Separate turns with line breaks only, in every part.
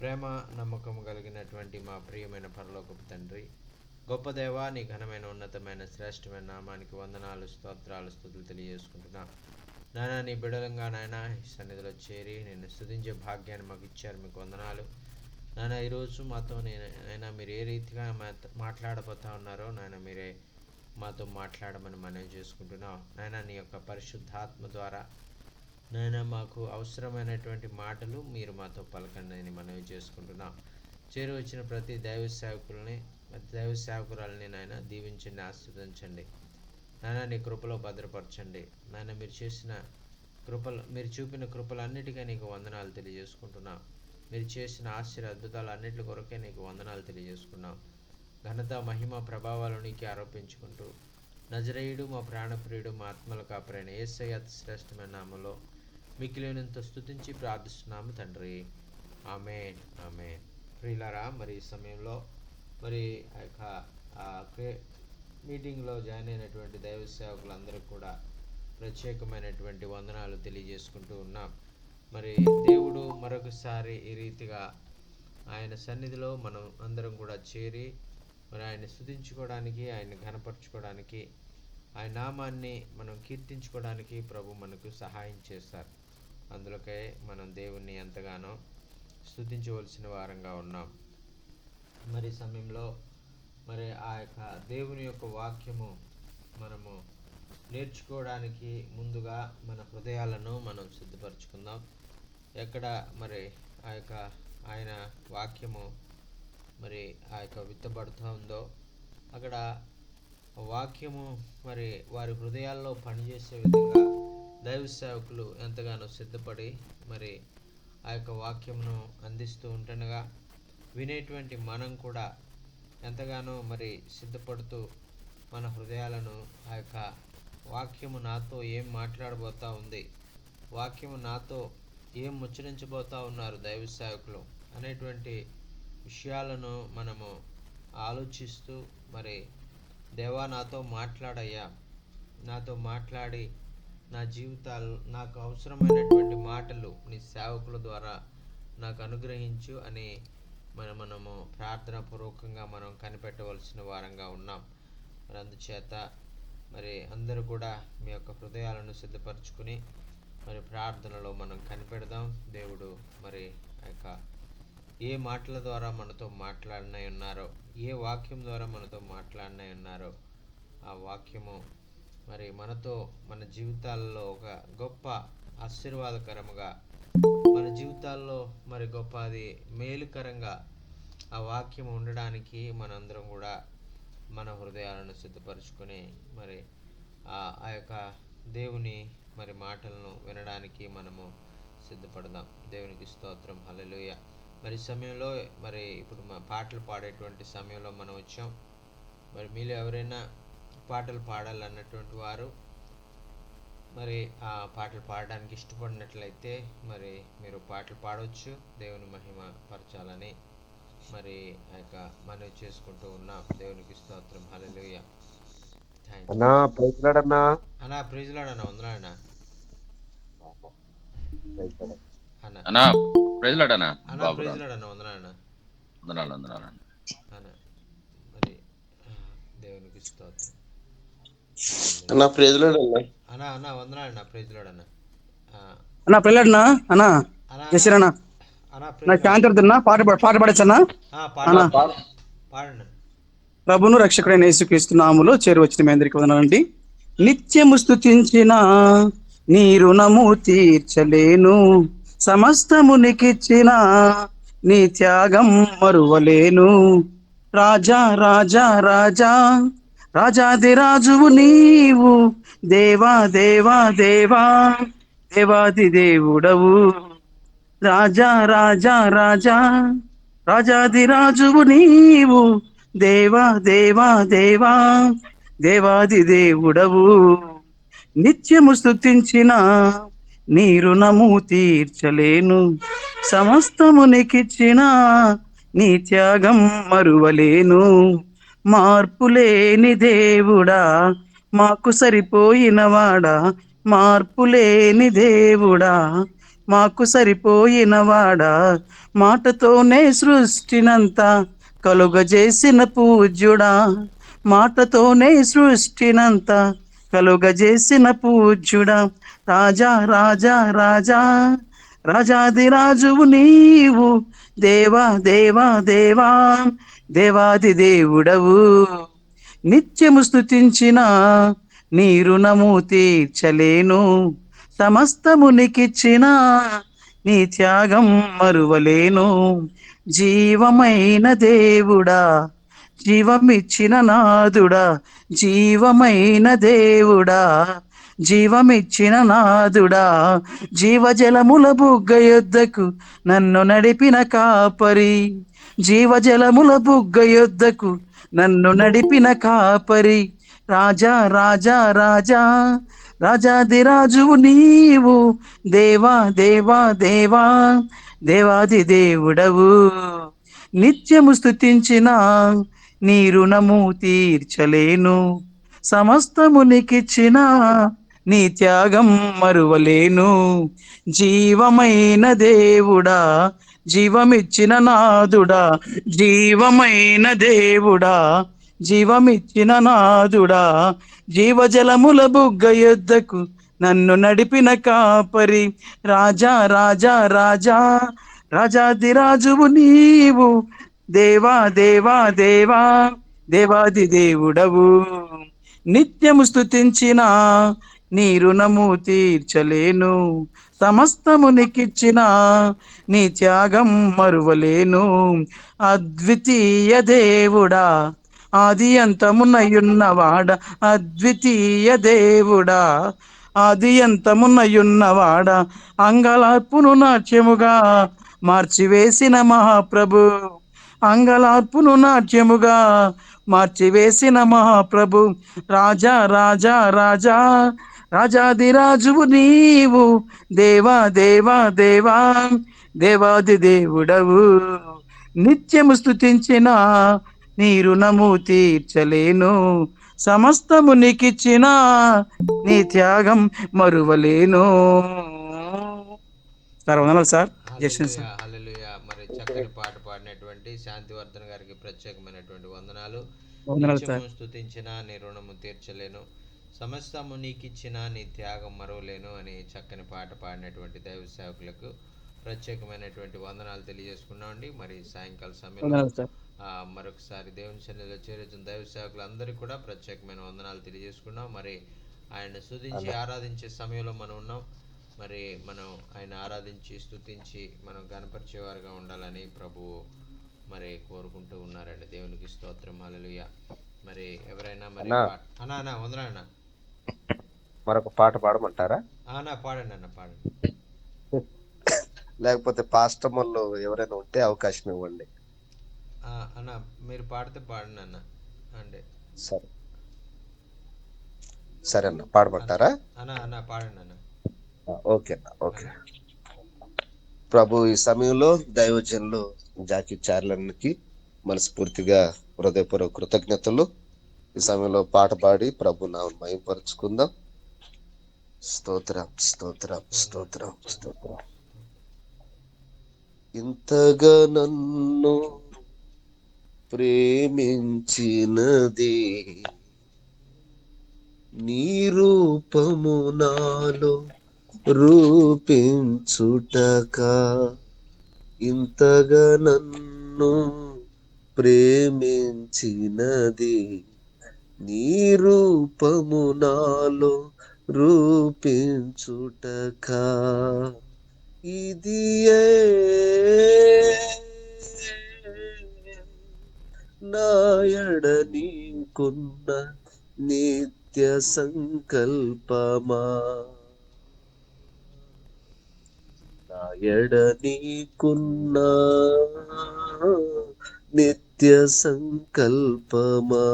ప్రేమ నమ్మకము కలిగినటువంటి మా ప్రియమైన పరలోకపు తండ్రి, గొప్ప దేవా, నీ ఘనమైన ఉన్నతమైన శ్రేష్టమైన నామానికి వందనాలు, స్తోత్రాలు, స్తుతులు తెలియజేసుకుంటున్నా. నాయన, నీ బిడలంగా నాయన ఈ సన్నిధిలో చేరి నిన్ను స్తుతించే భాగ్యాన్ని మాకు ఇచ్చారు, మీకు వందనాలు. నాయన, ఈరోజు మాతో నాయన మీరు ఏ రీతిగా మాట్లాడబోతా ఉన్నారో నాయన మీరే మాతో మాట్లాడమని మనవి చేసుకుంటున్నాం. నాయన, నీ యొక్క పరిశుద్ధాత్మ ద్వారా నాయన మాకు అవసరమైనటువంటి మాటలు మీరు మాతో పలకండి అని మనవి చేసుకుంటున్నాం. చేరి వచ్చిన ప్రతి దైవ సేవకురాలని నాయన దీవించండి, ఆశీర్వదించండి. నాయన, నీ కృపలో భద్రపరచండి. నాయన, మీరు చూపిన కృపలన్నిటికీ నీకు వందనాలు తెలియజేసుకుంటున్నాం. మీరు చేసిన ఆశ్చర్య అద్భుతాలు అన్నిటి కొరకే నీకు వందనాలు తెలియజేసుకున్నాం. ఘనత, మహిమ, ప్రభావాలు నీకే ఆరోపించుకుంటూ నజరేయుడు, మా ప్రాణప్రియుడు, మా ఆత్మల కాపరైన యేసయ్య అతి శ్రేష్టమైన నామములో మిక్కిలినంత స్తుతించి ప్రార్థిస్తున్నాము తండ్రి. ఆమేన్, ఆమేన్. ప్రియులారా, మరి ఈ సమయంలో మరి ఆ యొక్క మీటింగ్లో జాయిన్ అయినటువంటి దైవ సేవకులందరూ కూడా ప్రత్యేకమైనటువంటి వందనాలు తెలియజేసుకుంటూ ఉన్నాం. మరి దేవుడు మరొకసారి ఈ రీతిగా ఆయన సన్నిధిలో మనం అందరం కూడా చేరి మరి ఆయన స్తుతించుకోవడానికి, ఆయన ఘనపరచుకోవడానికి, ఆయన నామాన్ని మనం కీర్తించుకోవడానికి ప్రభు మనకు సహాయం చేశారు. అందులోకే మనం దేవుణ్ణి ఎంతగానో స్తుతించవలసిన వారంగా ఉన్నాం. మరి సమయంలో మరి ఆ యొక్క దేవుని యొక్క వాక్యము మనము నేర్చుకోవడానికి ముందుగా మన హృదయాలను మనం సిద్ధపరచుకుందాం. ఎక్కడ మరి ఆ యొక్క ఆయన వాక్యము మరి ఆ యొక్క విత్తబడుతూ ఉందో అక్కడ వాక్యము మరి వారి హృదయాల్లో పనిచేసే విధంగా దైవ సేవకులు ఎంతగానో సిద్ధపడి మరి ఆ యొక్క వాక్యమును అందిస్తూ ఉంటుండగా వినేటువంటి మనం కూడా ఎంతగానో మరి సిద్ధపడుతూ మన హృదయాలను ఆ యొక్క వాక్యము నాతో ఏం మాట్లాడబోతా ఉంది, వాక్యము నాతో ఏం ముచ్చరించబోతా ఉన్నారు దైవ సేవకులు అనేటువంటి విషయాలను మనము ఆలోచిస్తూ మరి దేవా నాతో మాట్లాడయ్యా, నాతో మాట్లాడి నా జీవితాలు నాకు అవసరమైనటువంటి మాటలు నీ సేవకుల ద్వారా నాకు అనుగ్రహించు అని మనము ప్రార్థనాపూర్వకంగా మనం కనిపెట్టవలసిన వారంగా ఉన్నాం. మరి అందుచేత మరి అందరూ కూడా మీ యొక్క హృదయాలను సిద్ధపరచుకుని మరి ప్రార్థనలో మనం కనిపెడదాం. దేవుడు మరి ఆ యొక్క ఏ మాటల ద్వారా మనతో మాట్లాడినై ఉన్నారో, ఏ వాక్యం ద్వారా మనతో మాట్లాడినై ఉన్నారో ఆ వాక్యము మరి మనతో మన జీవితాల్లో ఒక గొప్ప ఆశీర్వాదకరముగా, మన జీవితాల్లో మరి గొప్ప అది మేలుకరంగా ఆ వాక్యం ఉండడానికి మనందరం కూడా మన హృదయాలను సిద్ధపరచుకొని మరి ఆ యొక్క దేవుని మరి మాటలను వినడానికి మనము సిద్ధపడదాం. దేవునికి స్తోత్రం, హల్లెలూయా. మరి సమయంలో మరి ఇప్పుడు పాటలు పాడేటువంటి సమయంలో మనం వచ్చాం. మరి మీలో ఎవరైనా పాటలు పాడాలన్నటువంటి వారు మరి ఆ పాటలు పాడడానికి ఇష్టపడినట్లయితే మరి మీరు పాటలు పాడవచ్చు, దేవుని మహిమ పరచాలని మరి ఆ యొక్క మనవి చేసుకుంటూ ఉన్నాం. దేవునికి స్తోత్రం, హల్లెలూయా.
అన్నా ప్రైజ్ లార్డ్ అన్నా.
అన్నా ప్రైజ్ లార్డ్ అన్నా, వందనాలన్నా.
అన్నా ప్రైజ్ లార్డ్ అన్నా.
అన్నా ప్రైజ్ లార్డ్ అన్నా, వందనాలన్నా.
వందనాలు
అన్నా మరి దేవునికి స్తోత్రం.
అన్నా ప్రైజ్ లార్డ్ అన్నా.
అన్నా అన్నా వందనాలన్నా, ప్రైజ్ లార్డ్ అన్నా.
అన్నా ప్రైజ్ అన్నా చేసిరన్నా
అన్నా
నా శాంతిన్నా పాట పాడచ్చన్నా.
పాడండి.
ప్రభును రక్షకుడైన యేసుక్రీస్తు నామములో చేరి వచ్చిన మీ అందరికీ వందనాలండి. నిత్యము స్తుతించిన నీ రుణము తీర్చలేను, సమస్తము నీకిచ్చిన నీ త్యాగం మరువలేను. రాజా రాజా రాజా రాజాదిరాజువు నీవు, దేవా దేవా దేవా దేవాది దేవుడవు. రాజా రాజా రాజా రాజాదిరాజువు నీవు, దేవా దేవా దేవా దేవాది దేవుడవు. నిత్యము స్తుతించిన నీ రుణము తీర్చలేను, సమస్తము నీకిచ్చిన నీ త్యాగం మరువలేను. మార్పులేని దేవుడా, మాకు సరిపోయినవాడా, మార్పులేని దేవుడా, మాకు సరిపోయిన వాడా, మాటతోనే సృష్టినంతా కలుగజేసిన పూజ్యుడా, మాటతోనే సృష్టినంతా కలుగజేసిన పూజ్యుడా, రాజా రాజా రాజా రాజాదిరాజువు నీవు, దేవా దేవా దేవా దేవాది దేవుడవు. నిత్యము స్తుతించిన నీ రుణము తీర్చలేను, సమస్తము నీకిచ్చిన నీ త్యాగం మరువలేను. జీవమైన దేవుడా, జీవమిచ్చిన నాదుడా, జీవమైన దేవుడా, జీవమిచ్చిన నాదుడా, జీవజలముల బుగ్గ యొద్దకు నన్ను నడిపిన కాపరి, జీవజలముల బుగ్గ యొద్దకు నన్ను నడిపిన కాపరి, రాజా రాజా రాజా రాజాదిరాజువు నీవు, దేవా దేవా దేవా దేవాది దేవుడవు. నిత్యము స్తుతించిన నీ రుణము తీర్చలేను, సమస్తము నీకిచ్చిన నీ త్యాగం మరువలేను. జీవమైన దేవుడా, జీవమిచ్చిన నాదుడా, జీవమైన దేవుడా, జీవమిచ్చిన నాదుడా, జీవజలముల బుగ్గ యొద్దకు నన్ను నడిపిన కాపరి, రాజా రాజా రాజా రాజాదిరాజువు నీవు, దేవా దేవా దేవా దేవాది దేవుడవు. నిత్యము స్తుతించిన నీ రుణము తీర్చలేను, సమస్తము నీకిచ్చిన నీ త్యాగం మరువలేను. అద్వితీయ దేవుడా, ఆది అంతమునయున్నవాడ, అద్వితీయ దేవుడా, ఆది అంతమునయున్నవాడ, అంగలార్పును నాట్యముగా మార్చివేసిన మహాప్రభు, అంగలార్పును నాట్యముగా మార్చివేసిన మహాప్రభు, రాజా రాజా రాజా రాజాదిరాజువు నీవు, దేవా దేవా దేవా దేవాది దేవుడవు. నిత్యము స్తుతించిన నీ రుణము తీర్చలేను, సమస్తము నీకిచ్చిన నీ త్యాగం మరువలేను. సార్ వందనాలు సార్. Justin sir.
హల్లెలూయా. మరి చక్కని పాట పాడినటువంటి శాంతివర్ధన్ గారికి ప్రత్యేకమైనటువంటి వందనాలు.
వందనాలు సార్.
నిత్యము స్తుతించిన నీ రుణము తీర్చలేను, సమస్తము నీకిచ్చిన నీ త్యాగం మరువలేను అని చక్కని పాట పాడినటువంటి దైవ సేవకులకు ప్రత్యేకమైనటువంటి వందనాలు తెలియజేసుకున్నామండి. మరి సాయంకాల సమయంలో
వందనాలు సార్.
మరొకసారి దేవుని సన్నిధిలో చేరుతున్న దైవ సేవకులందరికీ కూడా ప్రత్యేకమైన వందనాలు తెలియజేసుకున్నాం. మరి ఆయన స్తుతించి ఆరాధించే సమయంలో మనం ఉన్నాం. మరి మనం ఆయన ఆరాధించి స్తుతించి మనం గణపరిచేవారుగా ఉండాలని ప్రభువు మరి కోరుకుంటూ ఉన్నారండి. దేవునికి స్తోత్రం. హల్లెలూయా. మరి ఎవరైనా మరి అన్నా వందనా
మరొక పాట పాడమంటారా?
అన్నా పాడండి అన్న పాడండి.
లేకపోతే పాస్టమర్లు ఎవరైనా ఉంటే అవకాశం ఇవ్వండి.
అన్న మీరు పాడితే పాడండి అన్న. అంటే
సరే సరే అన్న, పాడమంటారా?
అన్న పాడండి అన్న.
ఓకే అన్న, ఓకే. ప్రభు ఈ సమయంలో దైవజనులు జాకీ చార్లన్కి మనస్ఫూర్తిగా హృదయపూర్వక కృతజ్ఞతలు. ఈ సమయంలో పాట పాడి ప్రభు నామమును మహిమపరుచుకుందాం. స్తోత్రం స్తోత్రం స్తోత్రం స్తోత్రం. ఇంతగా నన్ను ప్రేమించినది నీ రూపము నాలో రూపించుటక, ఇంతగా నన్ను ప్రేమించినది నీ రూపము నాలో రూపించుటక, ఇది నాయడ నీకున్న నిత్య సంకల్పమా, నాయడ నీకున్న నిత్య సంకల్పమా,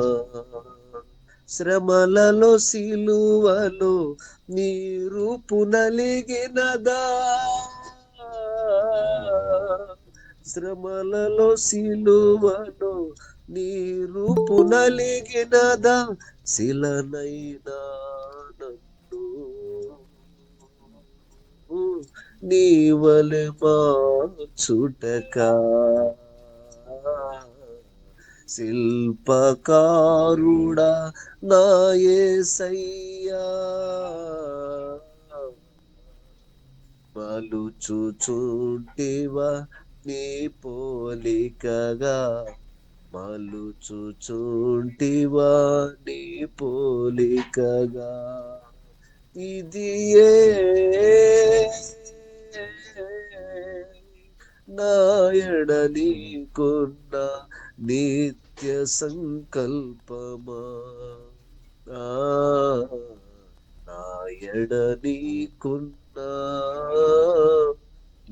శ్రమలలో సిలువలో నీ రూపు నలిగినదా, శ్రమలలో సిలువలో నీ రూపు నలిగినదా, శిలనైనా నన్ను నీవలె మార్చుటకా శిల్పకారుడా నా యేసయ్యా మలుచుచుంటివా నీ పోలికగా మలుచుచుంటివా నీ పోలికగా ఇది నాయడ నీకున్న నిత్య సంకల్పమా నాయడ నీకున్న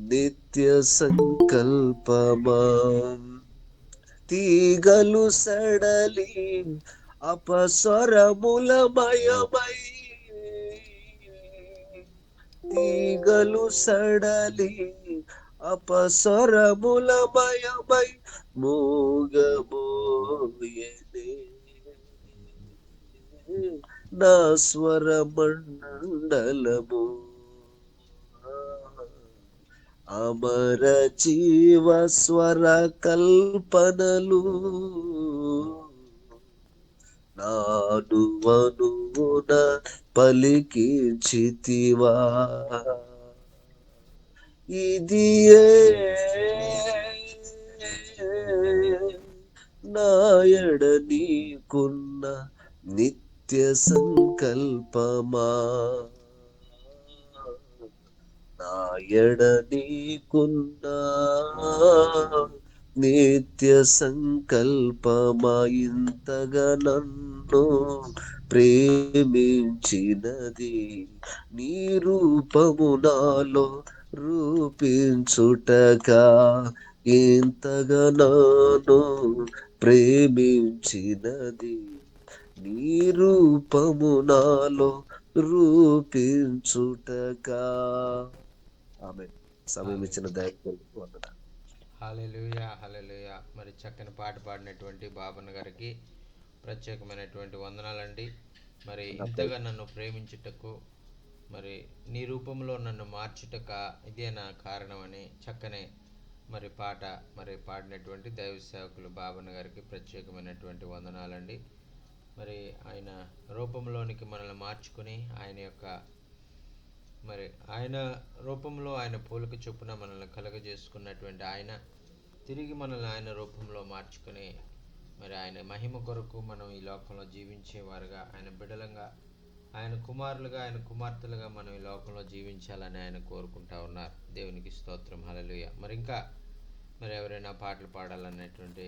నిత్య సంకల్పమా తీగలు సడలి అపస్వరములమయమై తీగలు సడలి అపస్వరములమయమై మూగబోయెనే నా స్వరమండలము అమర జీవ స్వర కల్పనలు నానువనువున పలికించితివా ఇది నాయడ నీకున్న నిత్య సంకల్పమా నాయడ నీకున్న నిత్య సంకల్పమా ఇంతగా నన్ను ప్రేమించినది నీ రూపము నాలో రూపించుటగా ఇంతగా నన్ను ప్రేమించినది నీ రూపము నాలో రూపించుటగా. ఆమె సమయం ఇచ్చిన దయచేసి వందనాలు.
హల్లెలూయా హల్లెలూయా. మరి చక్కని పాట పాడినటువంటి బాబన్న గారికి ప్రత్యేకమైనటువంటి వందనాలండి. మరి ఇంతగా నన్ను ప్రేమించుటకు మరి నీ రూపంలో నన్ను మార్చుటక ఇదే నా కారణమని చక్కని మరి పాట మరి పాడినటువంటి దైవ సేవకులు బాబన్న గారికి ప్రత్యేకమైనటువంటి వందనాలండి. మరి ఆయన రూపంలోనికి మనల్ని మార్చుకుని ఆయన యొక్క మరి ఆయన రూపంలో ఆయన పోలిక చొప్పున మనల్ని కలుగజేసుకున్నటువంటి ఆయన తిరిగి మనల్ని ఆయన రూపంలో మార్చుకుని మరి ఆయన మహిమ కొరకు మనం ఈ లోకంలో జీవించేవారుగా ఆయన బిడ్డలంగా ఆయన కుమారులుగా ఆయన కుమార్తెలుగా మనం ఈ లోకంలో జీవించాలని ఆయన కోరుకుంటా ఉన్నారు. దేవునికి స్తోత్రం హల్లెలూయా. మరి ఇంకా మరి ఎవరైనా పాటలు పాడాలనేటువంటి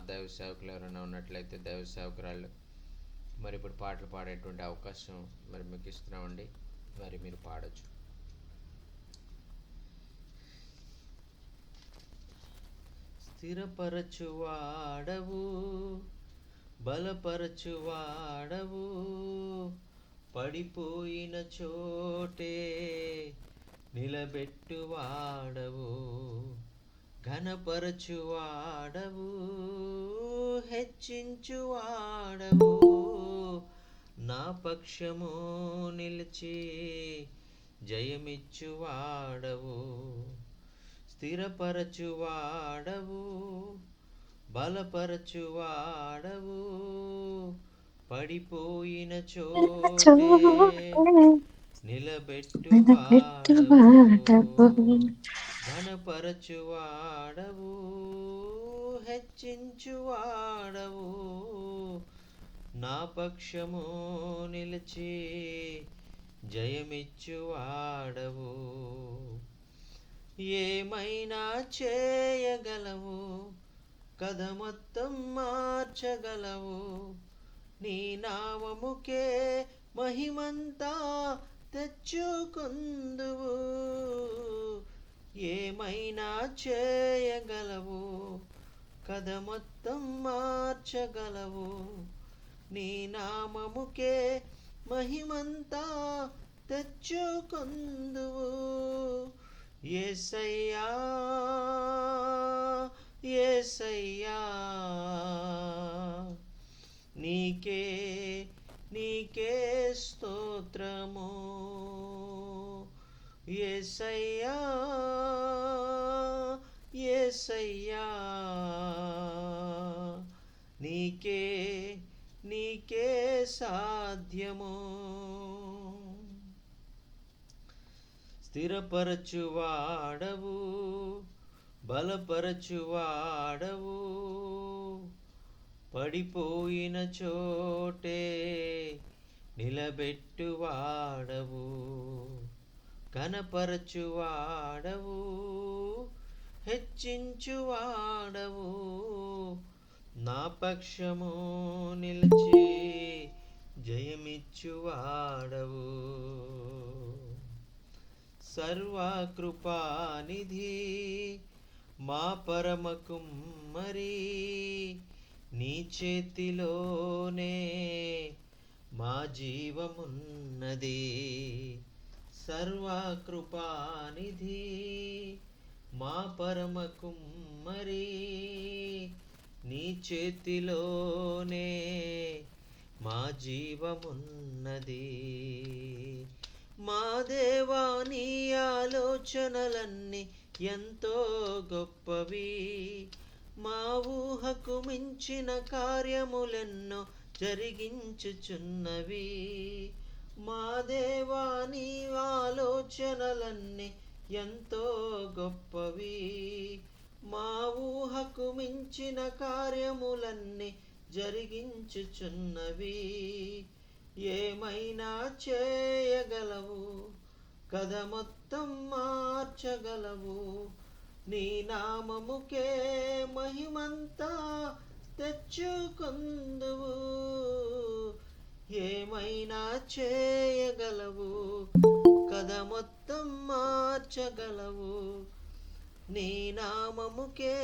దైవ సేవకులు ఎవరైనా ఉన్నట్లయితే దైవ సేవకురాళ్ళు మరి ఇప్పుడు పాటలు పాడేటువంటి అవకాశం మరి మీకు ఇస్తున్నామండి. మరి మీరు పాడొచ్చు. స్థిరపరచువాడవు బలపరచువాడవు పడిపోయిన చోటే నిలబెట్టువాడవు ఘనపరచువాడవు హెచ్చించువాడవు నా పక్షము నిలిచి జయమిచ్చువాడవు స్థిరపరచువాడవు బలపరచువాడవు పడిపోయిన చోటే నిలబెట్టువాడవు ఘనపరచువాడవు హెచ్చించువాడవు నా పక్షము నిలిచి జయమిచ్చువాడవు ఏమైనా చేయగలవు కథ మొత్తం మార్చగలవు నీ నామముకే మహిమంతా తెచ్చుకుందువు ఏమైనా చేయగలవు కథ మొత్తం మార్చగలవు నీ నామముకే మహిమంతా తెచ్చుకుందువు యేసయ్యా యేసయ్యా నీకే నీకే స్తోత్రము యేసయ్యా యేసయ్యా నీకే నీకే సాధ్యము. స్థిరపరచువాడవు బలపరచువాడవు, పడిపోయిన చోటే నిలబెట్టువాడవు, కనపరచువాడవు హెచ్చించువాడవు, నా పక్షము నిలిచి జయమిచ్చువాడవు. సర్వకృపానిధి మా పరమ కుమ్మరి, నీ చేతిలోనే మా జీవమున్నది. సర్వకృపానిధి మా పరమ కుమ్మరి, నీ చేతిలోనే మా జీవమున్నది. మా దేవా నీ ఆలోచనలన్నీ ఎంతో గొప్పవి, మా ఊహకు మించిన కార్యములెన్నో జరిగించుచున్నవి. మా దేవా నీ ఆలోచనలన్నీ ఎంతో గొప్పవి, మా ఊహకు మించిన కార్యములన్నీ జరిగించుచున్నవి. ఏమైనా చేయగలవు, కథ మొత్తం మార్చగలవు, నీ నామముకే మహిమంతా తెచ్చుకొందువు. ఏమైనా చేయగలవు, కథ మొత్తం మార్చగలవు, నీ నామముకే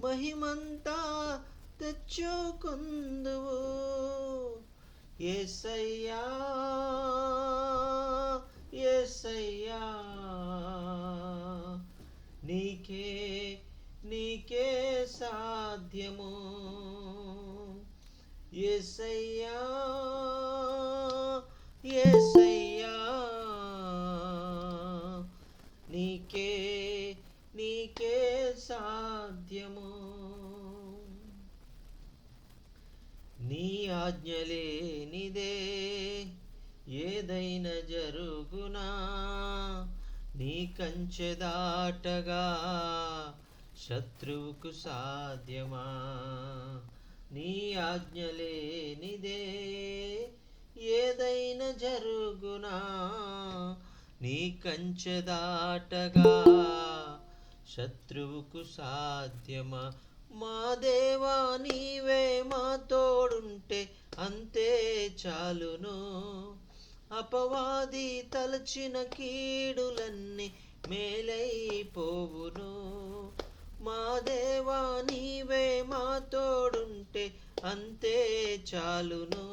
మహిమంతా తెచ్చుకొందువు. యేసయ్యా యేసయ్యా నీకే నీకే సాధ్యము. యేసయ్యా యేసయ్యా నీకే నీకే సాధ్యము. నీ ఆజ్ఞలేనిదే ఏదైనా జరుగునా, నీ కంచె దాటగా శత్రువుకు సాధ్యమా. నీ ఆజ్ఞలేనిదే ఏదైనా జరుగునా, నీ కంచె దాటగా శత్రువుకు సాధ్యమా. మా దేవా నీవే మా తోడుంటే అంతే చాలును, అపవాది తలచిన కీడులన్నీ మేలైపోవును. మా దేవా నీవే మా తోడుంటే అంతే చాలును,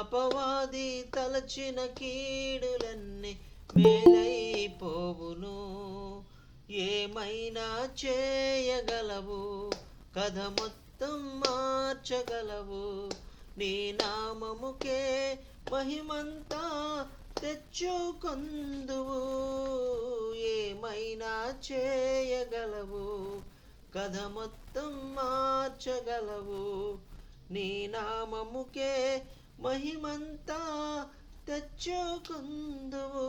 అపవాది తలచిన కీడులన్నీ మేలైపోవును. ఏమైనా చేయగలవు, కథ మొత్తం మార్చగలవు, నీ నామముకే మహిమంతా తెచ్చుకొందువు. ఏమైనా చేయగలవు, కథ మొత్తం మార్చగలవు, నీ నామముకే మహిమంతా తెచ్చుకొందువు.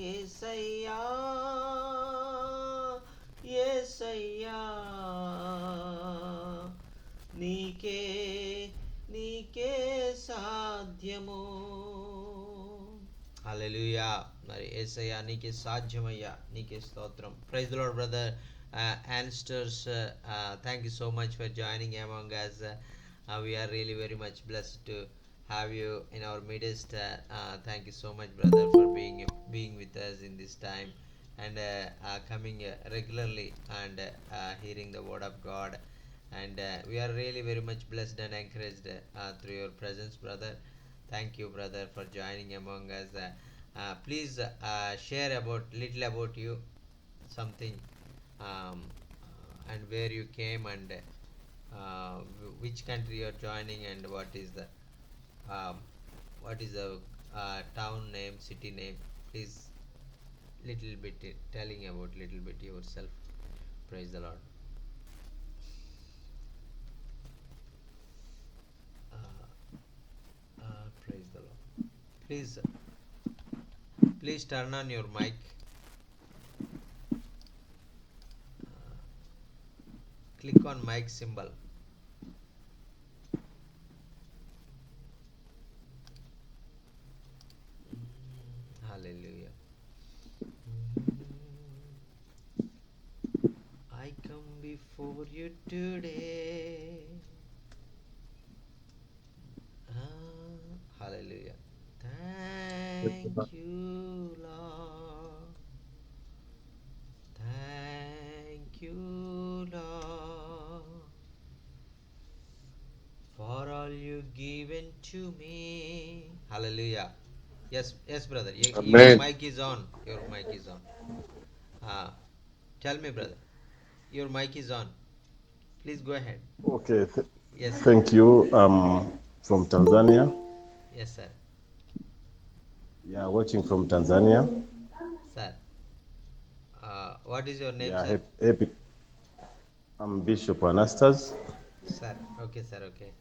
యేసయ్యా యేసయ్యా నీకే నీకే సాధ్యము. హల్లెలూయా. మరి యేసయ్యా నీకే సాధ్యమయ్యా, నీకే స్తోత్రం. Praise the lord brother Ansters, thank you so much for joining among us. We are really very much blessed to have you in our midst. Thank you so much brother for being with us in this time and coming regularly and hearing the word of God, and we are really very much blessed and encouraged through your presence brother. Thank you brother for joining among us. Please share little about you, something, and where you came and which country you are joining, and what is the town name, city name. Please little bit, telling about little bit yourself. Praise the Lord. Praise the Lord. Please turn on your mic. Click on mic symbol. Hallelujah. I come before you today. Hallelujah. Thank you, Lord. Thank you, Lord, for all you given to me. Hallelujah. Yes, brother. Your
Amen.
mic is on. Your mic is on. Tell me, brother. Your mic is on. Please go ahead.
Okay,
Yes, sir.
thank you. From Tanzania.
Yes, sir.
Yeah, watching from Tanzania.
Sir. What is your name,
Yeah,
sir?
happy. I'm Bishop Anastas.
Sir. Okay, sir. Okay.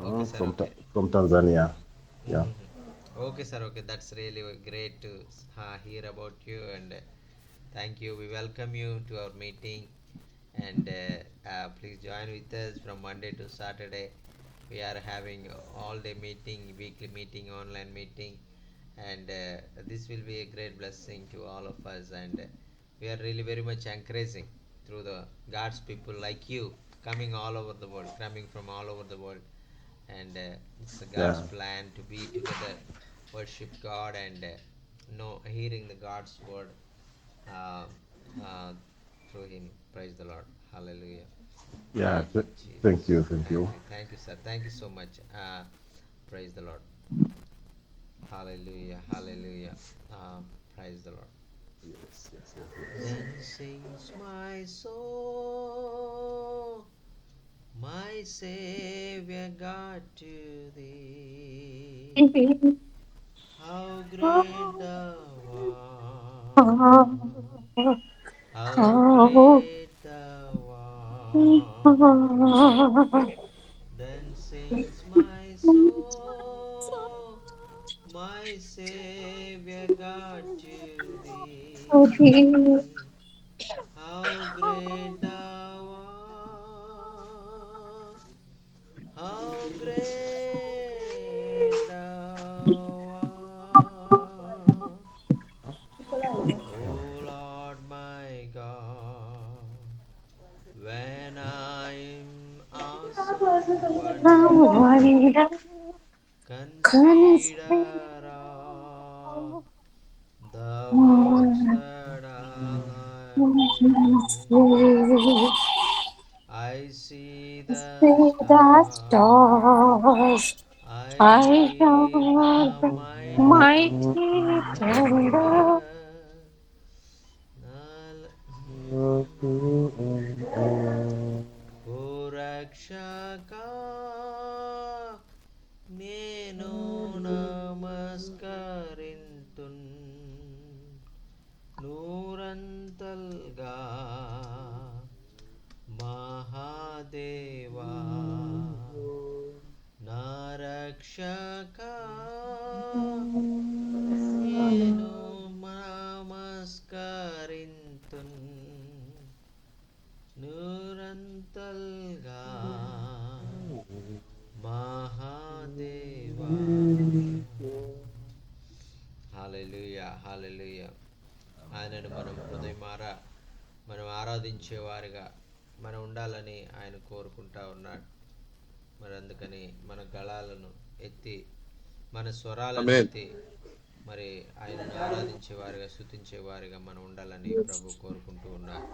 Okay, sir.
From
Okay.
from Tanzania. Yeah.
Okay, sir. Okay, that's really great to hear about you, and thank you. We welcome you to our meeting, and please join with us from Monday to Saturday. We are having all day meeting, weekly meeting, online meeting, and this will be a great blessing to all of us. And we are really very much encouraging through the God's people like you coming all over the world, coming from all over the world, and it's God's
Yeah.
plan to be together, worship God, and know hearing the God's word uh, uh, through Him. Praise the Lord. Hallelujah.
Yeah.
Thank you, Jesus.
Thank you. Thank you.
Thank you, sir. Thank you so much. Praise the Lord. Hallelujah. Hallelujah. Praise the Lord.
Yes.
Then sings my soul, my Savior God, to thee. How great thou art! How great thou art! Then sings my soul, my Savior God, to thee. How great thou art! How great thou art! O Lord my God, when I am awesome wonder, consider all the works that all I made. I see the stars, I hear the mighty thunder. ఓ రక్షక నేను నమస్కరింతున్ నూరంతల్గా మహాదేవా నా రక్షక నేను నమస్కరింతున్ నూరంతల్గా మహాదేవా. హల్లెలూయా. హల్లెలూయా. ఆయనను మనం ఆరాధించేవారిగా మనం ఉండాలని ఆయన కోరుకుంటా ఉన్నాడు. మరి అందుకని మన గళాలను ఎత్తి మన స్వరాలను
Amen.
ఎత్తి మరి ఆయనను ఆరాధించేవారిగా స్తుతించేవారిగా మనం ఉండాలని ప్రభు కోరుకుంటూ ఉన్నారు.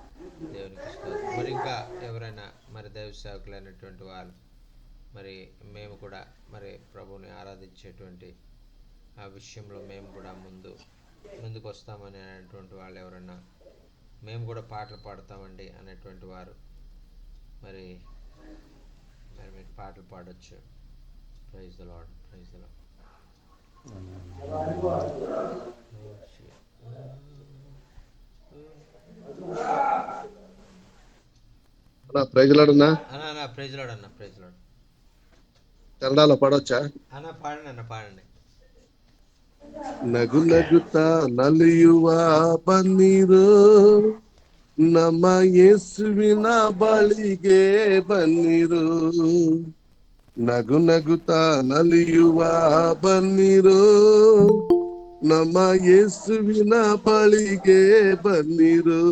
దేవునికి స్తోత్రం. మరి ఇంకా ఎవరైనా మరి దైవ సేవకులైనటువంటి వాళ్ళు మరి మేము కూడా మరి ప్రభువుని ఆరాధించేటువంటి ఆ విషయంలో మేము కూడా ముందుకు వస్తామని అనేటువంటి వాళ్ళు ఎవరైనా మేము కూడా పాటలు పాడతామండి అనేటువంటి వారు మరి మీరు పాటలు పాడొచ్చు. Praise the lord. Praise the lord.
ప్రైజ్లాడన్నా
అన్న ప్రైజ్ లాడ్ అన్న, ప్రైజ్ లాడ్.
కన్నడలో పాడొచ్చా?
అన్న పాడండి అన్న, పాడండి.
ನಗು ನಗುತ್ತಾ ನಲಿಯುವ ಬನ್ನಿರು, ನಮ್ಮ ಯೇಸುವಿನ ಬಳಿಗೆ ಬನ್ನಿರು. ನಗು ನಗುತ್ತಾ ನಲಿಯುವ ಬನ್ನಿರು, ನಮ್ಮ ಯೇಸುವಿನ ಬಳಿಗೆ ಬನ್ನಿರು.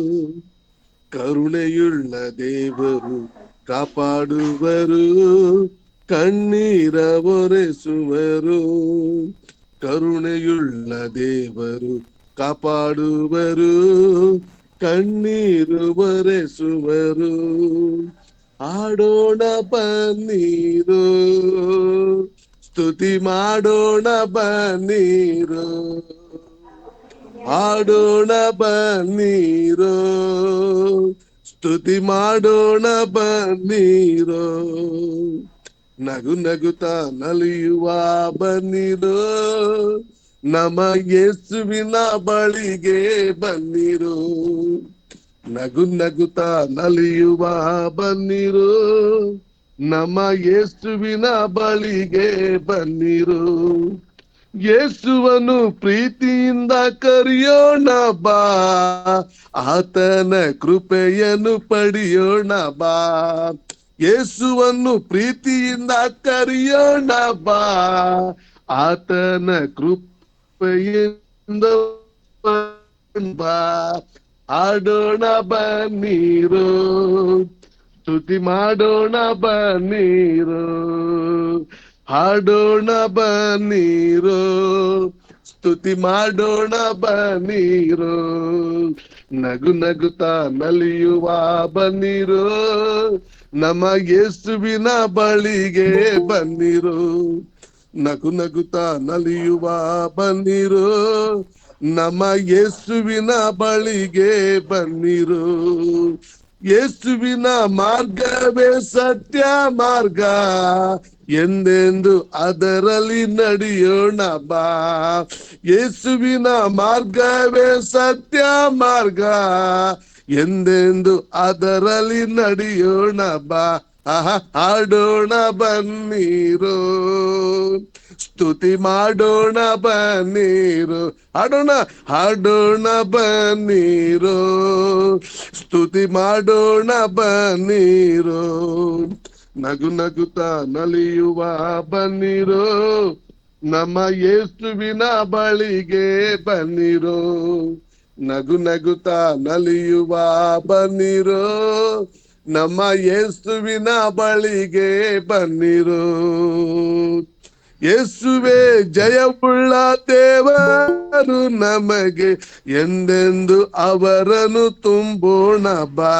ಕರುಣೆಯುಳ್ಳ ದೇವರು ಕಾಪಾಡುವರು, ಕಣ್ಣೀರ ಒರೆಸುವರು. ಕರುಣೆಯುಳ್ಳ ದೇವರು ಕಾಪಾಡುವರು, ಕಣ್ಣೀರು ಒರೆಸುವರು. ಆಡೋಣ ಬನ್ನೀರು, ಸ್ತುತಿ ಮಾಡೋಣ ಬನ್ನೀರು. ಆಡೋಣ ಬನ್ನೀರು, ಸ್ತುತಿ ಮಾಡೋಣ ಬನ್ನೀರು. ನಗು ನಗುತ್ತಾ ನಲಿಯುವ ಬನ್ನಿರು, ನಮ್ಮ ಯೇಸುವಿನ ಬಳಿಗೆ ಬನ್ನಿರು. ನಗು ನಗುತ್ತಾ ನಲಿಯುವ ಬನ್ನಿರು, ನಮ್ಮ ಯೇಸುವಿನ ಬಳಿಗೆ ಬನ್ನಿರು. ಯೇಸುವನ್ನು ಪ್ರೀತಿಯಿಂದ ಕರೆಯೋಣ ಬಾ, ಆತನ ಕೃಪೆಯನ್ನು ಪಡೆಯೋಣ ಬಾ. ಯೇಸುವನ್ನು ಪ್ರೀತಿಯಿಂದ ಕರೆಯೋಣ ಬಾ, ಆತನ ಕೃಪೆಯಿಂದ ಬಾ. ಆಡೋಣ ಬನ್ನೀರು, ಸ್ತುತಿ ಮಾಡೋಣ ಬನ್ನೀರು. ಹಾಡೋಣ ಬನ್ನೀರು, ಸ್ತುತಿ ಮಾಡೋಣ ಬನ್ನೀರು. ನಗು ನಗುತ್ತಾ ನಲಿಯುವ ಬನ್ನೀರು, ನಮ್ಮ ಯೇಸುವಿನ ಬಳಿಗೆ ಬನ್ನಿರು. ನಗು ನಗುತ್ತಾ ನಲಿಯುವ ಬನ್ನಿರು, ನಮ್ಮ ಯೇಸುವಿನ ಬಳಿಗೆ ಬನ್ನಿರು. ಯೇಸುವಿನ ಮಾರ್ಗವೇ ಸತ್ಯ ಮಾರ್ಗ, ಎಂದೆಂದು ಅದರಲ್ಲಿ ನಡೆಯೋಣ ಬಾ. ಯೇಸುವಿನ ಮಾರ್ಗವೇ ಸತ್ಯ ಮಾರ್ಗ, ಎಂದೆಂದು ಅದರಲ್ಲಿ ನಡೆಯೋಣ ಬಾ. ಹಾಡೋಣ ಬನ್ನೀರು, ಸ್ತುತಿ ಮಾಡೋಣ ಬನ್ನೀರು. ಹಾಡೋಣ ಬನ್ನೀರು, ಸ್ತುತಿ ಮಾಡೋಣ ಬನ್ನೀರು. ನಗು ನಗುತ್ತಾ ನಲಿಯುವ ಬನ್ನಿರು, ನಮ್ಮ ಯೇಸುವಿನ ಬಳಿಗೆ ಬನ್ನಿರು. ನಗು ನಗುತ್ತಾ ನಲಿಯುವ ಬನ್ನಿರು, ನಮ್ಮ ಯೇಸುವಿನ ಬಳಿಗೆ ಬನ್ನಿರು. ಯೇಸುವೆ ಜಯವುಳ್ಳ ದೇವರು ನಮಗೆ, ಎಂದೆಂದು ಅವರನ್ನು ತುಂಬೋಣ ಬಾ.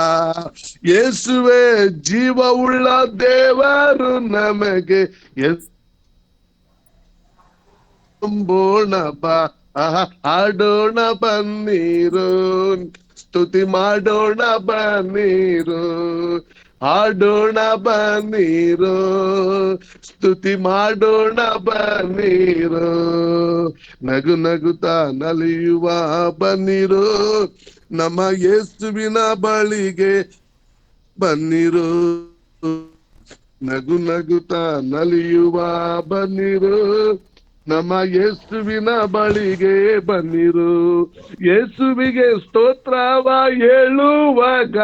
ಯೇಸುವೆ ಜೀವವುಳ್ಳ ದೇವರು ನಮಗೆ, ತುಂಬೋಣ ಬಾ. ಹಾಡೋಣ ಬನ್ನೀರು, ಸ್ತುತಿ ಮಾಡೋಣ ಬನ್ನೀರು. ಹಾಡೋಣ ಬನ್ನೀರು, ಸ್ತುತಿ ಮಾಡೋಣ ಬನ್ನೀರು. ನಗು ನಗುತ್ತಾ ನಲಿಯುವ ಬನ್ನಿರು, ನಮ್ಮ ಯೇಸುವಿನ ಬಳಿಗೆ ಬನ್ನಿರು. ನಗು ನಗುತ್ತಾ ನಲಿಯುವ ಬನ್ನಿರು, ನಮ್ಮ ಯೇಸುವಿನ ಬಳಿಗೆ ಬನ್ನಿರು. ಯೇಸುವಿಗೆ ಸ್ತೋತ್ರವ ಹೇಳುವಾಗ,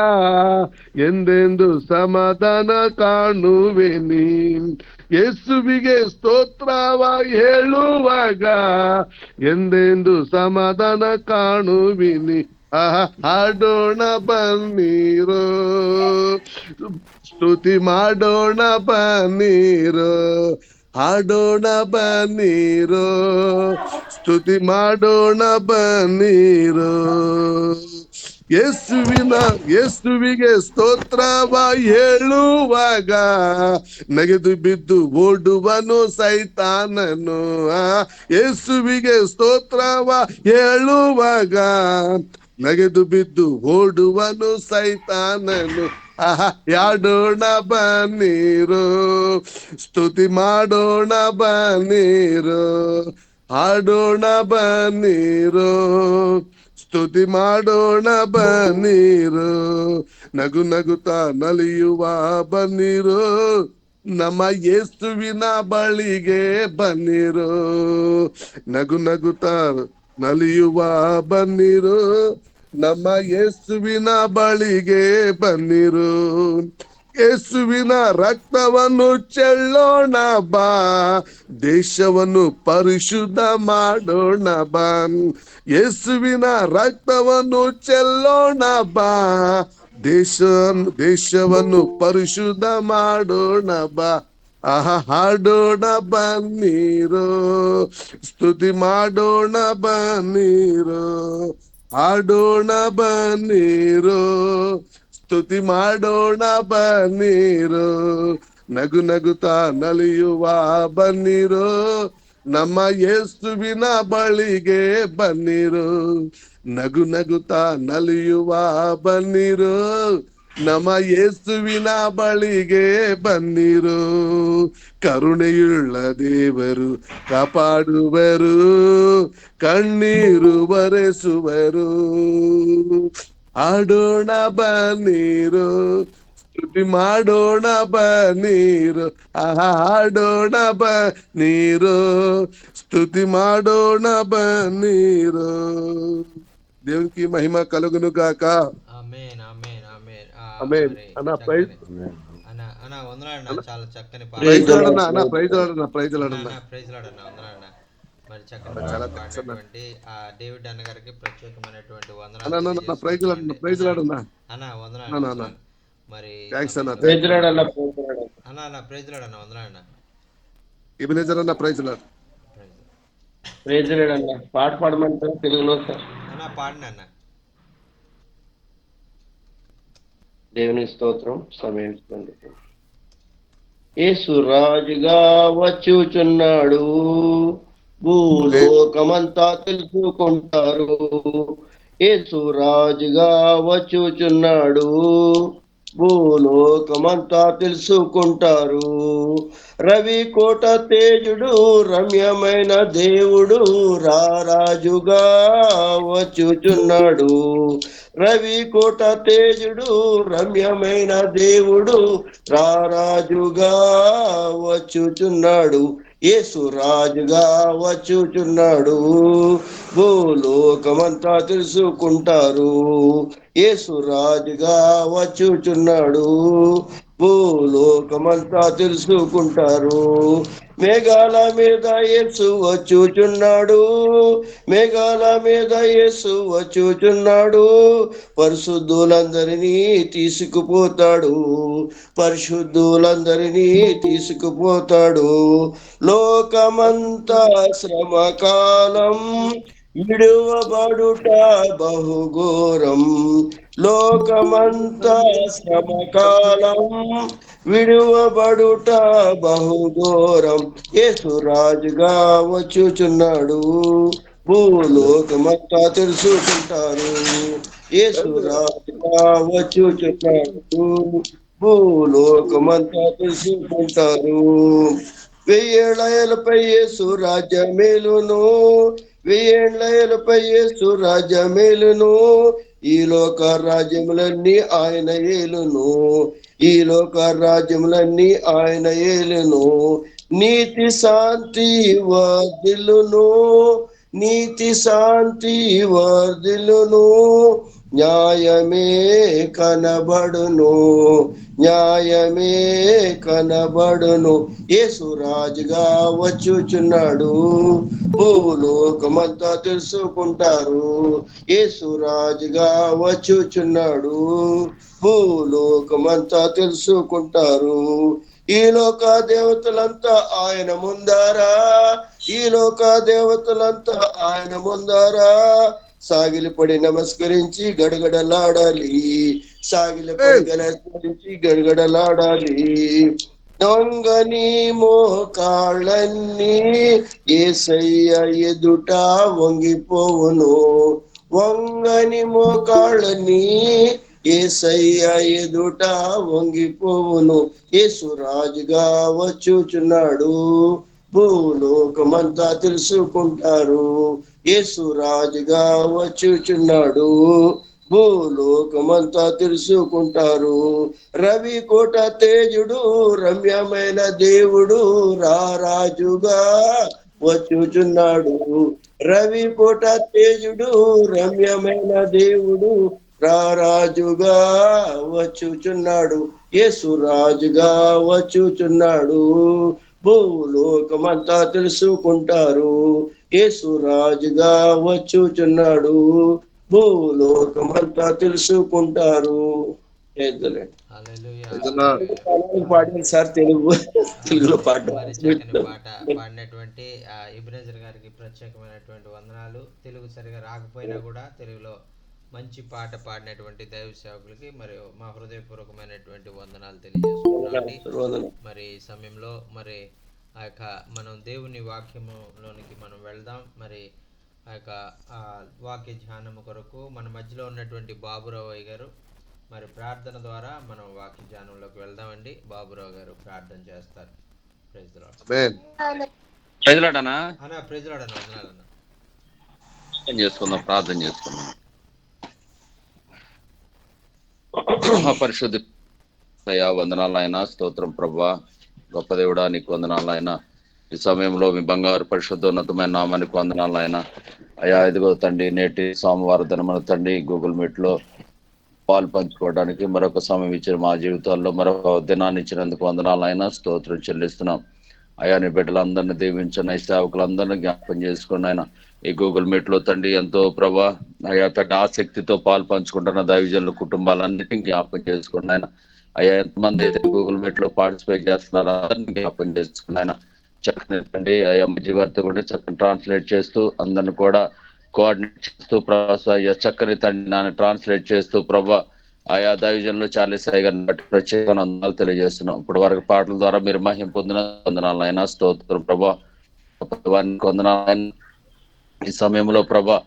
ಎಂದೆಂದು ಸಮಾಧಾನ ಕಾಣುವೆನಿ. ಯೇಸುವಿಗೆ ಸ್ತೋತ್ರವ ಹೇಳುವಾಗ, ಎಂದೆಂದು ಸಮಾಧಾನ ಕಾಣುವಿನಿ. ಹಾಡೋಣ ಬನ್ನೀರು, ಸ್ತುತಿ ಮಾಡೋಣ ಬನ್ನೀರು. ಹಾಡೋಣ ಬನ್ನೀರು, ಸ್ತುತಿ ಮಾಡೋಣ ಬನ್ನೀರು. ಯೇಸುವಿಗೆ ಸ್ತೋತ್ರವ ಹೇಳುವಾಗ, ನಗೆದು ಬಿದ್ದು ಓಡುವನು ಸೈತಾನನು. ಯೇಸುವಿಗೆ ಸ್ತೋತ್ರವ ಹೇಳುವಾಗ, ನಗೆದು ಬಿದ್ದು ಓಡುವನು ಸೈತಾನನು. ಹಾಡೋಣ ಬನ್ನೀರು, ಸ್ತುತಿ ಮಾಡೋಣ ಬನ್ನೀರು. ಹಾಡೋಣ ಬನ್ನೀರು, ಸ್ತುತಿ ಮಾಡೋಣ ಬನ್ನಿರು, ನಗು ನಗುತ್ತಾ ನಲಿಯುವ ಬನ್ನಿರು, ನಮ್ಮ ಯೇಸುವಿನ ಬಳಿಗೆ ಬನ್ನಿರು, ನಗು ನಗುತ್ತಾ ನಲಿಯುವ ಬನ್ನಿರು, ನಮ್ಮ ಯೇಸುವಿನ ಬಳಿಗೆ ಬನ್ನಿರು. ಯೇಸುವಿನ ರಕ್ತವನ್ನು ಚೆಲ್ಲೋಣ ಬಾ, ದೇಶವನ್ನು ಪರಿಶುದ್ಧ ಮಾಡೋಣ ಬಾ. ಯೇಸುವಿನ ರಕ್ತವನ್ನು ಚೆಲ್ಲೋಣ ಬಾ, ದೇಶವನ್ನು ಪರಿಶುದ್ಧ ಮಾಡೋಣ ಬಾ. ಹಾಡೋಣ ಬನ್ನಿರು, ಸ್ತುತಿ ಮಾಡೋಣ ಬನ್ನಿರು, ಹಾಡೋಣ ಬನ್ನಿರು, ಸ್ತುತಿ ಮಾಡೋಣ ಬನ್ನಿರು, ನಗು ನಗುತ್ತಾ ನಲಿಯುವ ಬನ್ನಿರು, ನಮ್ಮ ಯೇಸುವಿನ ಬಳಿಗೆ ಬನ್ನಿರು, ನಗು ನಗುತ್ತಾ ನಲಿಯುವ ಬನ್ನಿರು, ನಮ್ಮ ಯೇಸುವಿನ ಬಳಿಗೆ ಬನ್ನಿರು. ಕರುಣೆಯುಳ್ಳ ದೇವರು ಕಾಪಾಡುವರು, ಕಣ್ಣೀರು ಬರೆಸುವರು, ಆಡೋಣ ಬನ್ನಿರು, ಸ್ತುತಿ ಮಾಡೋಣ ಬನ್ನಿರು, ಹಾಡೋಣ ಬನ್ನಿರು, ಸ್ತುತಿ ಮಾಡೋಣ బన్నీరు. దేవునికి మహిమ కలుగును గాక.
ఆమేన్ ఆమేన్ ఆమేన్
ఆమేన్. అన్న ప్రైజ్
అన్న అన్న వందనాలన్న, చాలా చక్కని
ప్రైజ్ లాడన్న, అన్న ప్రైజ్ లాడన్న, ప్రైజ్ లాడన్న,
ప్రైజ్ లాడన్న, వందనాలన్న. మరి చక్కని పాడినటువంటి ఆ డేవిడ్ అన్న గారికి ప్రత్యేకమైనటువంటి వందనాలు.
ప్రైజ్ లాడన్న, ప్రైజ్ లాడన్న
అన్న, వందనాలు. మరి
థాంక్స్ అన్న,
ప్రైజ్ లాడన్న,
అన్న ప్రైజ్ లాడన్న, వందనాలన్న.
ఇబినేజర్ అన్న ప్రైజ్ లాడ్.
ప్రైజ్ లాడన్న. పాట పాడమంటారు తెలుగులో సార్?
అన్న పాడిన అన్న.
దేవుని స్తోత్రం. సమయం ఇస్తుంది. యేసు రాజుగా వచ్చుచున్నాడు, భూలోకమంతా తెలుసుకుంటారు. యేసు రాజుగా వచ్చుచున్నాడు, భూలోకమంతా తెలుసుకుంటారు. రవి కోట తేజుడు, రమ్యమైన దేవుడు, రారాజుగా వచ్చుచున్నాడు. రవి కోట తేజుడు, రమ్యమైన దేవుడు, రారాజుగా వచ్చుచున్నాడు. యేసు రాజుగా వచ్చుచున్నాడు, భూలోకమంతా తెలుసుకుంటారు. యేసు రాజుగా వచ్చుచున్నాడు, భూలోకమంతా తెలుసుకుంటారు. మేఘాల మీద యేసు వచ్చుచున్నాడు, మేఘాల మీద యేసు వచ్చుచున్నాడు. పరిశుద్ధులందరినీ తీసుకుపోతాడు, పరిశుద్ధులందరినీ తీసుకుపోతాడు. లోకమంతా శ్రమకాలం, విడువబడుట బహుఘోరం. లోకమంతా శ్రమకాలం, విడువబడుట బహుఘోరం. యేసు రాజుగా వచ్చుచున్నాడు, భూలోకమంతా తెలుసుకుంటారు. యేసు రాజుగా వచ్చుచున్నాడు, భూలోకమంతా తెలుసుకుంటారు. 1000 ఏళ్లపై యేసు రాజ్యమేలును, 1000 ఏళ్లపై యేసు రాజ్యమేలును. ఈ లోక రాజ్యములన్నీ ఆయన ఏలును, ఈ లోక రాజ్యములన్నీ ఆయన ఏలును. నీతి శాంతి వర్ధిల్లును, నీతి శాంతి వర్ధిల్లును. న్యాయమే కనబడును, న్యాయమే కనబడును. యేసు రాజుగా వచ్చుచున్నాడు, భూలోకమంతా తెలుసుకుంటారు. యేసు రాజుగా వచ్చుచున్నాడు, భూలోకమంతా తెలుసుకుంటారు. ఈ లోక దేవతలంతా ఆయన ముందారా, ఈ లోక దేవతలంతా ఆయన ముందారా. సాగిలిపడి నమస్కరించి గడగడలాడాలి, సాగిలిపడి నమస్కరించి గడగడలాడాలి. దొంగని మోకాళ్ళన్నీ యేసయ్య ఎదుట వంగిపోవును, వంగని మోకాళ్ళని యేసయ్య ఎదుట వంగిపోవును. యేసు రాజుగా వచ్చుచున్నాడు, భూలోకమంతా తెలుసుకుంటారు. యేసు రాజుగా వచ్చుచున్నాడు, భూలోకమంతా తెలుసుకుంటారు. రవి కోట తేజుడు, రమ్యమైన దేవుడు, రారాజుగా వచ్చుచున్నాడు. రవి కోట తేజుడు, రమ్యమైన దేవుడు, రారాజుగా వచ్చుచున్నాడు. యేసు రాజుగా వచ్చుచున్నాడు, భూలోకమంతా తెలుసుకుంటారు. యేసు రాజుగా వచ్చుచున్నాడు, భూలోకమంతా తెలుసుకుంటారు.
హల్లెలూయా.
పాడాను సార్, తెలుగులో పాట.
మరి చక్కని పాట పాడినటువంటి ఇబ్నేజర్ గారికి ప్రత్యేకమైనటువంటి వందనాలు. తెలుగు సరిగా రాకపోయినా కూడా తెలుగులో మంచి పాట పాడినటువంటి దైవ సేవకులకి మరి మా హృదయపూర్వకమైనటువంటి వందనాలు తెలియజేసుకున్నామండి. మరి ఈ సమయంలో మరి ఆ యొక్క మనం దేవుని వాక్యములోనికి మనం వెళ్దాం. మరి ఆ యొక్క వాక్య ధ్యానము కొరకు మన మధ్యలో ఉన్నటువంటి బాబురావు గారు మరి ప్రార్థన ద్వారా మనం వాక్య ధ్యానంలోకి వెళ్దామండి. బాబురావు గారు ప్రార్థన చేస్తారు. Praise the lord.
Praise lord అన్నా.
ప్రైజ్ ది లార్డ్ అన్న. వందనాలన్న.
ప్రార్థన చేసుకుందాం. మహాపరిశుద్ధ వందనాలు ఆయన, స్తోత్రం ప్రభా, గొప్ప దేవుడా నీకు వందనాలు ఆయన. ఈ సమయంలో మీ బంగారు పరిశుద్ధోన్నతమైన నామానికి వందనాలు ఆయన. అయా ఇదిగో తండ్రి, నేటి సోమవారం దినమున తండ్రి గూగుల్ మీట్ లో పాలు పంచుకోవడానికి మరొక సమయం ఇచ్చిన మా జీవితాల్లో మరొక దినాన్ని ఇచ్చినందుకు వందనాలు ఆయన, స్తోత్రం చెల్లిస్తున్నాం. అయా నీ బిడ్డలందరినీ దీవించిన ఈ సేవకులందరినీ జ్ఞాపకం చేసుకుని ఆయన ఈ గూగుల్ మీట్ లో తండ్రి ఎంతో ప్రభా అయా తండ్రి ఆసక్తితో పాలు పంచుకుంటున్న దైవజనుల కుటుంబాలన్నిటిని జ్ఞాపకం చేసుకుని ఆయన. అయ్యా ఎంతమంది అయితే గూగుల్ మీట్ లో పార్టిసిపేట్ చేస్తున్నారో అందరినీ జ్ఞాపకం చేసుకుని ఆయన చక్కని తండ్రి అయ్యా మధ్యవర్తి కూడా చక్కని ట్రాన్స్లేట్ చేస్తూ అందరిని కూడా కోఆర్డినేట్ చేస్తూ ప్రభా చక్కని తండ్రి నాన్న ట్రాన్స్లేట్ చేస్తూ ప్రభా ఆయా దైవజనులు చార్లెస్ సాయి గారిని బట్టి ప్రత్యేకంగా వందనాలు తెలియజేస్తున్నాం. ఇప్పుడు వరకు పాటల ద్వారా మీరు మహిమ పొందిన వందనాలు అయినా, స్తోత్రం ప్రభా, వారికి వందనాలు. ఈ సమయంలో ప్రభా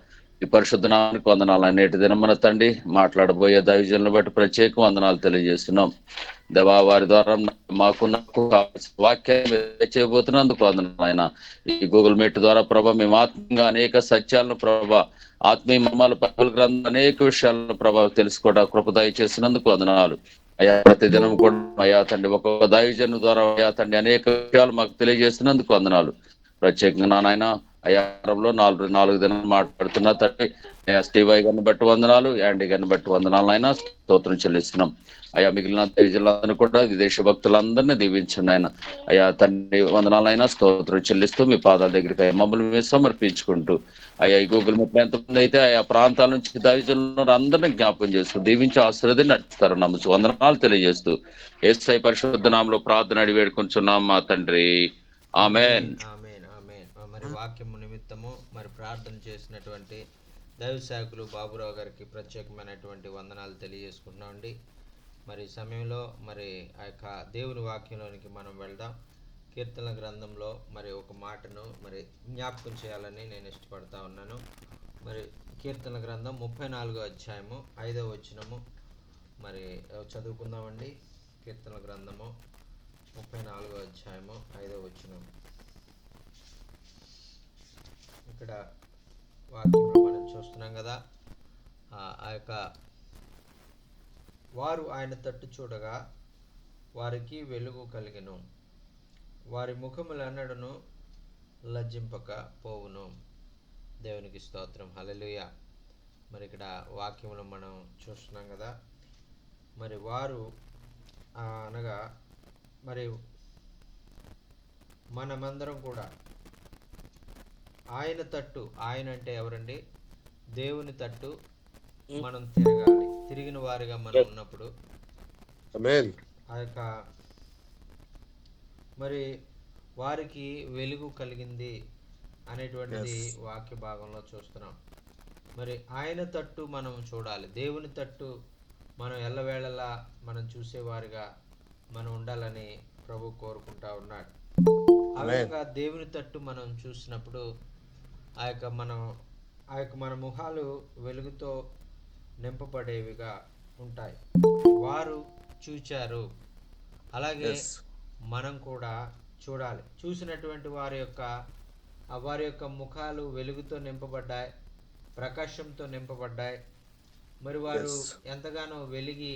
ఈ పరిశుద్ధ నామానికి వందనాలు. నేటి దినమున తండ్రి మాట్లాడబోయే దైవజనులను బట్టి ప్రత్యేక వందనాలు తెలియజేస్తున్నాం. దేవా వారి ద్వారా నాకు వాక్యాన్ని చేయబోతున్నందుకు వందనాలు ఆయన. ఈ గూగుల్ మీట్ ద్వారా ప్రభా మేము ఆత్మీయంగా అనేక సత్యాలను ప్రభా ఆత్మీయ మర్మాలు బైబిల్ గ్రంథం అనేక విషయాలను ప్రభావ తెలుసుకోవడం కృప దయచేసినందుకు వందనాలు అయా. ప్రతి దినం కూడా అయా తండ్రి ఒక్కొక్క దైవజను ద్వారా అయా తండ్రి అనేక విషయాలు మాకు తెలియజేసినందుకు వందనాలు. ప్రత్యేకంగా నాయన అయారంలో నాలుగు దినాలు మాట్లాడుతున్నా తండ్రి స్టీవై గారిని బట్టి వందనాలు, యాండీ గారిని బట్టి వందనాలు అయినా స్తోత్రం చెల్లిస్తున్నాం. అయా మిగిలిన దైవజనులందరినీ కూడా విదేశ భక్తులందరినీ దీవించండి ఆయన. అయా తండ్రి వందనాలైనా స్తోత్రం చెల్లిస్తూ మీ పాదాల దగ్గరికి మమ్మల్ని మేము సమర్పించుకుంటూ అయ్యా ఈ గూగుల్ మీట్ ఎంతమంది అయితే ఆయా ప్రాంతాల నుంచి దైవజనులను అందరినీ జ్ఞాపకం చేస్తూ దీవించి ఆశీర్వాదాన్ని నడుపుతారు నమ్ముచు వందనాలు తెలియజేస్తూ యేసయ్య పరిశుద్ధ నామములో ప్రార్థన అడిగి వేడుకొంచున్నాం మా తండ్రి, ఆమేన్.
మరి వాక్యము నిమిత్తము మరి ప్రార్థన చేసినటువంటి దైవ సేవకులు బాబురావు గారికి ప్రత్యేకమైనటువంటి వందనాలు తెలియజేసుకుంటున్నామండి. మరి సమయంలో మరి ఆ యొక్క దేవుని వాక్యంలోనికి మనం వెళ్దాం. కీర్తన గ్రంథంలో మరి ఒక మాటను మరి జ్ఞాపకం చేయాలని నేను ఇష్టపడతా ఉన్నాను. మరి కీర్తన గ్రంథం 34వ అధ్యాయము 5వ వచనము మరి చదువుకుందామండి. కీర్తన గ్రంథము 34వ అధ్యాయము 5వ వచనం. ఇక్కడ వాక్యంలో మనం చూస్తున్నాం కదా, ఆ యొక్క వారు ఆయన తట్టు చూడగా వారికి వెలుగు కలిగెను, వారి ముఖములన్నడను లజ్జింపక పోవును. దేవునికి స్తోత్రం, హల్లెలూయా. మరి ఇక్కడ వాక్యంలో మనం చూస్తున్నాం కదా, మరి వారు అనగా మరి మనమందరం కూడా ఆయన తట్టు, ఆయన అంటే ఎవరండి? దేవుని తట్టు మనం తిరగాలి. తిరిగిన వారిగా మనం ఉన్నప్పుడు ఆ యొక్క మరి వారికి వెలుగు కలిగింది అనేటువంటిది వాక్య భాగంలో చూస్తున్నాం. మరి ఆయన తట్టు మనం చూడాలి, దేవుని తట్టు మనం ఎల్లవేళలా మనం చూసేవారిగా మనం ఉండాలని ప్రభు కోరుకుంటా ఉన్నాడు. ఆ విధంగా దేవుని తట్టు మనం చూసినప్పుడు ఆ యొక్క మన ముఖాలు వెలుగుతో నింపబడేవిగా ఉంటాయి. వారు చూచారు, అలాగే మనం కూడా చూడాలి. చూసినటువంటి వారి యొక్క వారి యొక్క ముఖాలు వెలుగుతో నింపబడ్డాయి, ప్రకాశంతో నింపబడ్డాయి. మరి వారు
Yes.
ఎంతగానో వెలిగి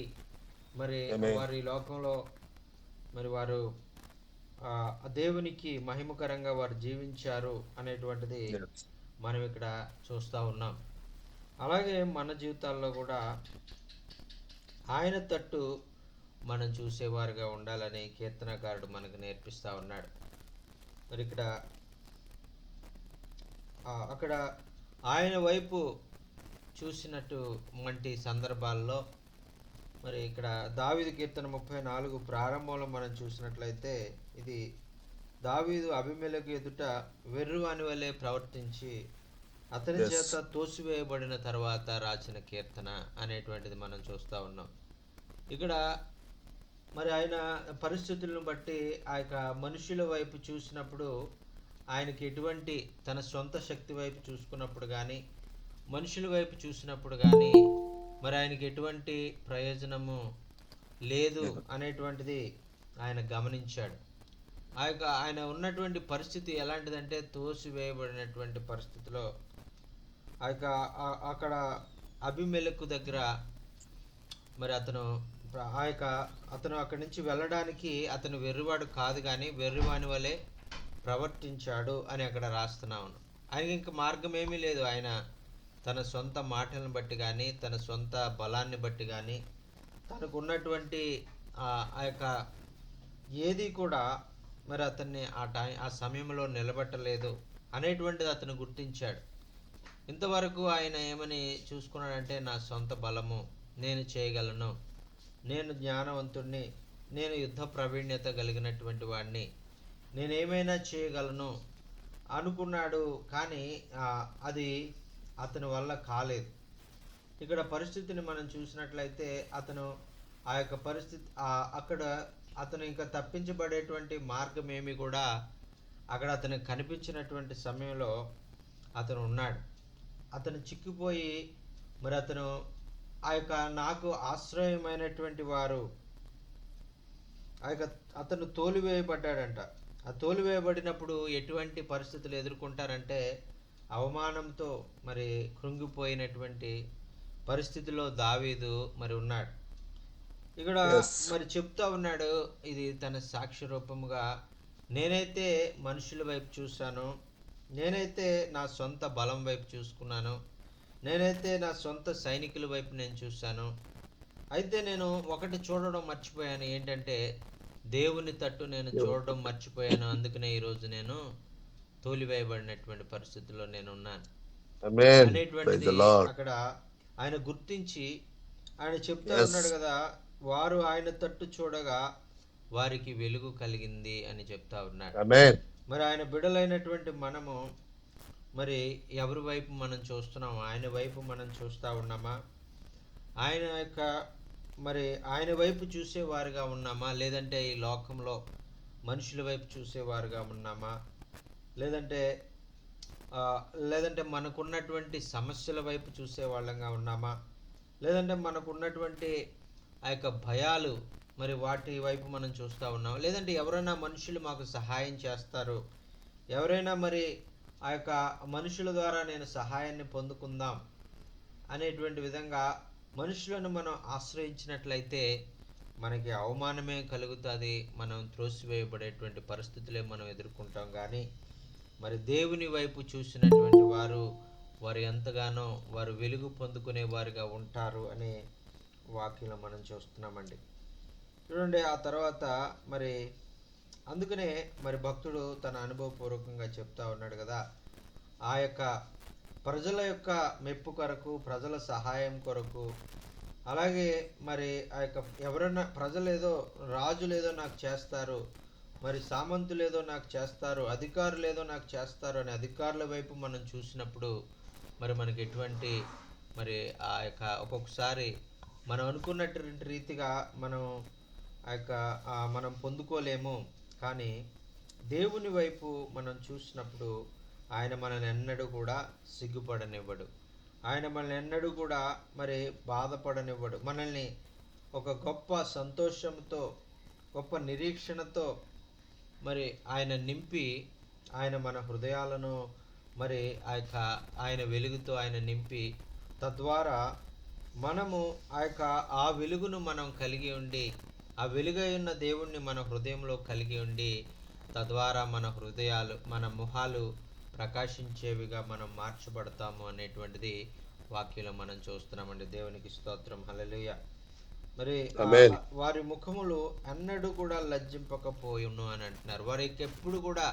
మరి
Amen.
వారి లోకంలో మరి వారు దేవునికి మహిమకరంగా వారు జీవించారు అనేటువంటిది
Yes.
మనం ఇక్కడ చూస్తూ ఉన్నాం. అలాగే మన జీవితాల్లో కూడా ఆయన తట్టు మనం చూసేవారుగా ఉండాలని కీర్తనకారుడు మనకు నేర్పిస్తూ ఉన్నాడు. మరి ఇక్కడ అక్కడ ఆయన వైపు చూసినట్టు వంటి సందర్భాల్లో మరి ఇక్కడ దావీదు కీర్తన 34 ప్రారంభంలో మనం చూసినట్లయితే ఇది దావీదు అబీమెలెకు ఎదుట వెర్రువాని వలె ప్రవర్తించి అతని
Yes.
చేత తోసివేయబడిన తర్వాత రాసిన కీర్తన అనేటువంటిది మనం చూస్తూ ఉన్నాం. ఇక్కడ మరి ఆయన పరిస్థితులను బట్టి ఆ యొక్క మనుషుల వైపు చూసినప్పుడు ఆయనకి ఎటువంటి తన సొంత శక్తి వైపు చూసుకున్నప్పుడు కానీ మనుషుల వైపు చూసినప్పుడు కానీ మరి ఆయనకి ఎటువంటి ప్రయోజనము లేదు అనేటువంటిది ఆయన గమనించాడు. ఆయన ఉన్నటువంటి పరిస్థితి ఎలాంటిదంటే తోసివేయబడినటువంటి పరిస్థితిలో అక్కడ అబీమెలెకు దగ్గర మరి అతను అక్కడి నుంచి వెళ్ళడానికి అతను వెర్రివాడు కాదు, కానీ వెర్రివాని వలె ప్రవర్తించాడు అని అక్కడ రాస్తున్నాను. ఆయనకి ఇంక మార్గం ఏమీ లేదు. ఆయన తన సొంత మాటలను బట్టి కానీ తన సొంత బలాన్ని బట్టి కానీ తనకు ఉన్నటువంటి ఆ యొక్క ఏది కూడా మరి అతన్ని ఆ సమయంలో నిలబెట్టలేదు అనేటువంటిది అతను గుర్తించాడు. ఇంతవరకు ఆయన ఏమని చూసుకున్నాడంటే నా సొంత బలము, నేను చేయగలను, నేను జ్ఞానవంతుడిని, నేను యుద్ధ ప్రావీణ్యత కలిగినటువంటి వాడిని, నేనేమైనా చేయగలను అనుకున్నాడు. కానీ అది అతని వల్ల కాలేదు. ఇక్కడ పరిస్థితిని మనం చూసినట్లయితే అతను ఆ యొక్క పరిస్థితి అక్కడ అతను ఇంకా తప్పించబడేటువంటి మార్గం ఏమి కూడా అక్కడ అతనికి కనిపించినటువంటి సమయంలో అతను ఉన్నాడు. అతను చిక్కిపోయి మరి అతను ఆ యొక్క నాకు ఆశ్రయమైనటువంటి వారు అతను తోలివేయబడ్డాడంట. ఆ తోలివేయబడినప్పుడు ఎటువంటి పరిస్థితులు ఎదుర్కొంటారంటే అవమానంతో మరి కృంగిపోయినటువంటి పరిస్థితిలో దావీదు మరి ఉన్నాడు. ఇక్కడ మరి చెప్తా ఉన్నాడు, ఇది తన సాక్ష్య రూపముగా, నేనైతే మనుషుల వైపు చూశాను, నేనైతే నా సొంత బలం వైపు చూసుకున్నాను, నేనైతే నా సొంత సైనికుల వైపు నేను చూశాను. అయితే నేను ఒకటి చూడడం మర్చిపోయాను, ఏంటంటే దేవుని తట్టు నేను చూడడం మర్చిపోయాను. అందుకనే ఈరోజు నేను తోలివేయబడినటువంటి పరిస్థితుల్లో నేను ఉన్నాను అనేటువంటిది అక్కడ ఆయన గుర్తించి ఆయన చెప్తా ఉన్నాడు కదా, వారు ఆయన తట్టు చూడగా వారికి వెలుగు కలిగింది అని చెప్తా ఉన్నాడు. మరి ఆయన బిడ్డలైనటువంటి మనము మరి ఎవరి వైపు మనం చూస్తున్నాం? ఆయన వైపు మనం చూస్తూ ఉన్నామా? ఆయన యొక్క మరి ఆయన వైపు చూసేవారుగా ఉన్నామా? లేదంటే ఈ లోకంలో మనుషుల వైపు చూసేవారుగా ఉన్నామా? లేదంటే మనకున్నటువంటి సమస్యల వైపు చూసే వాళ్ళంగా ఉన్నామా? లేదంటే మనకున్నటువంటి ఆ యొక్క భయాలు మరి వాటి వైపు మనం చూస్తూ ఉన్నాం? లేదంటే ఎవరైనా మనుషులు మాకు సహాయం చేస్తారు, ఎవరైనా మరి ఆ యొక్క మనుషుల ద్వారా నేను సహాయాన్ని పొందుకుందాం అనేటువంటి విధంగా మనుషులను మనం ఆశ్రయించినట్లయితే మనకి అవమానమే కలుగుతుంది, మనం త్రోసివేయబడేటువంటి పరిస్థితులే మనం ఎదుర్కొంటాం. కానీ మరి దేవుని వైపు చూసినటువంటి వారు ఎంతగానో వారు వెలుగు పొందుకునే వారుగా ఉంటారు అనే వాక్యం మనం చూస్తున్నామండి. చూడండి, ఆ తర్వాత మరి అందుకనే మరి భక్తుడు తన అనుభవపూర్వకంగా చెప్తా ఉన్నాడు కదా, ఆ యొక్క ప్రజల యొక్క మెప్పు కొరకు, ప్రజల సహాయం కొరకు, అలాగే మరి ఆ యొక్క ఎవరన్నా ప్రజలేదో రాజులేదో నాకు చేస్తారు, మరి సామంతులేదో నాకు చేస్తారు, అధికారులేదో నాకు చేస్తారు అని అధికారుల వైపు మనం చూసినప్పుడు మరి మనకి ఎటువంటి మరి ఆ యొక్క ఒక్కొక్కసారి మనం అనుకున్నటువంటి రీతిగా మనం ఆ యొక్క మనం పొందుకోలేము. కానీ దేవుని వైపు మనం చూసినప్పుడు ఆయన మనల్ని ఎన్నడూ కూడా సిగ్గుపడనివ్వడు, ఆయన మనల్ని ఎన్నడూ కూడా మరి బాధపడనివ్వడు. మనల్ని ఒక గొప్ప సంతోషంతో, గొప్ప నిరీక్షణతో మరి ఆయన నింపి ఆయన మన హృదయాలను మరి ఆయన వెలుగుతో ఆయన నింపి తద్వారా మనము ఆ వెలుగును మనం కలిగి ఉండి ఆ వెలుగై ఉన్న దేవుణ్ణి మన హృదయంలో కలిగి ఉండి తద్వారా మన హృదయాలు మన ముఖాలు ప్రకాశించేవిగా మనం మార్చబడతాము అనేటువంటిది వాక్యంలో మనం చూస్తున్నామండి. దేవునికి స్తోత్రం. హల్లెలూయా. మరి వారి ముఖములు అన్నడు కూడా లజ్జింపకపోయును అని అంటున్నారు. వారికి ఎప్పుడు కూడా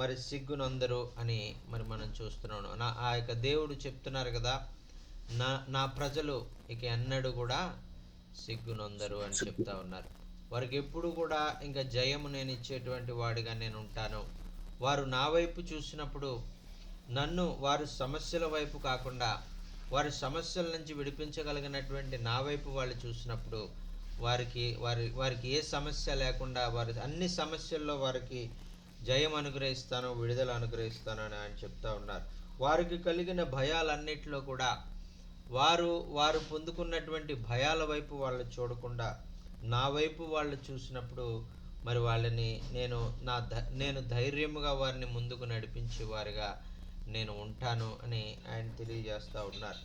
మరి సిగ్గునందరు అని మరి మనం చూస్తున్నాను. ఆ యొక్క దేవుడు చెప్తున్నారు కదా, నా ప్రజలు ఇక ఎన్నడూ కూడా సిగ్గునొందరు అని చెప్తా ఉన్నారు. వారికి ఎప్పుడు కూడా ఇంకా జయము నేను ఇచ్చేటువంటి వాడిగా నేను ఉంటాను. వారు నా వైపు చూసినప్పుడు వారు సమస్యల వైపు కాకుండా వారి సమస్యల నుంచి విడిపించగలిగినటువంటి నా వైపు వాళ్ళు చూసినప్పుడు వారికి ఏ సమస్య లేకుండా వారి అన్ని సమస్యల్లో వారికి జయం అనుగ్రహిస్తాను, విడుదల అనుగ్రహిస్తాను అని ఆయన చెప్తా ఉన్నారు. వారికి కలిగిన భయాలన్నిటిలో కూడా వారు పొందుకున్నటువంటి భయాల వైపు వాళ్ళు చూడకుండా నా వైపు వాళ్ళు చూసినప్పుడు మరి వాళ్ళని నేను ధైర్యముగా వారిని ముందుకు నడిపించే వారిగా నేను ఉంటాను అని ఆయన తెలియజేస్తూ ఉన్నారు.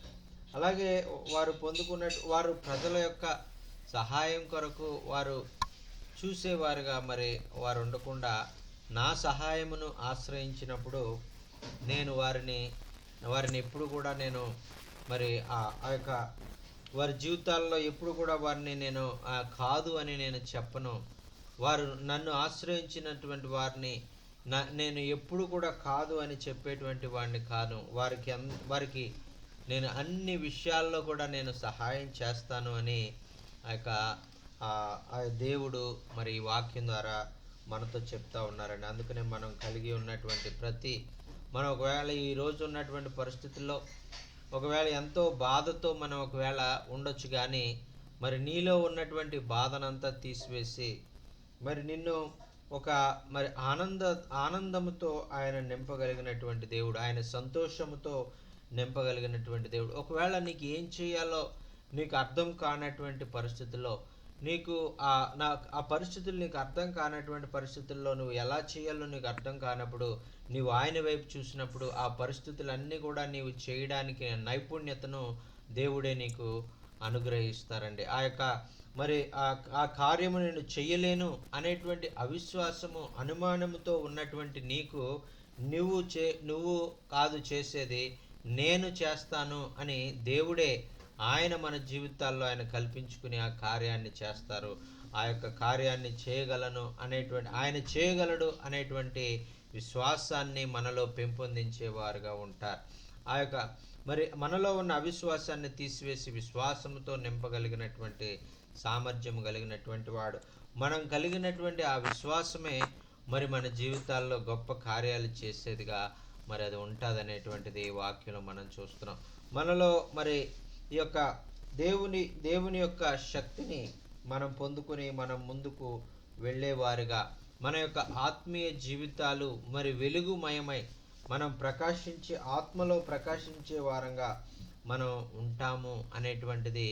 అలాగే వారు ప్రజల యొక్క సహాయం కొరకు వారు చూసేవారుగా మరి వారు ఉండకుండా నా సహాయమును ఆశ్రయించినప్పుడు నేను వారిని ఎప్పుడు కూడా నేను మరి ఆ యొక్క వారి జీవితాల్లో ఎప్పుడు కూడా వారిని నేను కాదు అని నేను చెప్పను. వారు నన్ను ఆశ్రయించినటువంటి వారిని నేను ఎప్పుడు కూడా కాదు అని చెప్పేటువంటి వాడిని కాను. వారికి నేను అన్ని విషయాల్లో కూడా నేను సహాయం చేస్తాను అని ఆ దేవుడు మరి ఈ వాక్యం ద్వారా మనతో చెప్తా ఉన్నారండి. అందుకనే మనం కలిగి ఉన్నటువంటి మనం ఒకవేళ ఈరోజు ఉన్నటువంటి పరిస్థితుల్లో ఒకవేళ ఎంతో బాధతో మనం ఒకవేళ ఉండొచ్చు, కానీ మరి నీలో ఉన్నటువంటి బాధనంతా తీసివేసి మరి నిన్ను మరి ఆనందముతో ఆయన నింపగలిగినటువంటి దేవుడు, ఆయన సంతోషముతో నింపగలిగినటువంటి దేవుడు. ఒకవేళ నీకు ఏం చేయాలో నీకు అర్థం కానటువంటి పరిస్థితుల్లో ఆ పరిస్థితులు నీకు అర్థం కానటువంటి పరిస్థితుల్లో నువ్వు ఎలా చేయాలో నీకు అర్థం కానప్పుడు నీవు ఆయన వైపు చూసినప్పుడు ఆ పరిస్థితులన్నీ కూడా నీవు చేయడానికి నైపుణ్యతను దేవుడే నీకు అనుగ్రహిస్తారండి. మరి ఆ కార్యము నేను చెయ్యలేను అనేటువంటి అవిశ్వాసము అనుమానముతో ఉన్నటువంటి నువ్వు కాదు చేసేది, నేను చేస్తాను అని దేవుడే ఆయన మన జీవితాల్లో ఆయన కల్పించుకుని ఆ కార్యాన్ని చేస్తారు. ఆ యొక్క కార్యాన్ని ఆయన చేయగలడు అనేటువంటి విశ్వాసాన్ని మనలో పెంపొందించేవారుగా ఉంటారు. మరి మనలో ఉన్న అవిశ్వాసాన్ని తీసివేసి విశ్వాసంతో నింపగలిగినటువంటి సామర్థ్యం కలిగినటువంటి వాడు. మనం కలిగినటువంటి ఆ విశ్వాసమే మరి మన జీవితాల్లో గొప్ప కార్యాలు చేసేదిగా మరి అది ఉంటుంది అనేటువంటిది ఈ వాక్యంలో మనం చూస్తున్నాం. మనలో మరి ఈ యొక్క దేవుని యొక్క శక్తిని మనం పొందుకుని మనం ముందుకు వెళ్ళేవారుగా మన యొక్క ఆత్మీయ జీవితాలు మరి వెలుగుమయమై మనం ఆత్మలో ప్రకాశించే వారంగా మనం ఉంటాము అనేటువంటిది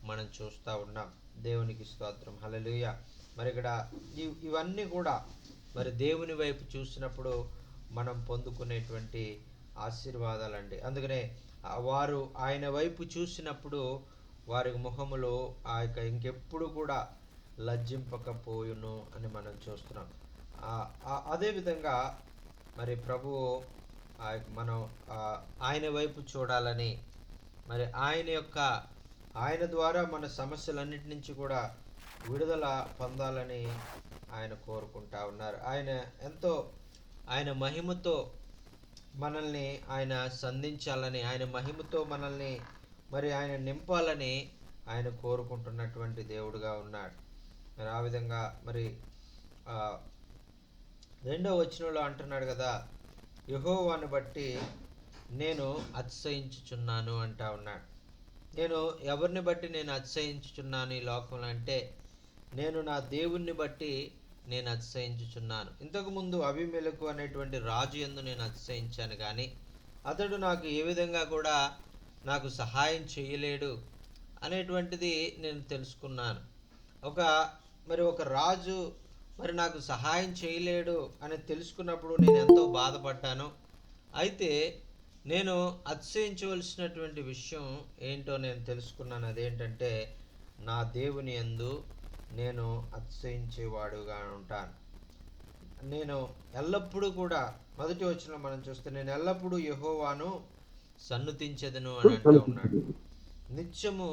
మనం చూస్తూ ఉన్నాం. దేవునికి స్తోత్రం. హల్లెలూయా. మరి ఇక్కడ ఇవన్నీ కూడా మరి దేవుని వైపు చూసినప్పుడు మనం పొందుకునేటువంటి ఆశీర్వాదాలండి. అందుకనే వారు ఆయన వైపు చూసినప్పుడు వారి ముఖములో ఇంకెప్పుడు కూడా లజ్జింపకపోయును అని మనం చూస్తున్నాం. అదేవిధంగా మరి ప్రభువు మనం ఆయన వైపు చూడాలని మరి ఆయన ద్వారా మన సమస్యలన్నిటి నుంచి కూడా విడుదల పొందాలని ఆయన కోరుకుంటా ఉన్నారు. ఆయన మహిమతో మనల్ని ఆయన సంధించాలని, ఆయన మహిమతో మనల్ని మరి ఆయన నింపాలని ఆయన కోరుకుంటున్నటువంటి దేవుడుగా ఉన్నాడు. మరి ఆ విధంగా మరి 2వ వచనంలో అంటున్నాడు కదా, యెహోవాను బట్టి నేను అతిశయించుచున్నాను అంటా ఉన్నాడు. నేను ఎవరిని బట్టి నేను అతిశయించుచున్నాను ఈ లోకంలో అంటే నేను నా దేవుణ్ణి బట్టి నేను అతిశయించుచున్నాను. ఇంతకుముందు అబీమెలెకు అనేటువంటి రాజు యందు నేను అతిశయించాను, కానీ అతడు నాకు ఏ విధంగా కూడా నాకు సహాయం చేయలేడు అనేటువంటిది నేను తెలుసుకున్నాను. ఒక రాజు మరి నాకు సహాయం చేయలేడు అని తెలుసుకున్నప్పుడు నేను ఎంతో బాధపడ్డాను. అయితే నేను అతిశయించవలసినటువంటి విషయం ఏంటో నేను తెలుసుకున్నాను. అదేంటంటే నా దేవుని యందు నేను అతిశయించేవాడుగా ఉంటాను. నేను ఎల్లప్పుడూ కూడా మొదటి వచనంలో మనం చూస్తే నేను ఎల్లప్పుడూ యెహోవాను సన్నుతించెదను అని అంటూ ఉన్నాడు. నిత్యము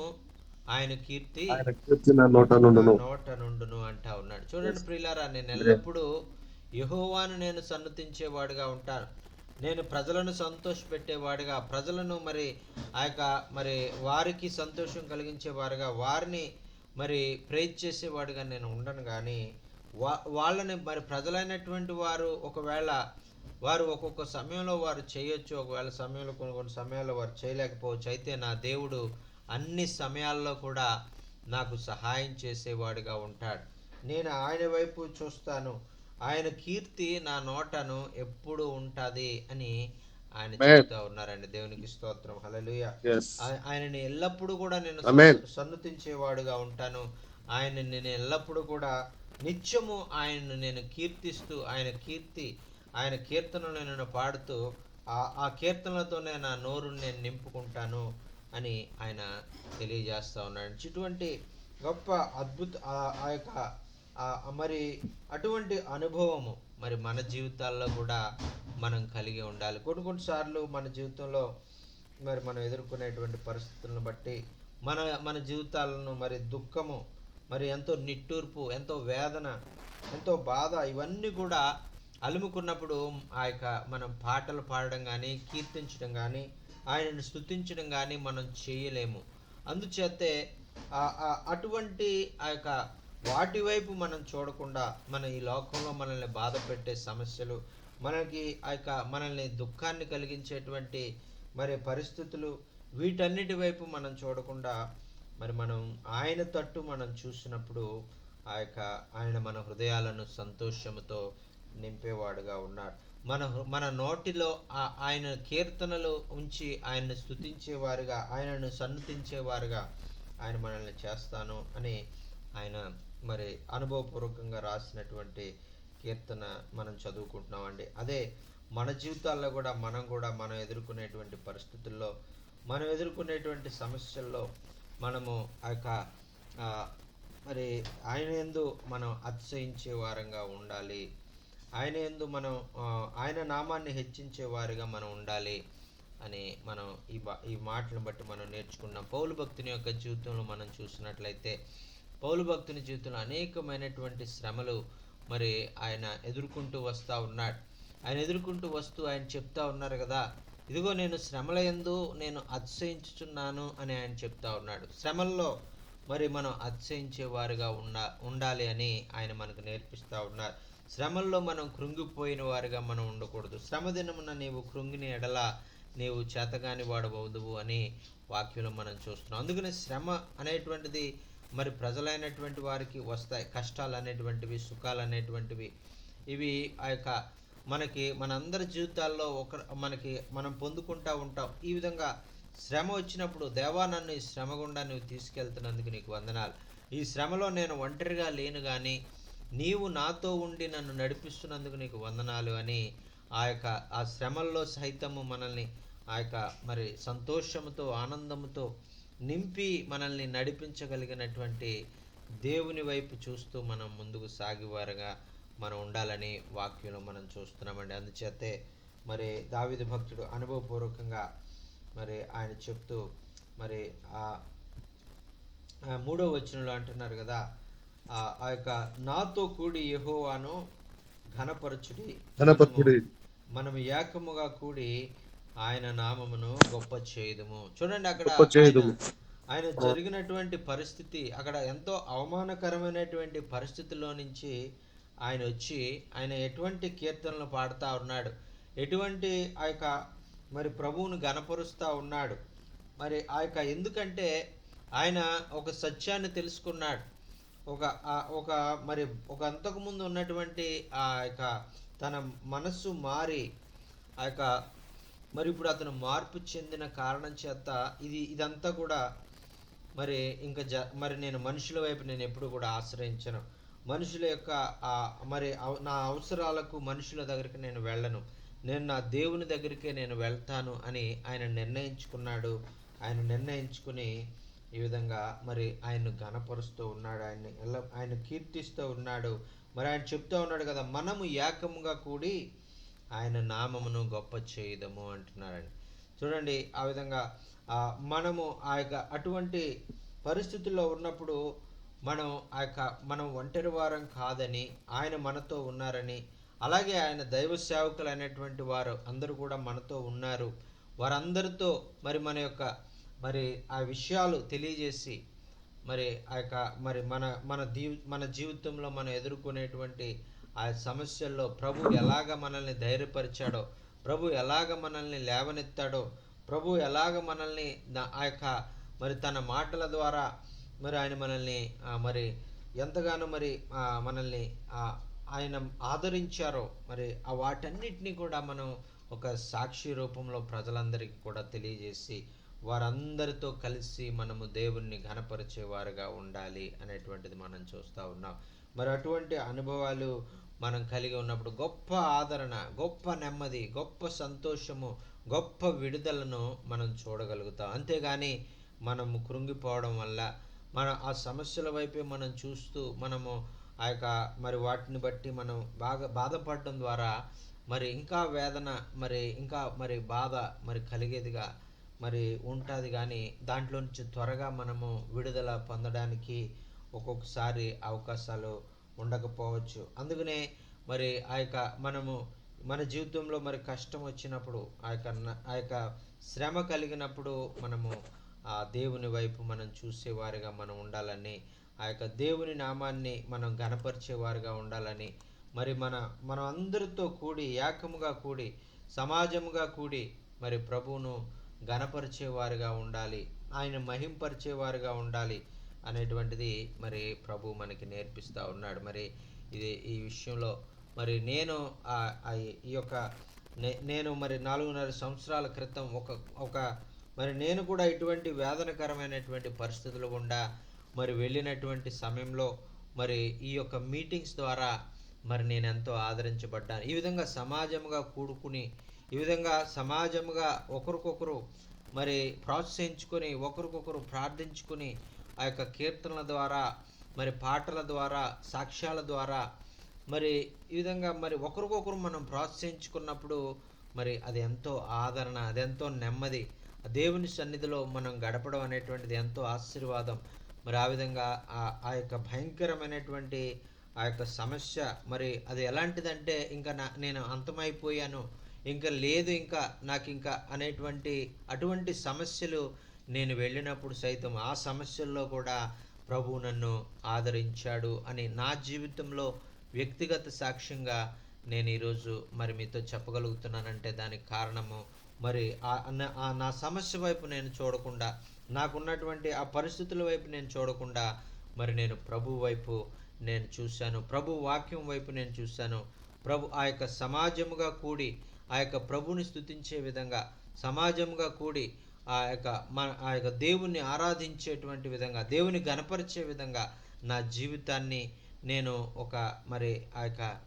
ఆయన కీర్తి
ఆయన కీర్తి నా నోట నుండును.
నోట నుండును అంటా ఉన్నాడు. చూడండి ప్రియులారా, నేను ఎల్లప్పుడూ యెహోవాను నేను సన్నుతించేవాడుగా ఉంటాను. నేను ప్రజలను సంతోషపెట్టేవాడుగా, ప్రజలను మరి ఆ యొక్క మరి వారికి సంతోషం కలిగించేవారుగా, వారిని మరి ప్రైజ్ చేసేవాడుగా నేను ఉండను. కానీ వాళ్ళని మరి ప్రజలైనటువంటి వారు ఒకవేళ వారు ఒక్కొక్క సమయంలో వారు చేయొచ్చు, ఒకవేళ సమయంలో కొన్ని సమయాల్లో వారు చేయలేకపోవచ్చు. అయితే నా దేవుడు అన్ని సమయాల్లో కూడా నాకు సహాయం చేసేవాడుగా ఉంటాడు. నేను ఆయన వైపు చూస్తాను, ఆయన కీర్తి నా నోటను ఎప్పుడు ఉంటుంది అని ఆయన చెప్తా ఉన్నారండి. దేవునికి స్తోత్రం, హల్లెలూయా. ఆయనని ఎల్లప్పుడూ కూడా నేను సన్నుతించేవాడుగా ఉంటాను. ఆయన నేను ఎల్లప్పుడూ కూడా నిత్యము ఆయనను నేను కీర్తిస్తూ ఆయన కీర్తనలు నేను పాడుతూ ఆ కీర్తనలతోనే నా నోరుని నేను నింపుకుంటాను అని ఆయన తెలియజేస్తూ ఉన్నాడు. ఇటువంటి గొప్ప అద్భుత ఆ యొక్క మరి అటువంటి అనుభవము మరి మన జీవితాల్లో కూడా మనం కలిగి ఉండాలి. కొన్నిసార్లు మన జీవితంలో మరి మనం ఎదుర్కొనేటువంటి పరిస్థితులను బట్టి మన జీవితాలను మరి దుఃఖము, మరి ఎంతో నిట్టూర్పు, ఎంతో వేదన, ఎంతో బాధ ఇవన్నీ కూడా అలుముకున్నప్పుడు ఆ యొక్క మనం పాటలు పాడడం కానీ, కీర్తించడం కానీ, ఆయనను స్తుతించడం కానీ మనం చేయలేము. అందుచేతే అటువంటి ఆ యొక్క వాటి వైపు మనం చూడకుండా మన ఈ లోకంలో మనల్ని బాధ పెట్టే సమస్యలు, మనకి ఆ యొక్క మనల్ని దుఃఖాన్ని కలిగించేటువంటి మరి పరిస్థితులు, వీటన్నిటి వైపు మనం చూడకుండా మరి మనం ఆయన తట్టు మనం చూసినప్పుడు ఆయన మన హృదయాలను సంతోషంతో నింపేవాడుగా ఉన్నాడు. మన నోటిలో ఆయన కీర్తనలు ఉంచి ఆయన్ని స్తుతించేవారుగా, ఆయనను సన్నుతించేవారుగా ఆయన మనల్ని చేస్తాను అని ఆయన మరి అనుభవపూర్వకంగా రాసినటువంటి కీర్తన మనం చదువుకుంటున్నామండి. అదే మన జీవితాల్లో కూడా మనం ఎదుర్కొనేటువంటి పరిస్థితుల్లో, మనం ఎదుర్కొనేటువంటి సమస్యల్లో మనము ఆ యొక్క మరి ఆయన యందు మనం అతిశయించే వారంగా ఉండాలి. ఆయన యందు మనం ఆయన నామాన్ని హెచ్చించే వారిగా మనం ఉండాలి అని మనం ఈ మాటలను బట్టి మనం నేర్చుకున్నాం. పౌలు భక్తుని యొక్క జీవితంలో మనం చూసినట్లయితే పౌలు భక్తుని జీవితంలో అనేకమైనటువంటి శ్రమలు మరి ఆయన ఎదుర్కొంటూ వస్తూ ఉన్నాడు. ఆయన చెప్తా ఉన్నారు కదా, ఇదిగో నేను శ్రమల యందు నేను అతిశయించుచున్నాను అని ఆయన చెప్తా ఉన్నాడు. శ్రమల్లో మరి మనం అతిశయించే వారుగా ఉండాలి అని ఆయన మనకు నేర్పిస్తూ ఉన్నారు. శ్రమల్లో మనం కృంగిపోయిన వారిగా మనం ఉండకూడదు. శ్రమ దినమున నీవు కృంగిన ఎడల నీవు చేతగాని వాడబోదువు అని వాక్యంలో మనం చూస్తున్నాం. అందుకని శ్రమ అనేటువంటిది మరి ప్రజలైనటువంటి వారికి వస్తాయి. కష్టాలు అనేటువంటివి, సుఖాలు అనేటువంటివి ఇవి ఆ యొక్క మనందరి జీవితాల్లో మనం పొందుకుంటూ ఉంటాం. ఈ విధంగా శ్రమ వచ్చినప్పుడు, దేవా నన్ను ఈ శ్రమ గుండా నువ్వు తీసుకెళ్తున్నందుకు నీకు వందనాలు, ఈ శ్రమలో నేను ఒంటరిగా లేను కానీ నీవు నాతో ఉండి నన్ను నడిపిస్తున్నందుకు నీకు వందనాలు అని ఆ శ్రమల్లో సైతము మనల్ని ఆ యొక్క మరి సంతోషముతో, ఆనందముతో నింపి మనల్ని నడిపించగలిగినటువంటి దేవుని వైపు చూస్తూ మనం ముందుకు సాగివారుగా మనం ఉండాలని వాక్యంలో మనం చూస్తున్నామండి. అందుచేతే మరి దావీదు భక్తుడు అనుభవపూర్వకంగా మరి ఆయన చెప్తూ మరి ఆ 3వ వచనంలో అంటున్నారు కదా, ఆ యొక్క నాతో కూడి యెహోవాను ఘనపరచుడి, మనం ఏకముగా కూడి ఆయన నామమును గొప్ప చేయుదుము. చూడండి, అక్కడ ఆయన జరిగినటువంటి పరిస్థితి, అక్కడ ఎంతో అవమానకరమైనటువంటి పరిస్థితుల్లో నుంచి ఆయన వచ్చి ఆయన ఎటువంటి కీర్తనలు పాడుతూ ఉన్నాడు, ఎటువంటి ఆ యొక్క మరి ప్రభువును గణపరుస్తూ ఉన్నాడు. మరి ఆ యొక్క ఎందుకంటే ఆయన ఒక సత్యాన్ని తెలుసుకున్నాడు. ఒక అంతకుముందు ఉన్నటువంటి ఆ యొక్క తన మనస్సు మారి ఆ యొక్క మరి ఇప్పుడు అతను మార్పు చెందిన కారణం చేత ఇదంతా కూడా మరి ఇంకా మరి నేను మనుషుల వైపు నేను ఎప్పుడు కూడా ఆశ్రయించను, మనుషుల యొక్క నా అవసరాలకు మనుషుల దగ్గరికి నేను వెళ్ళను, నేను నా దేవుని దగ్గరికే నేను వెళ్తాను అని ఆయన నిర్ణయించుకున్నాడు. ఆయన నిర్ణయించుకుని ఈ విధంగా మరి ఆయన్ను ఘనపరుస్తూ ఉన్నాడు, ఆయన కీర్తిస్తూ ఉన్నాడు. మరి ఆయన చెప్తూ ఉన్నాడు కదా, మనము ఏకముగా కూడి ఆయన నామమును గొప్ప చేయదము అంటున్నారని. చూడండి, ఆ విధంగా మనము అటువంటి పరిస్థితుల్లో ఉన్నప్పుడు మనం ఒంటరి వారం కాదని, ఆయన మనతో ఉన్నారని, అలాగే ఆయన దైవ సేవకులు అనేటువంటి వారు అందరూ కూడా మనతో ఉన్నారు. వారందరితో మరి ఆ విషయాలు తెలియజేసి మరి మన జీవితంలో మనం ఎదుర్కొనేటువంటి ఆ సమస్యల్లో ప్రభు ఎలాగ మనల్ని ధైర్యపరిచాడో, ప్రభు ఎలాగ మనల్ని లేవనెత్తాడో, ప్రభు ఎలాగ మనల్ని మరి తన మాటల ద్వారా మరి ఆయన మనల్ని మరి ఎంతగానో మరి మనల్ని ఆయన ఆదరించారో, మరి వాటన్నిటినీ కూడా మనం ఒక సాక్షి రూపంలో ప్రజలందరికీ కూడా తెలియజేసి వారందరితో కలిసి మనము దేవుణ్ణి ఘనపరిచేవారుగా ఉండాలి అనేటువంటిది మనం చూస్తూ ఉన్నాం. మరి అటువంటి అనుభవాలు మనం కలిగి ఉన్నప్పుడు గొప్ప ఆదరణ, గొప్ప నెమ్మది, గొప్ప సంతోషము, గొప్ప విడుదలను మనం చూడగలుగుతాం. అంతేగాని మనము కృంగిపోవడం వల్ల ఆ సమస్యల వైపే మనం చూస్తూ మనము మరి వాటిని బట్టి మనం బాగా బాధపడడం ద్వారా మరి ఇంకా వేదన, ఇంకా బాధ కలిగేదిగా ఉంటుంది. కానీ దాంట్లో నుంచి త్వరగా మనము విడుదల పొందడానికి ఒక్కొక్కసారి అవకాశాలు ఉండకపోవచ్చు. అందుకనే మరి మనము మన జీవితంలో కష్టం వచ్చినప్పుడు, శ్రమ కలిగినప్పుడు మనము ఆ దేవుని వైపు మనం చూసేవారుగా మనం ఉండాలని, దేవుని నామాన్ని మనం ఘనపరిచేవారుగా ఉండాలని, మరి మనం అందరితో కూడి ఏకముగా కూడి సమాజముగా కూడి మరి ప్రభువును ఘనపరిచేవారుగా ఉండాలి, ఆయన మహింపరిచేవారుగా ఉండాలి అనేటువంటిది మరి ప్రభు మనకి నేర్పిస్తూ ఉన్నాడు. మరి ఈ విషయంలో మరి నేను మరి 4.5 సంవత్సరాల క్రితం మరి నేను కూడా ఇటువంటి వేదనకరమైనటువంటి పరిస్థితుల గుండా మరి వెళ్ళినటువంటి సమయంలో మరి ఈ యొక్క మీటింగ్స్ ద్వారా మరి నేను ఎంతో ఆదరించబడ్డాను. ఈ విధంగా సమాజముగా కూడుకుని, ఈ విధంగా సమాజముగా ఒకరికొకరు మరి ప్రోత్సహించుకొని, ఒకరికొకరు ప్రార్థించుకుని, ఆ యొక్క కీర్తనల ద్వారా, మరి పాటల ద్వారా, సాక్ష్యాల ద్వారా మరి ఈ విధంగా మరి ఒకరికొకరు మనం ప్రోత్సహించుకున్నప్పుడు మరి అది ఎంతో ఆదరణ, అది ఎంతో నెమ్మది, దేవుని సన్నిధిలో మనం గడపడం అనేటువంటిది ఎంతో ఆశీర్వాదం. మరి ఆ విధంగా ఆ యొక్క భయంకరమైనటువంటి ఆ యొక్క సమస్య మరి అది ఎలాంటిదంటే ఇంకా నేను అంతమైపోయాను, ఇంకా లేదు, ఇంకా నాకు ఇంకా అటువంటి సమస్యలు నేను వెళ్ళినప్పుడు సైతం ఆ సమస్యల్లో కూడా ప్రభువు నన్ను ఆదరించాడు అని నా జీవితంలో వ్యక్తిగత సాక్ష్యంగా నేను ఈరోజు మరి మీతో చెప్పగలుగుతున్నానంటే దానికి కారణము మరి నా సమస్య వైపు నేను చూడకుండా, నాకున్నటువంటి ఆ పరిస్థితుల వైపు నేను చూడకుండా మరి నేను ప్రభు వైపు నేను చూశాను, ప్రభు వాక్యం వైపు నేను చూశాను. ప్రభు ఆ యొక్క సమాజముగా కూడి ఆ యొక్క ప్రభుని స్తుతించే విధంగా, సమాజముగా కూడి ఆ యొక్క దేవుణ్ణి ఆరాధించేటువంటి విధంగా, దేవుని గణపరిచే విధంగా నా జీవితాన్ని నేను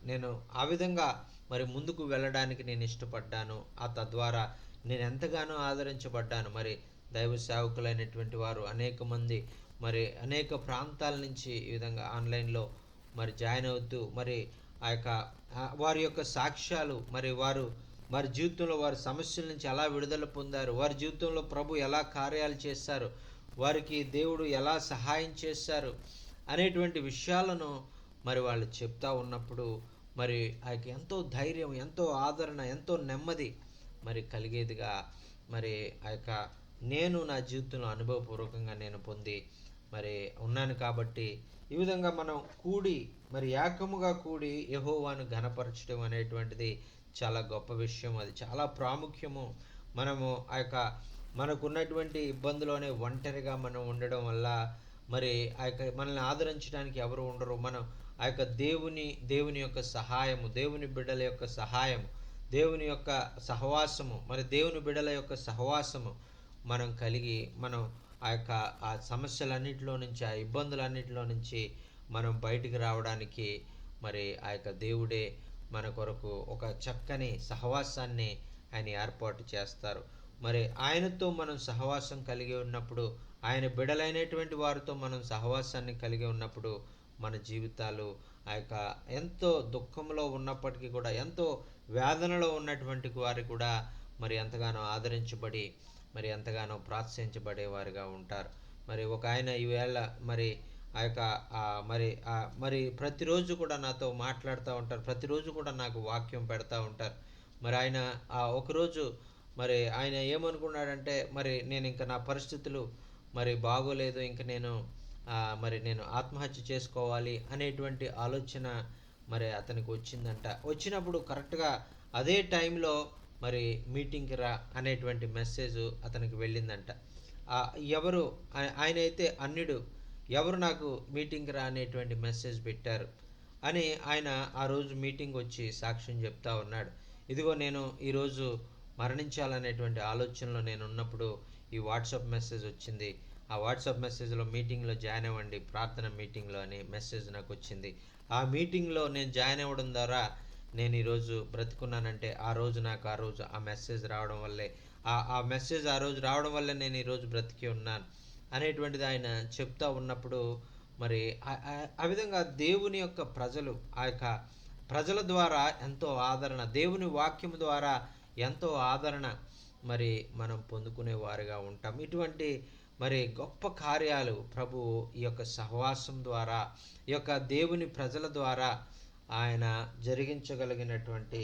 నేను ఆ విధంగా మరి ముందుకు వెళ్ళడానికి నేను ఇష్టపడ్డాను. తద్వారా నేను ఎంతగానో ఆదరించబడ్డాను. మరి దైవ సేవకులైనటువంటి వారు అనేక మంది మరి అనేక ప్రాంతాల నుంచి ఈ విధంగా ఆన్లైన్లో మరి జాయిన్ అవుతూ మరి వారి యొక్క సాక్ష్యాలు, వారి జీవితంలో వారి సమస్యల నుంచి ఎలా విడుదల పొందారు, వారి జీవితంలో ప్రభు ఎలా కార్యాలు చేశారు, వారికి దేవుడు ఎలా సహాయం చేశారు అనేటువంటి విషయాలను మరి వాళ్ళు చెప్తా ఉన్నప్పుడు మరి ఎంతో ధైర్యం, ఎంతో ఆదరణ, ఎంతో నెమ్మది మరి కలిగేదిగా మరి నేను నా జీవితంలో అనుభవపూర్వకంగా నేను పొంది మరి ఉన్నాను. కాబట్టి ఈ విధంగా మనం కూడి మరి ఏకముగా కూడి యెహోవాను ఘనపరచడం అనేటువంటిది చాలా గొప్ప విషయం, అది చాలా ప్రాముఖ్యము. మనము మనకున్నటువంటి ఇబ్బందులోనే ఒంటరిగా మనం ఉండడం వల్ల మరి మనల్ని ఆదరించడానికి ఎవరు ఉండరు. మనం దేవుని యొక్క సహాయము, దేవుని బిడ్డల యొక్క సహాయం, దేవుని యొక్క సహవాసము, మరి దేవుని బిడ్డల యొక్క సహవాసము మనం కలిగి మనం ఆ సమస్యలన్నింటిలో నుంచి, ఆ ఇబ్బందులన్నింటిలో నుంచి మనం బయటికి రావడానికి మరి ఆ యొక్క దేవుడే మన కొరకు ఒక చక్కని సహవాసాన్ని ఆయన ఏర్పాటు చేస్తారు. మరి ఆయనతో మనం సహవాసం కలిగి ఉన్నప్పుడు, ఆయన బిడలైనటువంటి వారితో మనం సహవాసాన్ని కలిగి ఉన్నప్పుడు మన జీవితాలు ఆ యొక్క ఎంతో దుఃఖంలో ఉన్నప్పటికీ కూడా, ఎంతో వేదనలో ఉన్నటువంటి వారు కూడా మరి ఎంతగానో ఆదరించబడి మరి ఎంతగానో ప్రోత్సహించబడేవారుగా ఉంటారు. మరి ఒక ఆయన ఈవేళ మరి ఆ యొక్క మరి ప్రతిరోజు కూడా నాతో మాట్లాడుతూ ఉంటారు, ప్రతిరోజు కూడా నాకు వాక్యం పెడతా ఉంటారు. మరి ఆయన ఒకరోజు మరి ఆయన ఏమనుకున్నాడంటే, మరి నేను ఇంకా నా పరిస్థితులు మరి బాగోలేదు, ఇంక నేను ఆత్మహత్య చేసుకోవాలి అనేటువంటి ఆలోచన మరి అతనికి వచ్చిందంట. వచ్చినప్పుడు కరెక్ట్గా అదే టైంలో మరి మీటింగ్కి రా అనేటువంటి మెసేజ్ అతనికి వెళ్ళిందంట. ఎవరు ఆయన అయితే అన్యుడు, ఎవరు నాకు మీటింగ్కి రా అనేటువంటి మెసేజ్ పెట్టారు అని ఆయన ఆ రోజు మీటింగ్ వచ్చి సాక్ష్యం చెప్తా ఉన్నాడు. ఇదిగో నేను ఈరోజు మరణించాలనేటువంటి ఆలోచనలో నేను ఉన్నప్పుడు ఈ వాట్సాప్ మెసేజ్ వచ్చింది. ఆ వాట్సాప్ మెసేజ్లో మీటింగ్లో జాయిన్ అవ్వండి, ప్రార్థన మీటింగ్లో అని మెసేజ్ నాకు వచ్చింది. ఆ మీటింగ్లో నేను జాయిన్ అవ్వడం ద్వారా నేను ఈరోజు బ్రతుకున్నానంటే ఆ రోజు ఆ మెసేజ్ రావడం వల్లే, ఆ మెసేజ్ ఆ రోజు రావడం వల్లే నేను ఈరోజు బ్రతికి ఉన్నాను అనేటువంటిది ఆయన చెప్తా ఉన్నప్పుడు మరి ఆ విధంగా దేవుని యొక్క ప్రజలు, ఆ యొక్క ప్రజల ద్వారా ఎంతో ఆదరణ, దేవుని వాక్యం ద్వారా ఎంతో ఆదరణ మరి మనం పొందుకునే వారిగా ఉంటాం. ఇటువంటి మరి గొప్ప కార్యాలు ప్రభు ఈ యొక్క సహవాసం ద్వారా, ఈ యొక్క దేవుని ప్రజల ద్వారా ఆయన జరిగించగలిగినటువంటి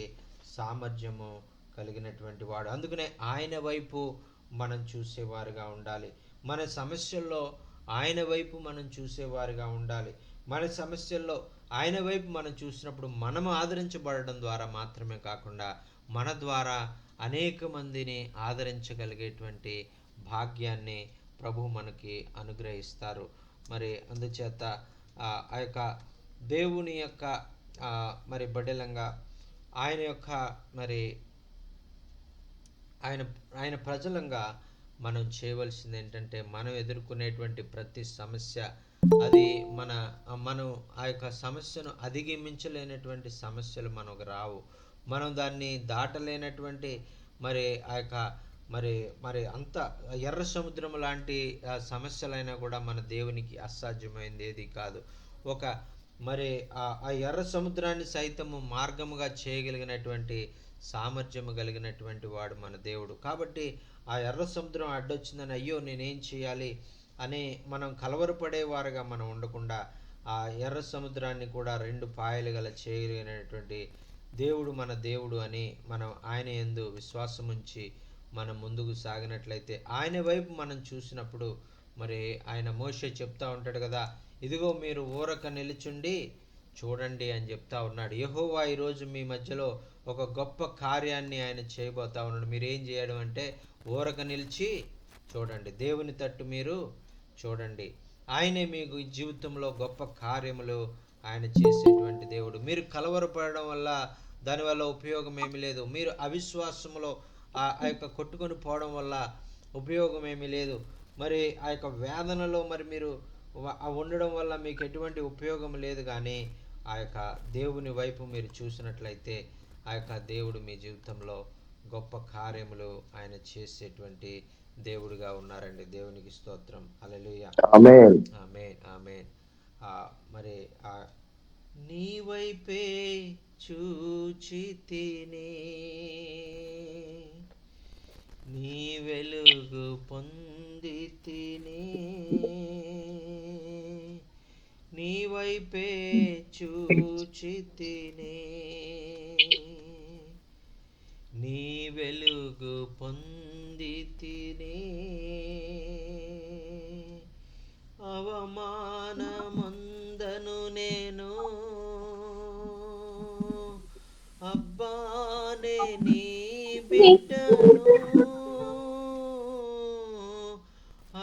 సామర్థ్యము కలిగినటువంటి వాడు. అందుకనే ఆయన వైపు మనం చూసేవారుగా ఉండాలి. మన సమస్యల్లో ఆయన వైపు మనం చూసేవారుగా ఉండాలి. మన సమస్యల్లో ఆయన వైపు మనం చూసినప్పుడు మనము ఆదరించబడడం ద్వారా మాత్రమే కాకుండా మన ద్వారా అనేక మందిని ఆదరించగలిగేటువంటి భాగ్యాన్ని ప్రభు మనకి అనుగ్రహిస్తారు. మరి అందుచేత ఆ యొక్క దేవుని యొక్క మరి బిడ్డలంగా ఆయన యొక్క మరి ఆయన ప్రజలంగా మనం చేయవలసింది ఏంటంటే, మనం ఎదుర్కొనేటువంటి ప్రతి సమస్య అది మనం ఆ యొక్క సమస్యను అధిగమించలేనటువంటి సమస్యలు మనకు రావు. మనం దాన్ని దాటలేనటువంటి మరి ఆ యొక్క మరి అంత ఎర్ర సముద్రం లాంటి సమస్యలైనా కూడా మన దేవునికి అసాధ్యమైంది ఏది కాదు. మరి ఆ ఎర్ర సముద్రాన్ని సైతము మార్గముగా చేయగలిగినటువంటి సామర్థ్యము కలిగినటువంటి వాడు మన దేవుడు. కాబట్టి ఆ ఎర్ర సముద్రం అడ్డొచ్చిందని అయ్యో నేనేం చేయాలి అని మనం కలవరపడేవారుగా మనం ఉండకుండా, ఆ ఎర్ర సముద్రాన్ని కూడా 2 పాయలు గల చేయగలిగినటువంటి దేవుడు మన దేవుడు అని మనం ఆయన యందు విశ్వాసం ఉంచి మనం ముందుకు సాగినట్లయితే, ఆయన వైపు మనం చూసినప్పుడు మరి ఆయన మోషే చెప్తా ఉంటాడు కదా, ఇదిగో మీరు ఊరక నిలుచుండి చూడండి అని చెప్తా ఉన్నాడు. యెహోవా ఈరోజు మీ మధ్యలో ఒక గొప్ప కార్యాన్ని ఆయన చేయబోతా ఉన్నాడు. మీరు ఏం చేయడం అంటే ఊరక నిలిచి చూడండి, దేవుని తట్టు మీరు చూడండి. ఆయనే మీకు జీవితంలో గొప్ప కార్యములు ఆయన చేసేటువంటి దేవుడు. మీరు కలవరపడడం వల్ల దానివల్ల ఉపయోగం ఏమీ లేదు. మీరు అవిశ్వాసంలో ఆ యొక్క కొట్టుకొని పోవడం వల్ల ఉపయోగం ఏమీ లేదు. మరి ఆ యొక్క వేదనలో మరి మీరు ఉండడం వల్ల మీకు ఎటువంటి ఉపయోగం లేదు. కానీ ఆ యొక్క దేవుని వైపు మీరు చూసినట్లయితే ఆ యొక్క దేవుడు మీ జీవితంలో గొప్ప కార్యములు ఆయన చేసేటువంటి దేవుడిగా ఉన్నారండి. దేవునికి స్తోత్రం. హల్లెలూయా.
ఆమేన్.
ఆమేన్. ఆమేన్. మరి నీ వైపే చూచితిని, నీ వెలుగు పొందితిని, నీ వైపే చూచితిని, నీ వెలుగు పొందితిని, అవమానమందను నేను అబ్బానే నీ బిడ్డను,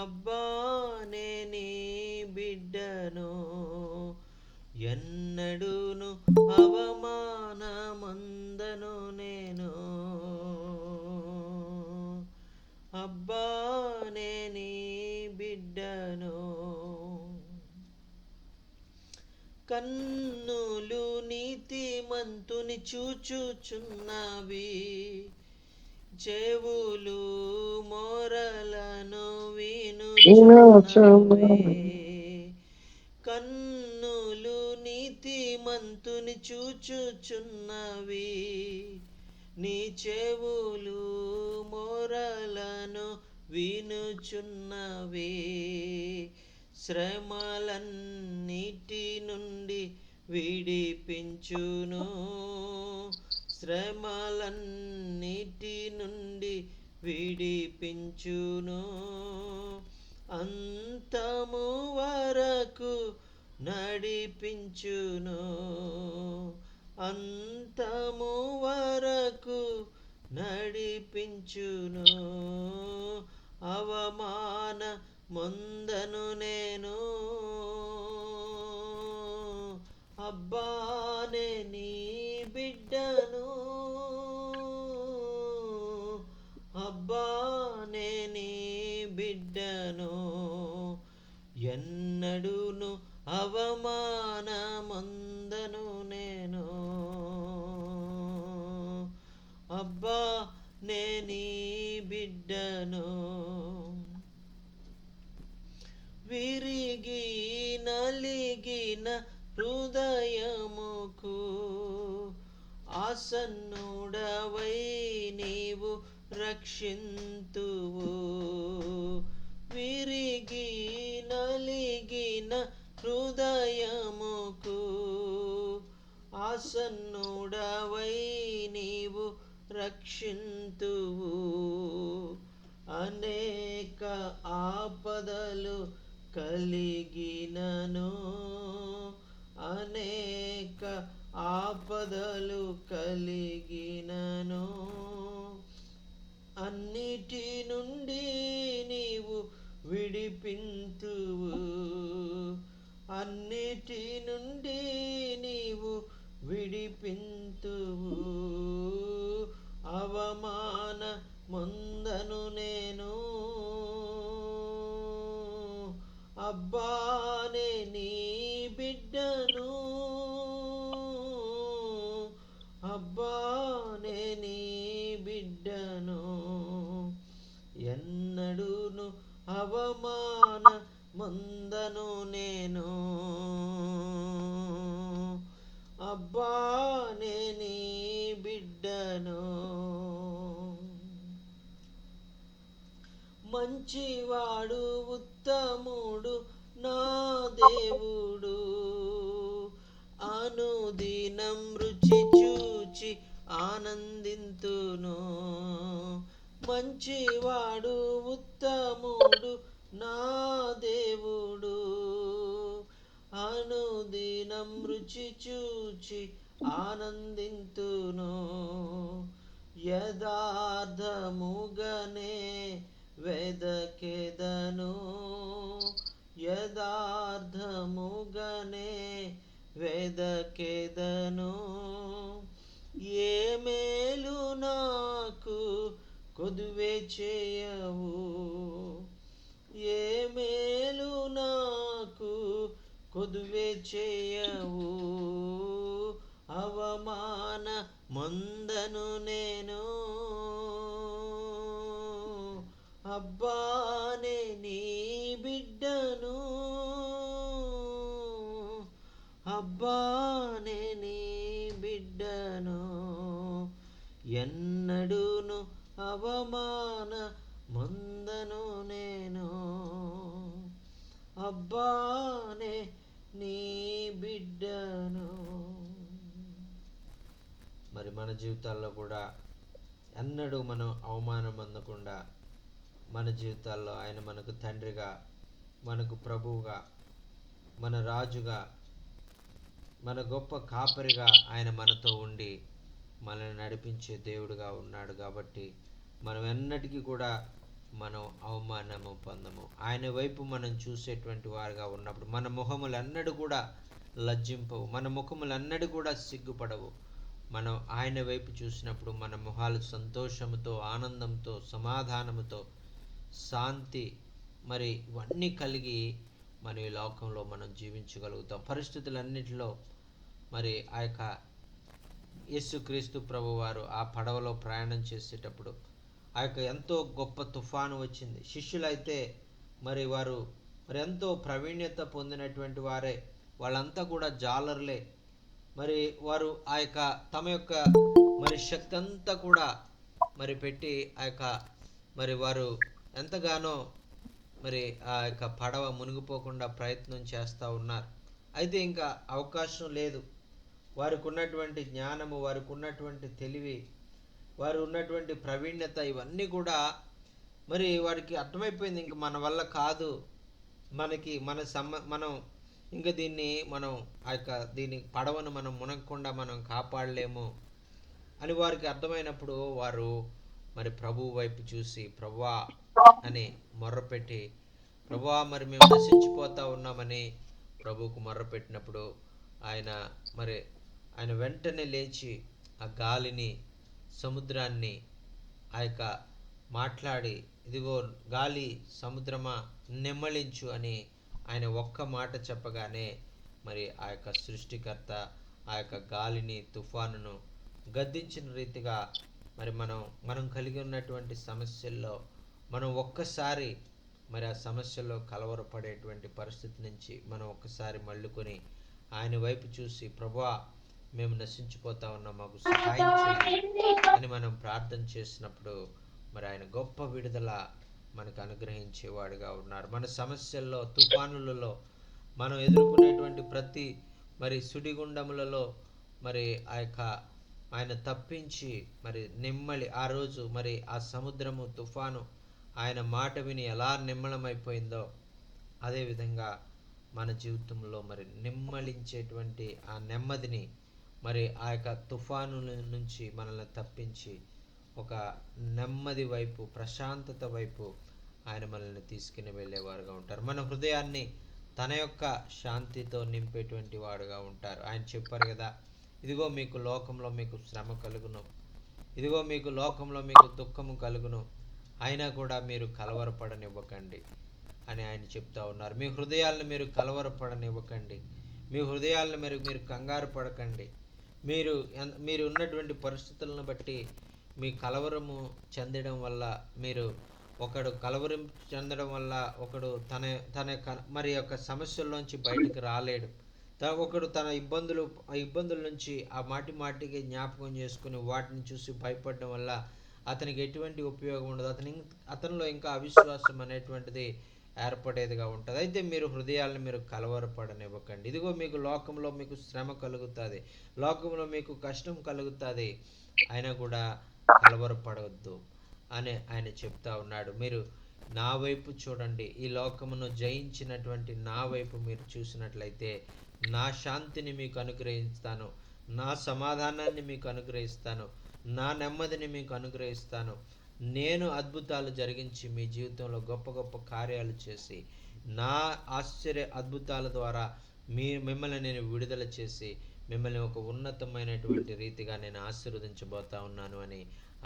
అబ్బానే నీ బిడ్డను, ఎన్నడూను అవమానమందను నేను అబ్బానే నీ బిడ్డను. కన్నులు నీతిమంతుని చూచుచున్నవి, చెవులు మొరలను వినుచున్నవి. కన్నులు నీతిమంతుని చూచుచున్నవి, నీ చెవులు మొరలను వినుచున్నవి. శ్రమలన్నిటి నుండి విడిపించును, శ్రమలన్నిటి నుండి విడిపించును. అంతము వరకు నడిపించును, అంతము వరకు నడిపించును. అవమాన ముందను నేను, అబ్బానే నీ బిడ్డను, అబ్బానే నీ బిడ్డను. ఎన్నడూను అవమానమందను నేను, అబ్బా నే నీ బిడ్డను. విరిగి నలిగిన హృదయముకు ఆసన్నుడవై నీవు రక్షింతువు. విరిగి నలిగిన హృదయముకు ఆసన్నుడవై నీవు రక్షింతువు. అనేక ఆపదలు కలిగినను, అనేక ఆపదలు కలిగినను, అన్నిటి నుండి నీవు విడిపింతువు, అన్నిటి నుండి నీవు విడిపింతువు. అవమాన ముందను నేను, అబ్బానే నీ బిడ్డను, అబ్బానే నీ బిడ్డను. ఎన్నడూను అవమాన ముందను నేను, అబ్బానే నీ బిడ్డను. మంచివాడు ఉత్తముడు నా దేవుడు, అనుదినం రుచి చూచి ఆనందింతును. మంచివాడు ఉత్తముడు నా దేవుడు, అనుదినం రుచి చూచి ఆనందింతును. యథార్థముగనే వెదకెదను, యథార్థముగనే వెదకెదను. ఏ మేలు నాకు కొదువే చేయవు, ఏ మేలు నాకు కొదువే చేయవు. అవమాన ముందను నేను, అబ్బానే నీ బిడ్డను, అబ్బానే నీ బిడ్డను. ఎన్నడూను అవమాన ముందను నేను, అబ్బానే నీ బిడ్డను. మరి మన జీవితాల్లో కూడా ఎన్నడూ మనం అవమానం అందకుండా మన జీవితాల్లో ఆయన మనకు తండ్రిగా, మనకు ప్రభువుగా, మన రాజుగా, మన గొప్ప కాపరిగా ఆయన మనతో ఉండి మనల్ని నడిపించే దేవుడుగా ఉన్నాడు. కాబట్టి మనం ఎన్నటికీ కూడా మనం అవమానము పొందము. ఆయన వైపు మనం చూసేటువంటి వారుగా ఉన్నప్పుడు మన ముఖములు అన్నడు కూడా లజ్జింపవు, మన ముఖములు అన్నడు కూడా సిగ్గుపడవు. మనం ఆయన వైపు చూసినప్పుడు మన ముఖాలు సంతోషముతో, ఆనందంతో, సమాధానముతో, శాంతి మరి ఇవన్నీ కలిగి మన ఈ లోకంలో మనం జీవించగలుగుతాం. పరిస్థితులన్నిటిలో మరి ఆ యొక్క యేసుక్రీస్తు ప్రభువారు ఆ పడవలో ప్రయాణం చేసేటప్పుడు ఆ యొక్క ఎంతో గొప్ప తుఫాను వచ్చింది. శిష్యులైతే మరి వారు మరి ఎంతో ప్రావీణ్యత పొందినటువంటి వారే, వాళ్ళంతా కూడా జాలర్లే. మరి వారు ఆ యొక్క తమ యొక్క మరి శక్తి అంతా కూడా మరి పెట్టి ఆ యొక్క మరి వారు ఎంతగానో మరి ఆ యొక్క పడవ మునిగిపోకుండా ప్రయత్నం చేస్తూ ఉన్నారు. అయితే ఇంకా అవకాశం లేదు. వారికి ఉన్నటువంటి జ్ఞానము, వారికి ఉన్నటువంటి తెలివి, వారు ఉన్నటువంటి ప్రావీణ్యత ఇవన్నీ కూడా మరి వారికి అర్థమైపోయింది. ఇంక మన వల్ల కాదు, మనం ఇంకా మనం ఆ యొక్క దీని పడవను మనం మునగకుండా మనం కాపాడలేము అని వారికి అర్థమైనప్పుడు వారు మరి ప్రభువు వైపు చూసి ప్రభువా అని మొర్రపెట్టి, ప్రభువా మరి మేము నశించిపోతా ఉన్నామని ప్రభువుకు మొర్రపెట్టినప్పుడు ఆయన వెంటనే లేచి ఆ గాలిని, సముద్రాన్ని ఆ యొక్క మాట్లాడి, ఇదిగో గాలి సముద్రమా నెమ్మళించు అని ఆయన ఒక్క మాట చెప్పగానే మరి ఆ యొక్క సృష్టికర్త ఆ యొక్క గాలిని, తుఫానును గద్దించిన రీతిగా మరి మనం కలిగి ఉన్నటువంటి సమస్యల్లో మనం ఒక్కసారి మరి ఆ సమస్యలో కలవరపడేటువంటి పరిస్థితి నుంచి మనం ఒక్కసారి మళ్ళుకొని ఆయన వైపు చూసి, ప్రభువా మేము నశించిపోతా ఉన్నాం, మాకు సహాయం చేయండి అని మనం ప్రార్థన చేసినప్పుడు మరి ఆయన గొప్ప విడుదల మనకు అనుగ్రహించేవాడుగా ఉన్నారు. మన సమస్యల్లో, తుఫానులలో, మనం ఎదుర్కొనేటువంటి ప్రతి మరి సుడిగుండములలో మరి ఆ యొక్క ఆయన తప్పించి మరి నెమ్మలి ఆ రోజు మరి ఆ సముద్రము, తుఫాను ఆయన మాట విని ఎలా నిమ్మళమైపోయిందో అదేవిధంగా మన జీవితంలో మరి నిమ్మలించేటువంటి ఆ నెమ్మదిని మరి ఆ యొక్క తుఫాను నుంచి మనల్ని తప్పించి ఒక నెమ్మది వైపు, ప్రశాంతత వైపు ఆయన మనల్ని తీసుకుని వెళ్ళేవారుగా ఉంటారు. మన హృదయాన్ని తన యొక్క శాంతితో నింపేటువంటి వాడుగా ఉంటారు. ఆయన చెప్పారు కదా, ఇదిగో మీకు లోకంలో మీకు శ్రమ కలుగును, ఇదిగో మీకు లోకంలో మీకు దుఃఖము కలుగును, అయినా కూడా మీరు కలవరపడనివ్వకండి అని ఆయన చెప్తా ఉన్నారు. మీ హృదయాలను మీరు కలవరపడనివ్వకండి, మీ హృదయాలను మీరు కంగారు పడకండి. మీరు ఉన్నటువంటి పరిస్థితులను బట్టి మీ కలవరము చెందడం వల్ల ఒకడు కలవరం చెందడం వల్ల ఒకడు తన మరి యొక్క సమస్యల్లోంచి బయటికి రాలేడు. ఒకడు తన ఇబ్బందుల నుంచి ఆ మాటికి జ్ఞాపకం చేసుకుని వాటిని చూసి భయపడడం వల్ల అతనికి ఎటువంటి ఉపయోగం ఉండదు. అతనిలో ఇంకా అవిశ్వాసం అనేటువంటిది ఏర్పడేదిగా ఉంటుంది. అయితే మీరు హృదయాలను మీరు కలవరపడనివ్వకండి. ఇదిగో మీకు లోకంలో మీకు శ్రమ కలుగుతుంది, లోకంలో మీకు కష్టం కలుగుతుంది, అయినా కూడా కలవరపడవద్దు అని ఆయన చెప్తా ఉన్నాడు. మీరు నా వైపు చూడండి, ఈ లోకమును జయించినటువంటి నా వైపు మీరు చూసినట్లయితే నా శాంతిని మీకు అనుగ్రహిస్తాను, నా సమాధానాన్ని మీకు అనుగ్రహిస్తాను, నా నెమ్మదిని మీకు అనుగ్రహిస్తాను. నేను అద్భుతాలు జరిగించి మీ జీవితంలో గొప్ప గొప్ప కార్యాలు చేసి నా ఆశ్చర్య అద్భుతాల ద్వారా మిమ్మల్ని నేను విడుదల చేసి మిమ్మల్ని ఒక ఉన్నతమైనటువంటి రీతిగా నేను ఆశీర్వదించబోతా ఉన్నాను అని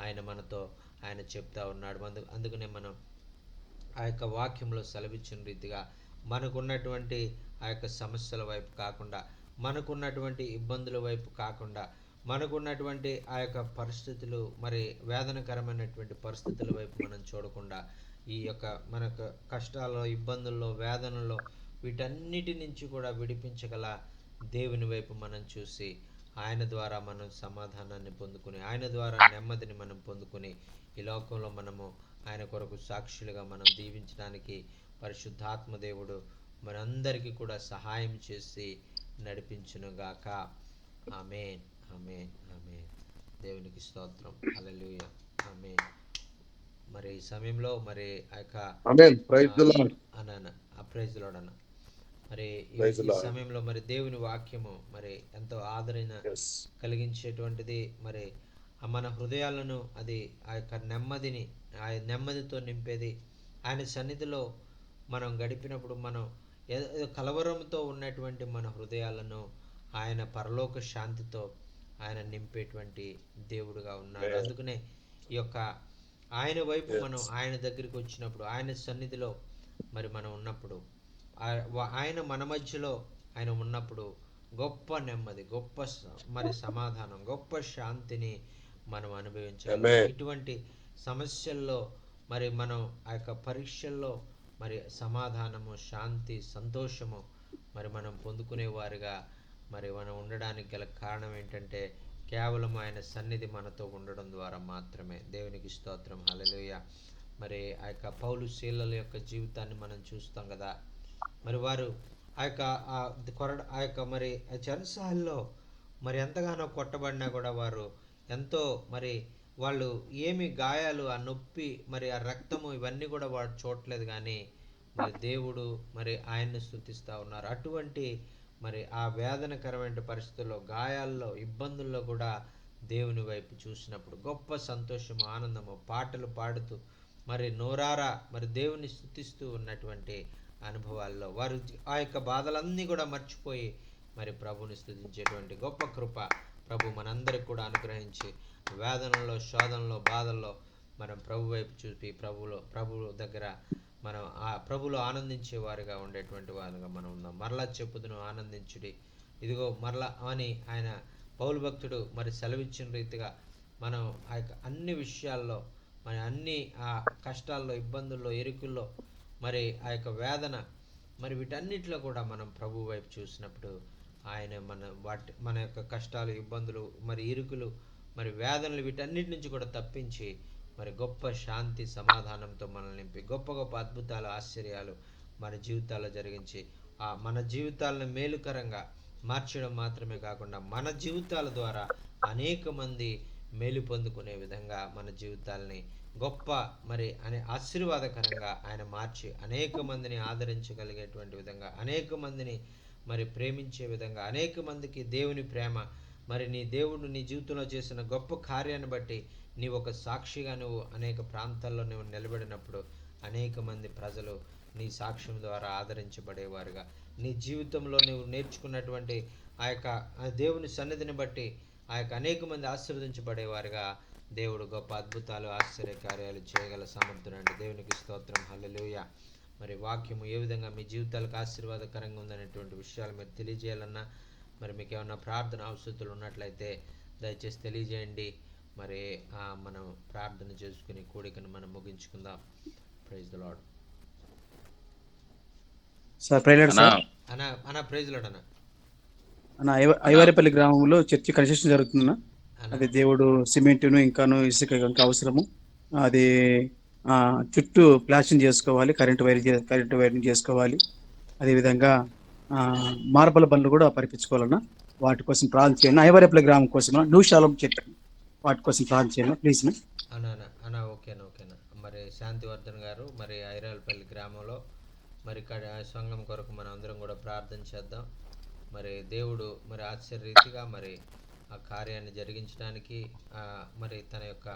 ఆయన చెప్తా ఉన్నాడు. అందుకనే మనం ఆ యొక్క వాక్యంలో సెలవిచ్చిన రీతిగా మనకున్నటువంటి ఆ యొక్క సమస్యల వైపు కాకుండా, మనకున్నటువంటి ఇబ్బందుల వైపు కాకుండా, మనకున్నటువంటి ఆ యొక్క పరిస్థితులు మరి వేదనకరమైనటువంటి పరిస్థితుల వైపు మనం చూడకుండా, ఈ యొక్క మనకు కష్టాల్లో, ఇబ్బందుల్లో, వేదనలో వీటన్నిటి నుంచి కూడా విడిపించగల దేవుని వైపు మనం చూసి ఆయన ద్వారా మనం సమాధానాన్ని పొందుకుని, ఆయన ద్వారా నెమ్మదిని మనం పొందుకుని ఈ లోకంలో మనము ఆయన కొరకు సాక్షులుగా మనం దీవించడానికి పరిశుద్ధాత్మ దేవుడు మనందరికీ కూడా సహాయం చేసి నడిపించునుగాక. ఆమేన్, ఆమేన్, ఆమేన్. దేవునికి స్తోత్రం. హల్లెలూయా, ఆమేన్. మరి ఈ సమయంలో మరి ఆ యొక్క ప్రైజ్ లార్డ్ అన్న మరి ఈ సమయంలో మరి దేవుని వాక్యము మరి ఎంతో ఆదరణ కలిగించేటువంటిది. మరి మన హృదయాలను అది ఆ యొక్క నెమ్మదితో నింపేది. ఆయన సన్నిధిలో మనం గడిపినప్పుడు మనం కలవరంతో ఉన్నటువంటి మన హృదయాలను ఆయన పరలోక శాంతితో ఆయన నింపేటువంటి దేవుడుగా ఉన్నాడు. అందుకనే ఈ యొక్క ఆయన వైపు మనం ఆయన దగ్గరికి వచ్చినప్పుడు, ఆయన సన్నిధిలో మరి మనం ఉన్నప్పుడు ఆయన మన మధ్యలో ఆయన ఉన్నప్పుడు గొప్ప నెమ్మది, గొప్ప మరి సమాధానం, గొప్ప శాంతిని మనం అనుభవించాలి. ఇటువంటి సమస్యల్లో మరి మనం ఆ యొక్క పరీక్షల్లో మరి సమాధానము, శాంతి, సంతోషము మరి మనం పొందుకునేవారుగా మరి మనం ఉండడానికి గల కారణం ఏంటంటే కేవలం ఆయన సన్నిధి మనతో ఉండడం ద్వారా మాత్రమే. దేవునికి స్తోత్రం, హల్లెలూయా. మరి ఆ యొక్క పౌలు శీలల యొక్క జీవితాన్ని మనం చూస్తాం కదా. మరి వారు ఆ యొక్క మరి చెరసాల్లో మరి ఎంతగానో కొట్టబడినా కూడా వారు ఎంతో మరి వాళ్ళు ఏమి గాయాలు, ఆ నొప్పి, మరి ఆ రక్తము ఇవన్నీ కూడా వాడు చూడలేదు, కానీ మరి దేవుడు మరి ఆయన్ని స్తుతిస్తూ ఉన్నారు. అటువంటి మరి ఆ వేదనకరమైన పరిస్థితుల్లో, గాయాల్లో, ఇబ్బందుల్లో కూడా దేవుని వైపు చూసినప్పుడు గొప్ప సంతోషము, ఆనందము, పాటలు పాడుతూ మరి నోరారా మరి దేవుని స్తుతిస్తూ ఉన్నటువంటి అనుభవాల్లో వారు ఆ యొక్క బాధలన్నీ కూడా మర్చిపోయి మరి ప్రభుని స్తుతించేటువంటి గొప్ప కృప ప్రభు మనందరికి కూడా అనుగ్రహించి వేదనలో, శోధనలో, బాధల్లో మనం ప్రభు వైపు చూపి ప్రభువు దగ్గర మనం ఆ ప్రభులో ఆనందించే వారిగా ఉండేటువంటి వారిగా మనం ఉన్నాం. మరలా చెప్పుదును ఆనందించుడి, ఇదిగో మరలా అని ఆయన పౌలు భక్తుడు మరి సెలవిచ్చిన రీతిగా మనం ఆ యొక్క అన్ని విషయాల్లో మరి అన్ని ఆ కష్టాల్లో, ఇబ్బందుల్లో, ఇరుకుల్లో మరి ఆ యొక్క వేదన మరి వీటన్నిటిలో కూడా మనం ప్రభు వైపు చూసినప్పుడు ఆయన మన యొక్క కష్టాలు, ఇబ్బందులు, మరి ఇరుకులు, మరి వేదనలు వీటన్నిటి నుంచి కూడా తప్పించి మరి గొప్ప శాంతి, సమాధానంతో మనల్ని నింపి గొప్ప గొప్ప అద్భుతాలు, ఆశ్చర్యాలు మన జీవితాల్లో జరిగించి మన జీవితాలను మేలుకరంగా మార్చడం మాత్రమే కాకుండా మన జీవితాల ద్వారా అనేక మంది మేలు పొందుకునే విధంగా మన జీవితాలని గొప్ప మరి ఆశీర్వాదకరంగా ఆయన మార్చి అనేక మందిని ఆదరించగలిగేటువంటి విధంగా, అనేక మందిని మరి ప్రేమించే విధంగా, అనేక మందికి దేవుని ప్రేమ మరి నీ దేవుడు నీ జీవితంలో చేసిన గొప్ప కార్యాన్ని బట్టి నీవు ఒక సాక్షిగా నువ్వు అనేక ప్రాంతాల్లో నువ్వు నిలబడినప్పుడు అనేక మంది ప్రజలు నీ సాక్ష్యం ద్వారా ఆదరించబడేవారుగా, నీ జీవితంలో నువ్వు నేర్చుకున్నటువంటి ఆ యొక్క దేవుని సన్నిధిని బట్టి ఆ యొక్క అనేక మంది ఆశీర్వదించబడేవారుగా దేవుడు గొప్ప అద్భుతాలు, ఆశ్చర్య కార్యాలు చేయగల సమర్థుడండి. దేవునికి స్తోత్రం, హల్లెలూయా. మరి వాక్యము ఏ విధంగా మీ జీవితాలకు ఆశీర్వాదకరంగా ఉందనేటువంటి విషయాలు మీరు తెలియజేయాలన్నా, మరి మీకు ఏమన్నా ప్రార్థన అవసరతలు ఉన్నట్లయితే దయచేసి తెలియజేయండి. మరి మనం ప్రార్థన చేసుకుని కూడికను మనం ముగించుకుందాం. Praise the lord.
Sir praise sir.
అన్న ప్రైజ్ లార్డ్
అన్న ఐవారేపల్లి గ్రామంలో చర్చి కన్స్ట్రక్షన్ జరుగుతుందన్న. అది దేవుడు సిమెంటును ఇంకాను ఇసుక ఇంకా అవసరము. అది చుట్టూ ప్లాస్టింగ్ చేసుకోవాలి, కరెంటు వైరింగ్ చేసుకోవాలి. అదేవిధంగా మార్బల్ బండ్లు కూడా పరిపించుకోవాలన్నా. వాటి కోసం ప్రార్థన చేయండి. ఐవారేపల్లి గ్రామం కోసం నూషాలం చెట్టు వాటి కోసం ప్రార్థన చేయండి ప్లీజ్.
అన్నా ఓకేనా. మరి శాంతివర్ధన్ గారు మరి ఐరాలపల్లి గ్రామంలో మరి సంఘం కొరకు మనం అందరం కూడా ప్రార్థన చేద్దాం. మరి దేవుడు మరి ఆశ్చర్యరీతిగా మరి ఆ కార్యాన్ని జరిగించడానికి మరి తన యొక్క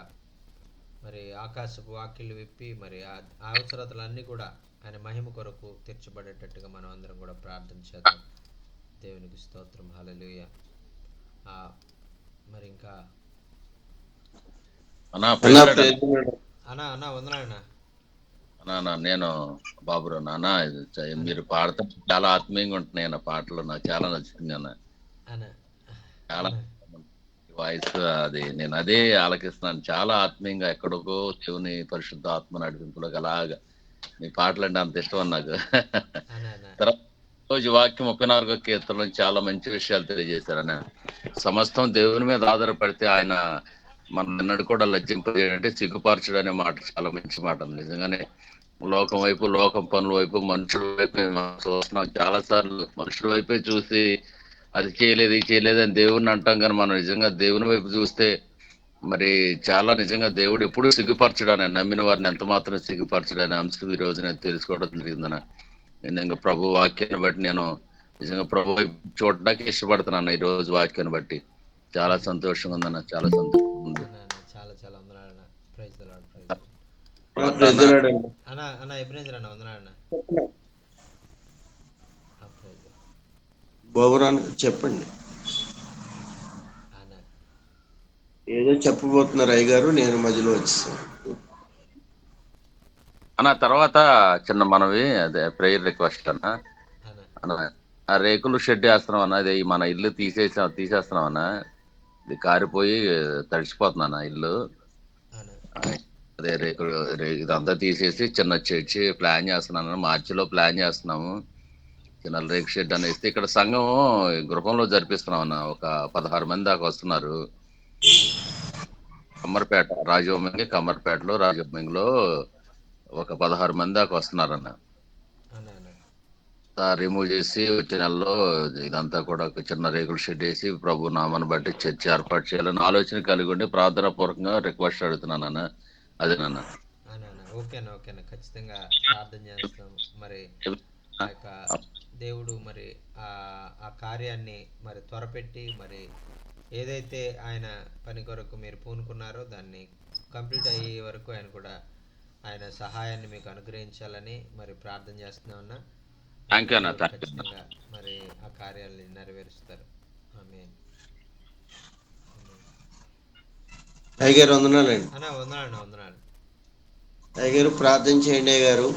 మరి ఆకాశపు వాకిళ్ళు విప్పి మరి ఆ అవసరతలన్నీ కూడా ఆయన మహిమ కొరకు తీర్చబడేటట్టుగా మనం అందరం కూడా ప్రార్థన చేద్దాం. దేవునికి స్తోత్రం, హల్లెలూయా. మరి ఇంకా అన్నా వందనాలన్నా.
నేను బాబురా నాన్న, మీరు పాడతా చాలా ఆత్మీయంగా ఉంటున్నాయి అన్న పాటలు, నాకు చాలా నచ్చుతుంది అన్న. చాలా వాయిస్ అది నేను అదే ఆలకిస్తున్నాను, చాలా ఆత్మీయంగా ఎక్కడికో దేవుని పరిశుద్ధ ఆత్మ నడిపింపులోకి అలాగా మీ పాటలు అంటే అంత ఇష్టం నాకు. తర్వాత రోజు వాక్యం 34వ కీర్తనలో చాలా మంచి విషయాలు తెలియజేశారన్న. సమస్తం దేవుని మీద ఆధారపడితే ఆయన మనం ఎన్నడూ కూడా లజ్జింపజేయాలంటే సిగ్గుపరచడం అనే మాట చాలా మంచి మాట. నిజంగానే లోకం వైపు, లోకం పనుల వైపు, మనుషుల వైపు చూస్తున్నాం. చాలా సార్లు మనుషుల వైపే చూసి అది చేయలేదు, ఇది చేయలేదు అని దేవుడిని అంటాం, కానీ మనం నిజంగా దేవుని వైపు చూస్తే మరి చాలా నిజంగా దేవుడు ఎప్పుడూ సిగ్గుపరచడాన్ని, నమ్మిన వారిని ఎంత మాత్రం సిగ్గుపరచడానే అంశం ఈ రోజు నేను తెలుసుకోవడం జరిగిందన్న. నిజంగా ప్రభు వాక్యాన్ని బట్టి నేను నిజంగా ప్రభు వైపు చూడడానికి ఇష్టపడుతున్నాను. ఈ రోజు వాక్యాన్ని బట్టి చాలా సంతోషంగా ఉందన్న, చాలా సంతోషంగా ఉంది.
చాలా వందనాలన్నా. Praise the lord. అన్న ఎబ్నేజర్ అన్న వందనాలన్నా.
బాబురానికి చెప్పండి, ఏదో చెప్పబోతున్నారు అయ్యగారు, నేను మధ్యలో వచ్చేసాను
అన్న. తర్వాత చిన్న మనవి, అదే ప్రేయర్ రిక్వెస్ట్ అన్న. అన్న, ఆ రేకులు షెడ్ వేస్తున్నాం అన్న. అది మన ఇల్లు తీసేస్తున్నాం అన్న. ఇది కారిపోయి తడిసిపోతుందన్న ఇల్లు.
అన్న
అదే ఇదంతా తీసేసి చిన్న చర్చి ప్లాన్ చేస్తున్నాను. మార్చిలో ప్లాన్ చేస్తున్నాము. చిన్న రేక్ షెడ్ అనేసి ఇక్కడ సంఘం గృహంలో జరిపిస్తున్నాం అన్న. ఒక 16 మంది దాకా వస్తున్నారు. కమ్మర్పేటలో రాజవొమ్మింగ్లో ఒక 16 మంది దాకా వస్తున్నారన్న.
అన్న అన్న
రిమూవ్ చేసి వచ్చే నెలలో ఇదంతా కూడా ఒక చిన్న రేకుల షెడ్ వేసి ప్రభు నామాన్ని బట్టి చర్చ ఏర్పాటు చేయాలని ఆలోచన కలిగి ఉండి ప్రార్థనా పూర్వకంగా రిక్వెస్ట్ అడుగుతున్నాను అన్న. అదేనన్న.
అన్న అన్న ఓకేనా ఓకేనా ఖచ్చితంగా ప్రార్థన చేస్తాం. మరి ఆ యొక్క దేవుడు మరి ఆ కార్యాన్ని మరి త్వరపెట్టి మరి ఏదైతే ఆయన పని కొరకు మీరు పూనుకున్నారో దాన్ని కంప్లీట్ అయ్యే వరకు ఆయన కూడా ఆయన సహాయాన్ని మీకు అనుగ్రహించాలని మరి ప్రార్థన చేస్తున్నామన్నా.
థ్యాంక్ యూ అన్న.
దేవుడు
థ్యాంక్ యూ.
ఖచ్చితంగా మరి ఆ కార్యాలని నెరవేరుస్తారు. ఆమేన్.
అయ్యగారు వందనాలండి.
అన్న వందనాలు వందనాలు.
అయ్యగారు ప్రార్థన చేయండి అయ్యగారు.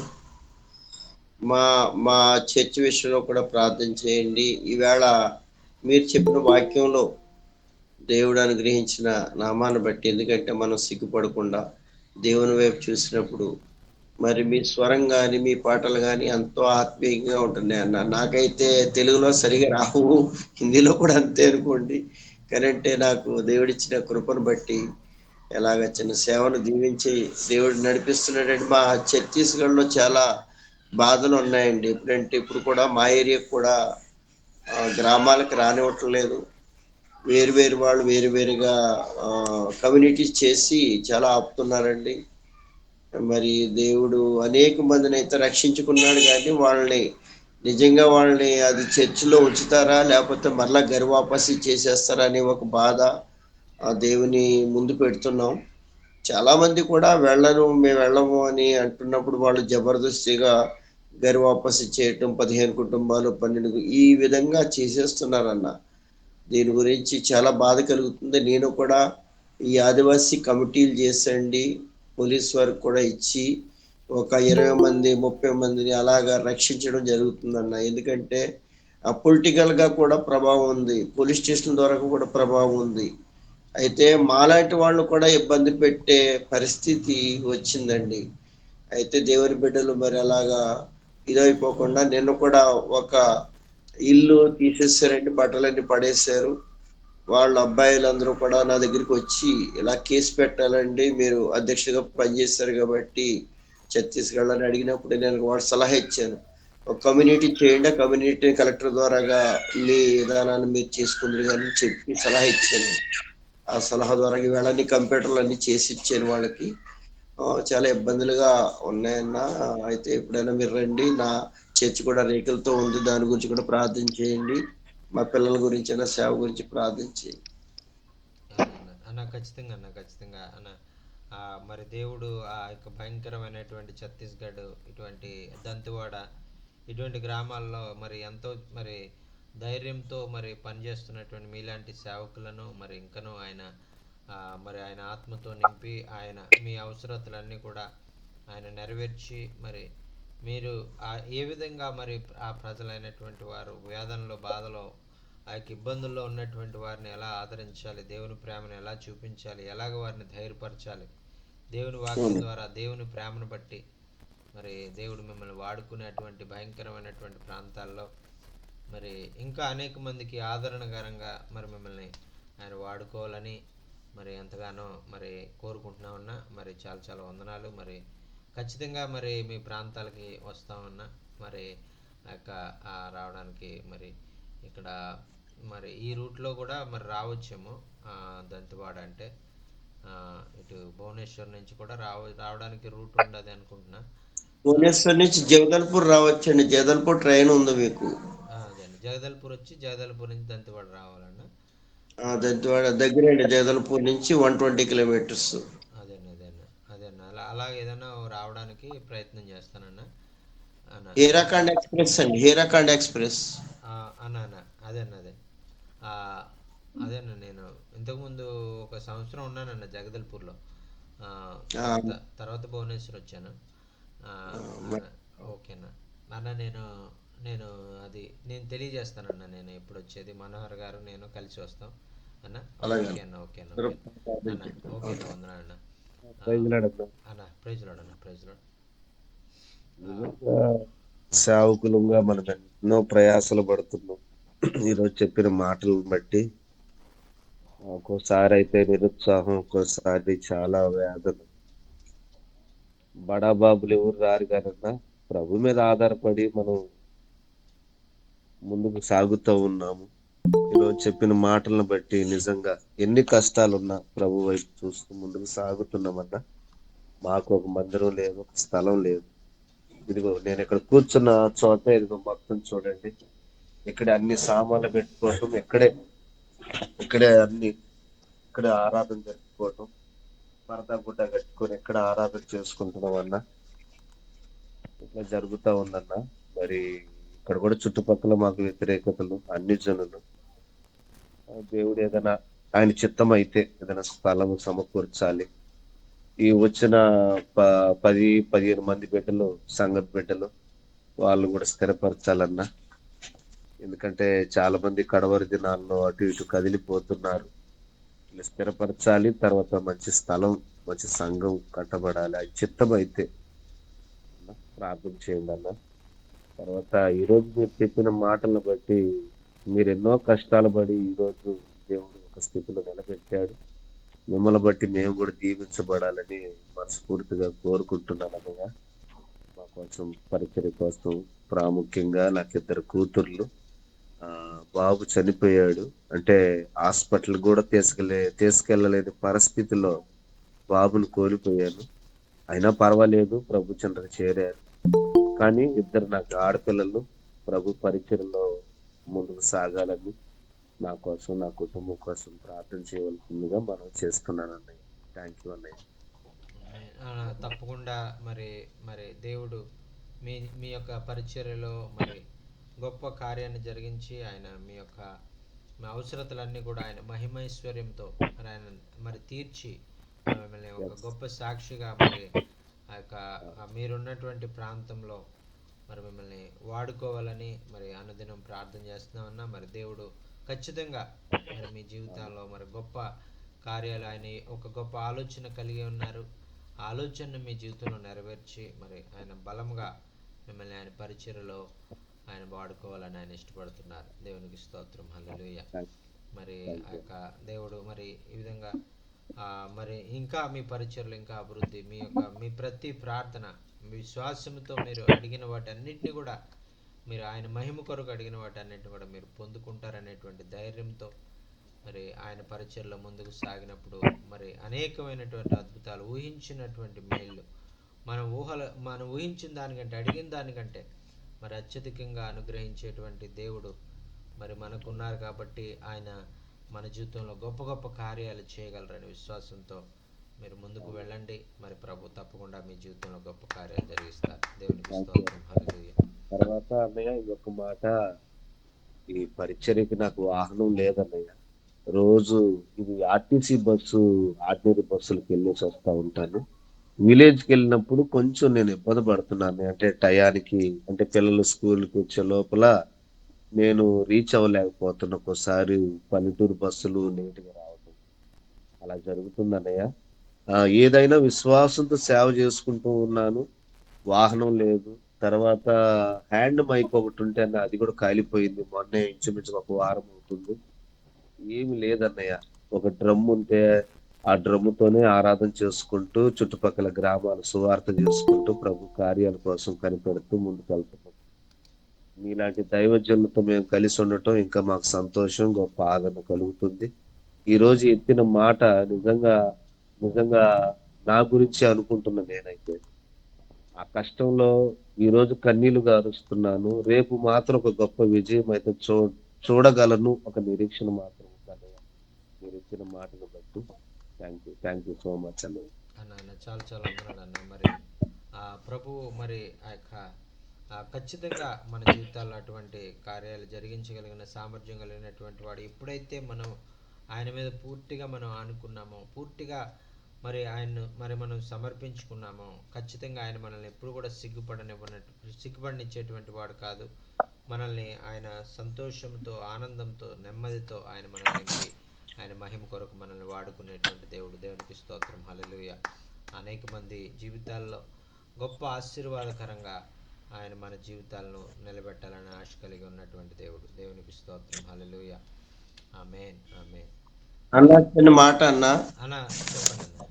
మా మా చర్చ్ విషయంలో కూడా ప్రార్థన చేయండి. ఈవేళ మీరు చెప్పిన వాక్యంలో దేవుడు అనుగ్రహించిన నామాన్ని బట్టి, ఎందుకంటే మనం సిగ్గుపడకుండా దేవుని వైపు చూసినప్పుడు మరి మీ స్వరం కానీ మీ పాటలు కానీ ఎంతో ఆత్మీయంగా ఉంటున్నాయి అన్న. నాకైతే తెలుగులో సరిగా రావు, హిందీలో కూడా అంతే అనుకోండి. కానీ నాకు దేవుడిచ్చిన కృపను బట్టి ఎలాగ చిన్న సేవను దీవించి దేవుడు నడిపిస్తున్నాడండి. మా ఛత్తీస్గఢ్లో చాలా బాధలు ఉన్నాయండి. ఎప్పుడంటే ఇప్పుడు కూడా మా ఏరియాకు కూడా గ్రామాలకు రానివ్వట్లేదు. వేరు వాళ్ళు వేరుగా కమ్యూనిటీస్ చేసి చాలా ఆపుతున్నారండి. మరి దేవుడు అనేక మందిని అయితే రక్షించుకున్నాడు, కానీ వాళ్ళని అది చర్చిలో ఉంచుతారా లేకపోతే మరలా గర్వాపసి చేసేస్తారా అనే ఒక బాధ ఆ దేవుని ముందు పెడుతున్నాం. చాలా మంది కూడా మేము వెళ్ళము అని అంటున్నప్పుడు వాళ్ళు జబర్దస్తిగా గర్వాపసి చేయటం, 15 కుటుంబాలు 12 ఈ విధంగా చేసేస్తున్నారన్న. దీని గురించి చాలా బాధ కలుగుతుంది. నేను కూడా ఈ ఆదివాసీ కమిటీలు చేసండి, పోలీస్ వారికి కూడా ఇచ్చి ఒక 20 మంది 30 మందిని అలాగా రక్షించడం జరుగుతుందన్న. ఎందుకంటే పొలిటికల్గా కూడా ప్రభావం ఉంది, పోలీస్ స్టేషన్ ద్వారా కూడా ప్రభావం ఉంది. అయితే మాలాంటి వాళ్ళు కూడా ఇబ్బంది పెట్టే పరిస్థితి వచ్చిందండి. అయితే దేవుని బిడ్డలు మరి అలాగా ఇదైపోకుండా నిన్న కూడా ఒక ఇల్లు తీసేసారండి, బట్టలన్నీ పడేశారు. వాళ్ళ అబ్బాయిలందరూ కూడా నా దగ్గరికి వచ్చి ఇలా కేసు పెట్టాలండి, మీరు అధ్యక్షుడిగా పనిచేస్తారు కాబట్టి ఛత్తీస్గఢ్ అని అడిగినప్పుడు నేను వాడు సలహా ఇచ్చాను, ఒక కమ్యూనిటీ చేయండి, ఆ కమ్యూనిటీ కలెక్టర్ ద్వారాగా మీ విధానాన్ని మీరు చేసుకుందరు కానీ చెప్పి సలహా ఇచ్చాను. ఆ సలహా ద్వారా ఈవేళ అన్ని కంప్యూటర్లు అన్ని చేసి ఇచ్చాను వాళ్ళకి. చాలా ఇబ్బందులుగా ఉన్నాయన్న. అయితే ఎప్పుడైనా మీరు రండి, నా చర్చి కూడా రేకులతో ఉంది, దాని గురించి కూడా ప్రార్థన చేయండి. మా పిల్లల గురించి అన్న సేవ గురించి ప్రార్థన చేయండి.
అన్న ఖచ్చితంగా అన్న. మరి దేవుడు ఆ యొక్క భయంకరమైనటువంటి ఛత్తీస్గఢ్, ఇటువంటి దంతెవాడ, ఇటువంటి గ్రామాల్లో మరి ఎంతో మరి ధైర్యంతో మరి పనిచేస్తున్నటువంటి మీలాంటి సేవకులను మరి ఇంకనూ ఆయన ఆత్మతో నింపి ఆయన మీ అవసరతలన్నీ కూడా ఆయన నెరవేర్చి మరి మీరు ఏ విధంగా మరి ఆ ప్రజలైనటువంటి వారు వేదనలో, బాధలో, ఆ యొక్క ఇబ్బందుల్లో ఉన్నటువంటి వారిని ఎలా ఆదరించాలి, దేవుని ప్రేమను ఎలా చూపించాలి, ఎలాగ వారిని ధైర్యపరచాలి, దేవుని వాక్యం ద్వారా దేవుని ప్రేమను బట్టి మరి దేవుడు మిమ్మల్ని వాడుకునేటువంటి భయంకరమైనటువంటి ప్రాంతాల్లో మరి ఇంకా అనేక మందికి ఆదరణకరంగా మరి మిమ్మల్ని ఆయన వాడుకోవాలని మరి ఎంతగానో మరి కోరుకుంటున్నామన్నా. మరి చాలా చాలా వందనాలు. మరి ఖచ్చితంగా మరి మీ ప్రాంతాలకి వస్తామన్నా. మరి రావడానికి మరి ఇక్కడ మరి ఈ రూట్లో కూడా మరి రావచ్చేమో. దంతెవాడ అంటే ఇటు భువనేశ్వర్ నుంచి కూడా రావడానికి రూట్ ఉండదు అనుకుంటున్నా.
భువనేశ్వర్ నుంచి జగదల్పూర్ రావచ్చండి, జగదల్పూర్ ట్రైన్ ఉంది మీకు.
అదే జగదల్పూర్ వచ్చి జగదల్పూర్ నుంచి దంతెవాడ రావాలన్నా.
దంతెవాడ దగ్గరే అండి, జగదల్పూర్ నుంచి 120 కిలోమీటర్స్.
అదేనా అలా ఏదైనా రావడానికి ప్రయత్నం చేస్తానన్నా.
హీరాఖండ్ ఎక్స్ప్రెస్ అండి, హీరాఖండ్ ఎక్స్ప్రెస్
అన్న అదేనా నేను ఇంతకుముందు ఒక సంవత్సరం ఉన్నానన్న జగదల్పూర్లో. తర్వాత భువనేశ్వర్ వచ్చాను. ఓకేనా అన్న. నేను నేను నేను తెలియజేస్తానన్న, నేను ఎప్పుడు వచ్చేది మనోహర్ గారు నేను కలిసి వస్తాం అన్న.
అలాగే
ఓకే అన్న, ఓకే అన్న, ఓకే అన్న, ఓకే అన్న, వందనాలు అన్న. అన్న ప్రైజ్ లార్డ్ అన్న, ప్రైజ్ లార్డ్.
నిజంగా సేవకులుగా మనం ఎన్నో ప్రయాసలు పడుతున్నాం. ఈరోజు చెప్పిన మాటలను బట్టి ఒక్కోసారి అయితే నిరుత్సాహం, ఒక్కోసారి చాలా వేదన. బడాబాబులు ఎవరు రారు కదన్నా, ప్రభు మీద ఆధారపడి మనం ముందుకు సాగుతూ ఉన్నాము. ఈరోజు చెప్పిన మాటలను బట్టి నిజంగా ఎన్ని కష్టాలున్నా ప్రభు వైపు చూస్తూ ముందుకు సాగుతున్నామన్నా. మాకు ఒక మందిరం లేదు, ఒక స్థలం లేదు. ఇదిగో నేను ఇక్కడ కూర్చున్న చోట ఇదిగో మొత్తం చూడండి, ఇక్కడే అన్ని సామాన్లు పెట్టుకోవటం, ఇక్కడే ఇక్కడే ఆరాధన జరుపుకోవటం, పరదా గుడ్డ కట్టుకొని ఎక్కడ ఆరాధన చేసుకుంటున్నాం అన్న. ఇట్లా జరుగుతా ఉందన్న. మరి ఇక్కడ కూడా చుట్టుపక్కల మాకు వ్యతిరేకతలు, అన్ని జనులు. దేవుడు ఏదైనా ఆయన చిత్తం అయితే ఏదైనా స్థలం సమకూర్చాలి. ఈ వచ్చిన 10-15 మంది బిడ్డలు, సంగతి బిడ్డలు, వాళ్ళు కూడా స్థిరపరచాలన్నా. ఎందుకంటే చాలా మంది కడవరి దినాల్లో అటు ఇటు కదిలిపోతున్నారు. ఇలా స్థిరపరచాలి. తర్వాత మంచి స్థలం, మంచి సంఘం కట్టబడాలి. అది చిత్తం అయితే ప్రార్థన చేయండి అన్న. తర్వాత ఈరోజు మీరు చెప్పిన మాటలను బట్టి మీరు ఎన్నో కష్టాలు పడి ఈరోజు దేవుడు ఒక స్థితిలో నిలబెట్టాడు. మిమ్మల్ని బట్టి మేము కూడా దీవించబడాలని మనస్ఫూర్తిగా కోరుకుంటున్నాను అన్నయ్య. మా కోసం పరిచర్య కోసం ప్రాముఖ్యంగా నాకు 2 కూతుర్లు. బాబు చనిపోయాడు, అంటే హాస్పిటల్ కూడా తీసుకెళ్ళలేని పరిస్థితిలో బాబును కోల్పోయాను. అయినా పర్వాలేదు, ప్రభు చెంతకు చేరారు. కానీ 2 నాకు ఆడపిల్లలు. ప్రభు పరిచర్యలో ముందుకు సాగాలని నా కోసం, నా కుటుంబం కోసం ప్రార్థన చేయవలసిందిగా మనం చేస్తున్నాను అన్నయ్య. థ్యాంక్ యూ అన్నయ్య.
తప్పకుండా. మరి మరి దేవుడు మీ మీ యొక్క పరిచర్యలో మరి గొప్ప కార్యాన్ని జరిగించి ఆయన మీ అవసరతలన్నీ కూడా ఆయన మహిమైశ్వర్యంతో మరి ఆయన మరి తీర్చి మిమ్మల్ని ఒక గొప్ప సాక్షిగా మరి ఆ యొక్క మీరున్నటువంటి ప్రాంతంలో మరి మిమ్మల్ని వాడుకోవాలని మరి అనుదినం ప్రార్థన చేస్తున్నామన్నా. మరి దేవుడు ఖచ్చితంగా మరి మీ జీవితాల్లో మరి గొప్ప కార్యాలు, ఆయన ఒక గొప్ప ఆలోచన కలిగి ఉన్నారు. ఆ ఆలోచనను మీ జీవితంలో నెరవేర్చి మరి ఆయన బలంగా మిమ్మల్ని ఆయన పరిచర్యలో ఆయన వాడుకోవాలని ఆయన ఇష్టపడుతున్నారు. దేవునికి స్తోత్రం, హల్లెలూయా. మరి ఆ యొక్క దేవుడు మరి ఈ విధంగా మరి ఇంకా మీ పరిచర్లు ఇంకా అభివృద్ధి, మీ ప్రతి ప్రార్థన విశ్వాసంతో మీరు అడిగిన వాటన్నిటిని కూడా మీరు ఆయన మహిమ కొరకు అడిగిన వాటన్నిటిని కూడా మీరు పొందుకుంటారనేటువంటి ధైర్యంతో మరి ఆయన పరిచర్లో ముందుకు సాగినప్పుడు మరి అనేకమైనటువంటి అద్భుతాలు, ఊహించినటువంటి మేళ్ళు, మనం ఊహించిన దానికంటే, అడిగిన దానికంటే మరి అత్యధికంగా అనుగ్రహించేటువంటి దేవుడు మరి మనకున్నారు. కాబట్టి ఆయన మన జీవితంలో గొప్ప గొప్ప కార్యాలు చేయగలరని విశ్వాసంతో మీరు ముందుకు వెళ్ళండి. మరి ప్రభు తప్పకుండా మీ జీవితంలో గొప్ప కార్యాలు జరిగిస్తారు. దేవునికి స్తోత్రం, హల్లెలూయా.
తర్వాత అన్నయ్య ఇంకొక మాట, ఈ పరిచర్యకి నాకు వాహనం లేదన్నయ్య. రోజు ఇది ఆర్టీసీ బస్సు, ఆర్డినరీ బస్సులకు వెళ్ళేసి వస్తూ ఉంటాను. విలేజ్కి వెళ్ళినప్పుడు కొంచెం నేను ఇబ్బంది పడుతున్నాను. అంటే టయానికి, అంటే పిల్లలు స్కూల్కి వచ్చే లోపల నేను రీచ్ అవ్వలేకపోతున్నా. ఒక్కోసారి పల్లెటూరు బస్సులు లేటుగా రావడం అలా జరుగుతుంది అన్నయ్య. ఏదైనా విశ్వాసంతో సేవ చేసుకుంటూ ఉన్నాను. వాహనం లేదు. తర్వాత హ్యాండ్ మైక్ ఒకటి ఉంటే అది కూడా కాలిపోయింది. మొన్నే ఇంచుమించు 1 వారం అవుతుంది. ఏమి లేదన్నయ్య. ఒక డ్రమ్ ఉంటే ఆ డ్రమ్ముతోనే ఆరాధన చేసుకుంటూ చుట్టుపక్కల గ్రామాలు సువార్త చేసుకుంటూ ప్రభు కార్యాల కోసం కనిపెడుతూ ముందుకు వెళ్తున్నాం. మీలాంటి దైవజనులతో మేము కలిసి ఉండటం ఇంకా మాకు సంతోషం, గొప్ప ఆదరణ కలుగుతుంది. ఈరోజు ఎత్తిన మాట నిజంగా నిజంగా నా గురించి అనుకుంటున్నా. నేనైతే ఆ కష్టంలో ఈరోజు కన్నీళ్లు గారుస్తున్నాను. రేపు మాత్రం ఒక గొప్ప విజయం అయితే చూడగలను, ఒక నిరీక్షణ మాత్రం ఉందన్నయ్య. మీరు ఇచ్చిన మాటను బట్టి థ్యాంక్ యూ సో మచ్ అన్నయ్య.
అన్న చాలా చాలా వందనాలు అన్న. మరి ప్రభు మరి ఆ యొక్క ఖచ్చితంగా మన జీవితాల్లో అటువంటి కార్యాలు జరిగించగలిగిన సామర్థ్యం కలిగినటువంటి వాడు. ఎప్పుడైతే మనం ఆయన మీద పూర్తిగా మనం ఆనుకున్నామో, పూర్తిగా మరి ఆయన్ను మరి మనం సమర్పించుకున్నామో ఖచ్చితంగా ఆయన మనల్ని ఎప్పుడు కూడా సిగ్గుపడనిచ్చేటువంటి వాడు కాదు. మనల్ని ఆయన సంతోషంతో, ఆనందంతో, నెమ్మదితో ఆయన మనల్ని నింపి ఆయన మహిమ కొరకు మనల్ని వాడుకునేటువంటి దేవుడు. దేవునికి స్తోత్రం. హల్లెలూయా. అనేక మంది జీవితాల్లో గొప్ప ఆశీర్వాదకరంగా ఆయన మన జీవితాలను నిలబెట్టాలని ఆశ కలిగి ఉన్నటువంటి దేవుడు. దేవునికి స్తోత్రం. హల్లెలూయా. ఆమేన్. ఆమేన్.
అన్న చిన్న మాట అన్న.
అన్న చెప్పండి అన్న.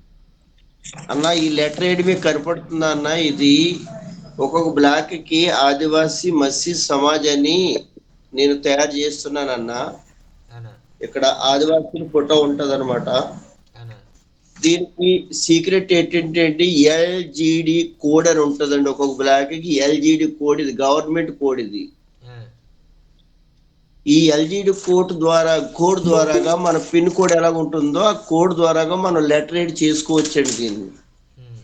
అన్న ఈ లెటర్ ఏడు మీకు కనపడుతుందా అన్న? ఇది ఒక్కొక్క బ్లాక్ కి ఆదివాసీ మసీద్ సమాజ్ అని నేను తయారు చేస్తున్నానన్న.
అన్న
ఇక్కడ ఆదివాసీ ఫోటో ఉంటది అనమాట.
అన్న
దీనికి సీక్రెట్ ఏంటంటే ఎల్జిడి కోడ్ అని ఉంటదండి. ఒక్కొక్క బ్లాక్ కి ఎల్జిడి కోడ్, ఇది గవర్నమెంట్ కోడ్. ఇది
ఆ,
ఈ ఎల్జిడి కోడ్ ద్వారాగా మన పిన్ కోడ్ ఎలా ఉంటుందో ఆ కోడ్ ద్వారాగా మనం లెటర్ రీడ్ చేసుకోవచ్చండి దీన్ని.
ఉమ్,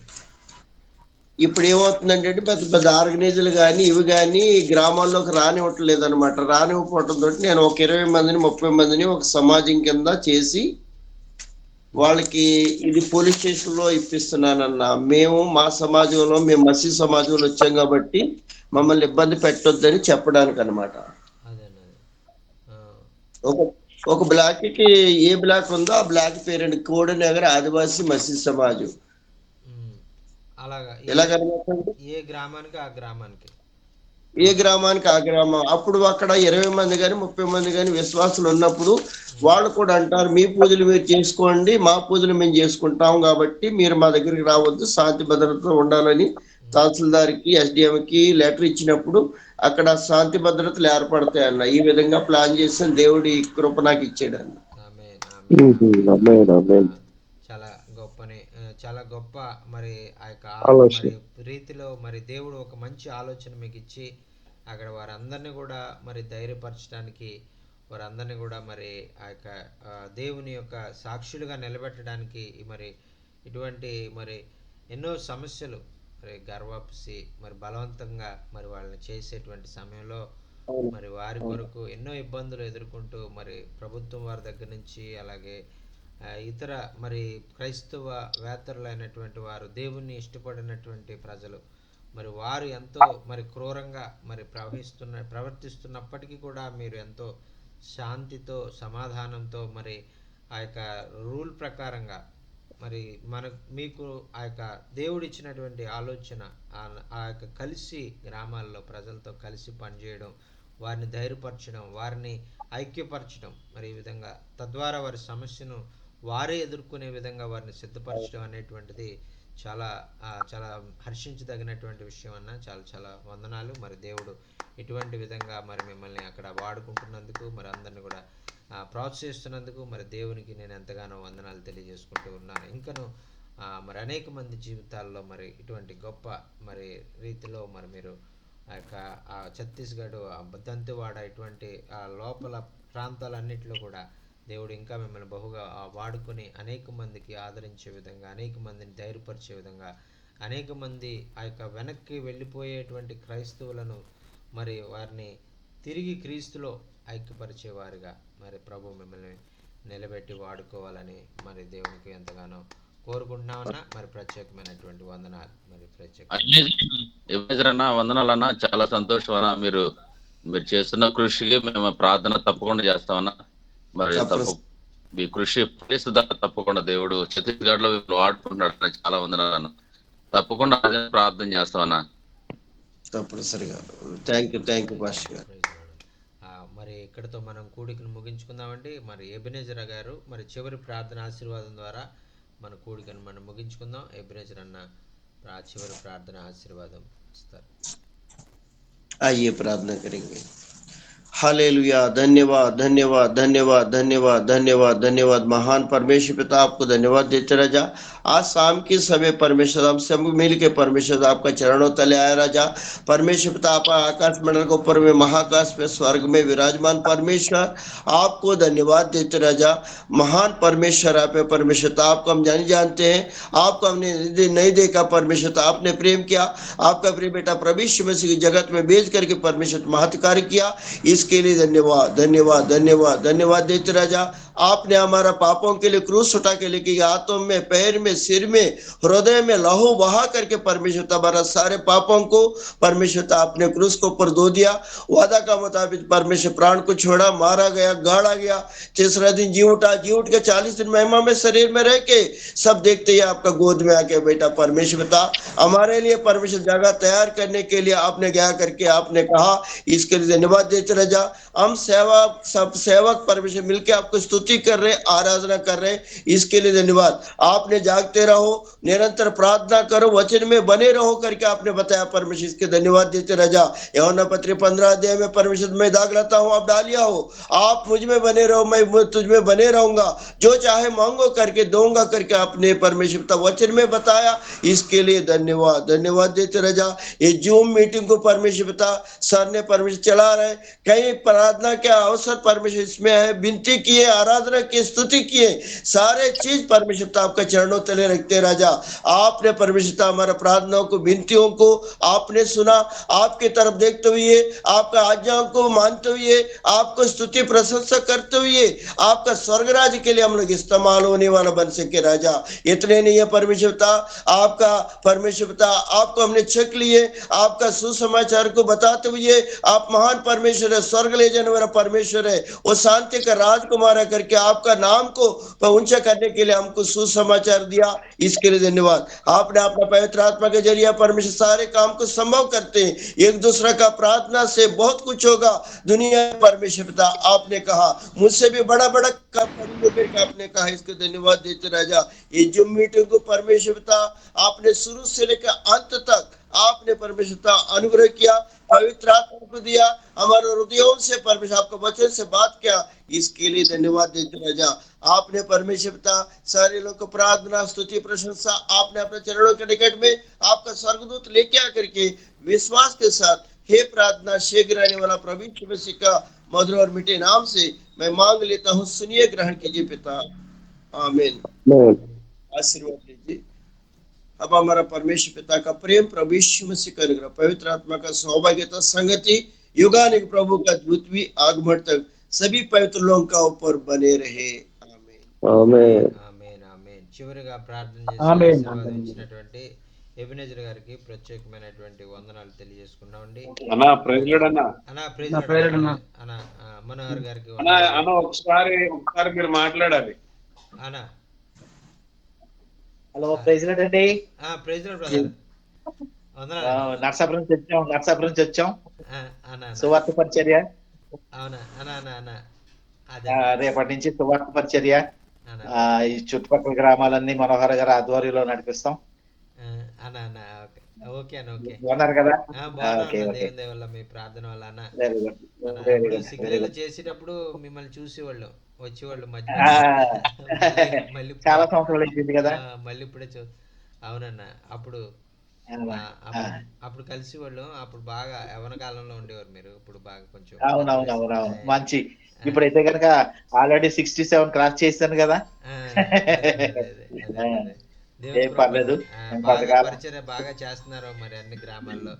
ఇప్పుడు ఏమవుతుందంటే పెద్ద పెద్ద ఆర్గనైజర్లు కానీ ఇవి కానీ గ్రామాల్లోకి రానివ్వట్లేదు అనమాట. రానివ్వకపోవడంతో నేను ఒక 20 మందిని 30 మందిని ఒక సమాజం కింద చేసి వాళ్ళకి ఇది పోలీస్ స్టేషన్ లో ఇప్పిస్తున్నానన్న. మేము మా సమాజంలో, మేము మసీద్ సమాజంలో వచ్చాం కాబట్టి మమ్మల్ని ఇబ్బంది పెట్టొద్దని చెప్పడానికి అనమాట.
అదేనండి. ఆ,
ఒక ఒక బ్లాక్ కి ఏ బ్లాక్ ఉందో ఆ బ్లాక్ పేరండి కోడి నగర్ ఆదివాసీ మసీద్ సమాజం.
ఉమ్, అలాగా
ఎలా కనబడుతుంది?
ఏ గ్రామానికి ఆ గ్రామానికి.
ఏ గ్రామానికి ఆ గ్రామం. అప్పుడు అక్కడ 20 మంది కానీ 30 మంది కానీ విశ్వాసులు ఉన్నప్పుడు వాళ్ళు కూడా అంటారు, మీ పూజలు మీరు చేసుకోండి, మా పూజలు మేము చేసుకుంటాం, కాబట్టి మీరు మా దగ్గరికి రావద్దు, శాంతి భద్రతతో ఉండాలని తహసీల్దార్కి, ఎస్డిఎంకి లెటర్ ఇచ్చినప్పుడు అక్కడ శాంతి భద్రతలు ఏర్పడతాయి అన్న. ఈ విధంగా ప్లాన్ చేసిన దేవుడి కృప నాకు ఇచ్చాడు అన్న.
ఆమేన్. ఆమేన్.
ఆమేన్.
చాలా గొప్పని చాలా గొప్ప మరి ఆ యొక్క
ఆలోచన.
మరి రీతిలో మరి దేవుడు ఒక మంచి ఆలోచన మీకు ఇచ్చి అక్కడ వారందరినీ కూడా మరి ధైర్యపరచడానికి, వారందరినీ కూడా మరి ఆ యొక్క దేవుని యొక్క సాక్షులుగా నిలబెట్టడానికి మరి ఇటువంటి మరి ఎన్నో సమస్యలు మరి గర్వాప్సి మరి బలవంతంగా మరి వాళ్ళని చేసేటువంటి సమయంలో మరి వారి కొరకు ఎన్నో ఇబ్బందులు ఎదుర్కొంటూ మరి ప్రభుత్వం వారి దగ్గర నుంచి, అలాగే ఇతర మరి క్రైస్తవ వేత్తరులైనటువంటి వారు, దేవుణ్ణి ఇష్టపడినటువంటి ప్రజలు మరి వారు ఎంతో మరి క్రూరంగా మరి ప్రవర్తిస్తున్నప్పటికీ కూడా మీరు ఎంతో శాంతితో, సమాధానంతో మరి ఆ యొక్క రూల్ ప్రకారంగా మరి మీకు ఆ యొక్క దేవుడు ఇచ్చినటువంటి ఆలోచన ఆ యొక్క కలిసి గ్రామాల్లో ప్రజలతో కలిసి పనిచేయడం, వారిని ధైర్యపరచడం, వారిని ఐక్యపరచడం, మరి ఈ విధంగా తద్వారా వారి సమస్యను వారే ఎదుర్కొనే విధంగా వారిని సిద్ధపరచడం అనేటువంటిది చాలా చాలా హర్షించదగినటువంటి విషయం అన్న. చాలా చాలా వందనాలు. మరి దేవుడు ఇటువంటి విధంగా మరి మిమ్మల్ని అక్కడ వాడుకుంటున్నందుకు, మరి అందరిని కూడా ప్రోత్సహిస్తున్నందుకు మరి దేవునికి నేను ఎంతగానో వందనాలు తెలియజేసుకుంటూ ఉన్నాను. ఇంకను మరి అనేక మంది జీవితాల్లో మరి ఇటువంటి గొప్ప మరి రీతిలో మరి మీరు ఆ యొక్క ఛత్తీస్గఢ్, దంతెవాడ ఇటువంటి లోపల ప్రాంతాలన్నింటిలో కూడా దేవుడు ఇంకా మిమ్మల్ని బహుగా వాడుకొని అనేక మందికి ఆదరించే విధంగా, అనేక మందిని ధైర్యపరిచే విధంగా, అనేక మంది ఆ యొక్క వెనక్కి వెళ్ళిపోయేటువంటి క్రైస్తవులను మరి వారిని తిరిగి క్రీస్తులో ఐక్యపరిచేవారుగా మరి ప్రభు మిమ్మల్ని నిలబెట్టి వాడుకోవాలని మరి దేవునికి ఎంతగానో కోరుకుంటున్నామన్నా. మరి ప్రత్యేకమైనటువంటి వందనాలు. మరి
అన్న వందనాలన్నా, చాలా సంతోషం అన్న. మీరు చేస్తున్న కృషికి మేము ప్రార్థన తప్పకుండా చేస్తామన్నా. మరి మీ కృషి ఫలిస్తుందా తప్పకుండా. దేవుడు ఛత్తీస్గఢ్ లో వాడుకుంటున్నాడు. చాలా వందనాలను. తప్పకుండా ప్రార్థన చేస్తామన్నా.
తప్పనిసరిగా. థ్యాంక్ యూ పాస్టర్ గారు.
మరి ఇక్కడితో మనం కూడికను ముగించుకుందామండి. మరి ఎబెనెజర్ గారు మరి చివరి ప్రార్థన ఆశీర్వాదం ద్వారా మన కూడికను మనం ముగించుకుందాం. ఎబెనెజర్ అన్న చివరి ప్రార్థన ఆశీర్వాదం ఇస్తారు.
आइए प्रार्थना करेंगे। हालेलुया। धन्यवाद धन्यवाद धन्यवाद धन्यवाद धन्यवाद धन्यवाद महान परमेश्वर पिता, आपको धन्यवाद देते राजा। आज शाम के समय परमेश्वर हम सब मिल के परमेश्वर आपका चरणों तले आया राजा। परमेश्वर पिता, आप आकाश मंडल के ऊपर में महाकाश में स्वर्ग में विराजमान परमेश्वर, आपको धन्यवाद देते राजा। महान परमेश्वर आप है परमेश्वर, आपको हम जानते हैं, आपको हमने नहीं देखा परमेश्वर, आपने प्रेम किया, आपका प्रिय बेटा प्रभु यीशु मसीह की जगत में भेज करके परमेश्वर महत्कार्य किया। इसके लिए धन्यवाद धन्यवाद धन्यवाद धन्यवाद देते राजा। आपने हमारा पापों के लिए क्रूस उठा के लेके गए, हाथों में, पैर में, सिर में, हृदय में लहू बहा करके परमेश्वर हमारा सारे पापों को परमेश्वर आपने क्रूस को ऊपर दो दिया। वादा का मुताबिक परमेश्वर प्राण को छोड़ा, मारा गया, गाड़ा गया, तीसरा दिन जी उठा, जी उठ के 40 दिन महिमा में शरीर में रह के सब देखते ही आपका गोद में आके बेटा परमेश्वर हमारे लिए परमेश्वर जगह तैयार करने के लिए आपने गया करके आपने कहा, इसके लिए धन्यवाद देते रह जा। हम सब सेवक परमेश्वर मिलके आपको स्तुति कर रहे, आराधना कर रहे, इसके लिए धन्यवाद। आपने जागते रहो, निरंतर प्रार्थना करो, वचन में बने रहो करके आपने बताया परमेश्वर, इसके धन्यवाद देते रह जा। यूहन्ना पत्री 15 अध्याय में परमेश्वर मैं दाग लाता हूँ, आप डालिया हो, आप मुझ में बने रहो, मैं तुझ में बने रहूंगा, जो चाहे मांगो करके दूंगा करके आपने परमेश्वर वचन में बताया, इसके लिए धन्यवाद देते रह जा। ये जूम मीटिंग को परमेश्वर सर ने परमेश्वर चला रहे, कई प्रार्थना के अवसर परमेश्वर इसमें है, विनती किए, आराधना की, स्तुति किए, सारे चीज परमेश्वर आपका चरणों तले रखते राजा। आपने परमेश्वर हमारा प्रार्थनाओं को, विनतियों को आपने सुना, आपके तरफ देखते हुए, आपका आज्ञाओं को मानते हुए, आपको स्तुति प्रशंसा करते हुए आपका स्वर्ग राज्य के लिए हम लोग इस्तेमाल होने वाला बन सके राजा। इतने नहीं है परमेश्वर आपका परमेश्वर आपको हमने छक लिए, आपका सुसमाचार को बताते हुए आप महान परमेश्वर है, स्वर्ग ले जाने वाला परमेश्वर है, वो शांति का राजकुमार करके आपका नाम को ऊंचा करने के लिए हमको सुसमाचार दिया, इसके लिए धन्यवाद। आपने अपना पवित्र आत्मा के जरिए परमेश्वर सारे काम को संभव करते हैं, एक दूसरे का प्रार्थना से बहुत कुछ होगा दुनिया में परमेश्वर पिता। आपने कहा मुझसे भी बड़ा बड़ा काम करेंगे, आपने कहा, इसको धन्यवाद देते राजा। ये जो मीटिंग को परमेश्वर पिता आपने शुरू से लेकर अंत तक आपने परमेश्वर अनुग्रह किया, पवित्र आत्मा को दिया, हमारे हृदयों से परमेश्वर आपका वचन से बात किया, इसके लिए धन्यवाद देते रह जा। आपने परमेश्वर पिता सारे लोग को प्रार्थना, स्तुति, प्रशंसा आपने अपने चरणों के निकट में आपका स्वर्गदूत लेके आकर के विश्वास के साथ हे प्रार्थना शीघ्र आने वाला प्रभु यीशु मसीह का मधुर और मीठे नाम से मैं मांग लेता हूँ, सुनिए, ग्रहण कीजिए पिता, आमीन। आशीर्वाद लीजिए। अब हमारा परमेश्वर पिता का प्रेम, प्रभु यीशु मसीह का अनुग्रह, पवित्र आत्मा का सौभाग्यता, संगति, युगानुग प्रभु का द्वितीय आगमन तक सभी पवित्र लोगों का ऊपर बने रहे, आमीन।
ఆమేన్
ఆమేన్ ఆమేన్ చివరిగా ప్రార్థన
ఆమేన్.
చేసి ఆశీర్వదించినటువంటి ఎబినేజర్ గారికి ప్రత్యేకమైనటువంటి వందనాలు తెలియజేసుకున్నామండి.
అన్నా ప్రైజ్ లార్డ్ అన్నా.
అన్నా ప్రైజ్
నా ప్రైజ్ లార్డ్ అన్నా.
అన్నా మనోహర్ గారికి
అన్నా
వందనాలు.
అన్నా ఒకసారి మీరు మాట్లాడాలి.
అన్నా
హలో ప్రైజ్ లార్డ్ అండి.
ప్రైజ్ లార్డ్ బ్రదర్, వందనాలు.
నర్సాపురం నుంచి వచ్చాం.
అన్నా
సువార్త పరిచర్య.
అవునా అన్నా అన్నా అన్నా అదే
రేపటి నుంచి సువార్త పరిచర్య
అన్నా
ఈ చుట్టుపక్కల గ్రామాలన్నీ మనోహర్ గారి ఆధ్వర్యంలో నడిపిస్తాం.
అన్నా అన్నా ఓకే అన్న ఓకే
ఉన్నారు కదా.
బాగున్నా
ఓకే, ఓకే.
దేవుని దయ వల్ల మీ ప్రార్థన వల్ల అన్న.
వెరీ గుడ్,
అన్న,
వెరీ
ఇప్పుడు
గుడ్, వెరీ
సిగ్నల్
గుడ్.
చేసేటప్పుడు మిమ్మల్ని చూసేవాళ్ళు, వచ్చేవాళ్ళు మధ్య
ఆ,
మళ్ళీ
చాలా సంవత్సరాలు అయిపోయింది కదా.
మళ్ళీ ఇప్పుడే అవునన్న. అప్పుడు అప్పుడు కలిసేవాళ్ళు, అప్పుడు బాగా యవ్వన కాలంలో ఉండేవారు మీరు, ఇప్పుడు బాగా కొంచెం
అవునవునవునవును, మంచి. ఇప్పుడైతే కనుక ఆల్రెడీ 67 క్రాస్ చేశాను కదా. ఏం పర్లేదు,
పరిచయం బాగా చేస్తున్నారు మరి అన్ని గ్రామాల్లో.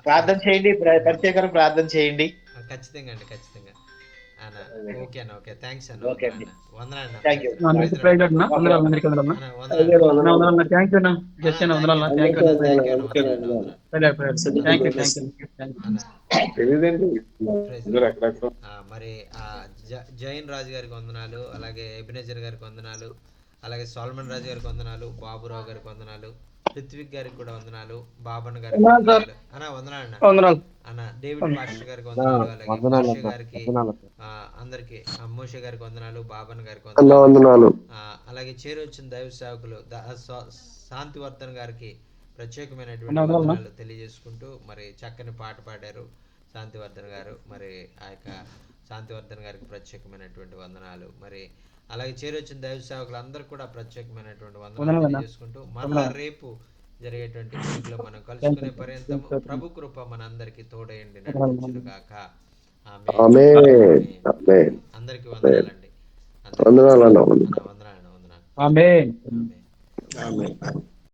ప్రార్థన చేయండి, పరిచయం ప్రార్థన చేయండి.
ఖచ్చితంగా అండి, ఖచ్చితంగా అన్న. ఓకే అన్న, ఓకే, థ్యాంక్స్ అన్న,
ఓకే అండి.
వందనాలు
థ్యాంక్ యూ.
ప్రైజ్ లార్డ్ అన్నా. వందనాలు అందరికీ, వందనాలు అన్నా. వందనాలు, థ్యాంక్ యూ అన్నా. జస్ట్ అన్న వందనాలు అన్నా. థ్యాంక్ యూ అన్నా. థ్యాంక్ యూ
తెలియదండి
మరి జైన్ రాజు గారికి వందనాలు, అలాగే ఎబినేజర్ గారికి వందనాలు, అలాగే సోల్మన్ రాజు గారికి వందనాలు, బాబురావు గారికి వందనాలు, ఋత్విక్ గారికి కూడా వందనాలు, బాబన్ గారికి వందనాలు అన్న, వందనాలు అన్న, డేవిడ్ మాస్టర్ గారికి వందనాలు, అలాగే మోషే గారికి, అందరికి మోషే గారికి వందనాలు, బాబన్ గారికి వందనాలు, అలాగే చేరొచ్చిన దైవ సేవకులు శాంతివర్ధన్ గారికి ప్రత్యేకమైనటువంటి వందనాలు తెలియజేసుకుంటూ మరి చక్కని పాట పాడారు శాంతివర్ధన్ గారు. మరి ఆ యొక్క శాంతివర్ధన్ గారికి ప్రత్యేకమైనటువంటి వందనాలు. మరి అలాగే చేరొచ్చిన దైవ సేవకులు అందరూ కూడా ప్రత్యేకమైనటువంటి వందనాలు తెలియజేసుకుంటూ మళ్ళా రేపు జరిగేటువంటి మీటింగ్లో మనం కలుసుకునే పర్యంతం ప్రభు కృప మనందరికీ తోడయండి నడిపించును గాక. ఆమేన్. అందరికీ వందనాలండి.
వందనాలు.
వందనాలు.
ఆమేన్.
ఆమేన్.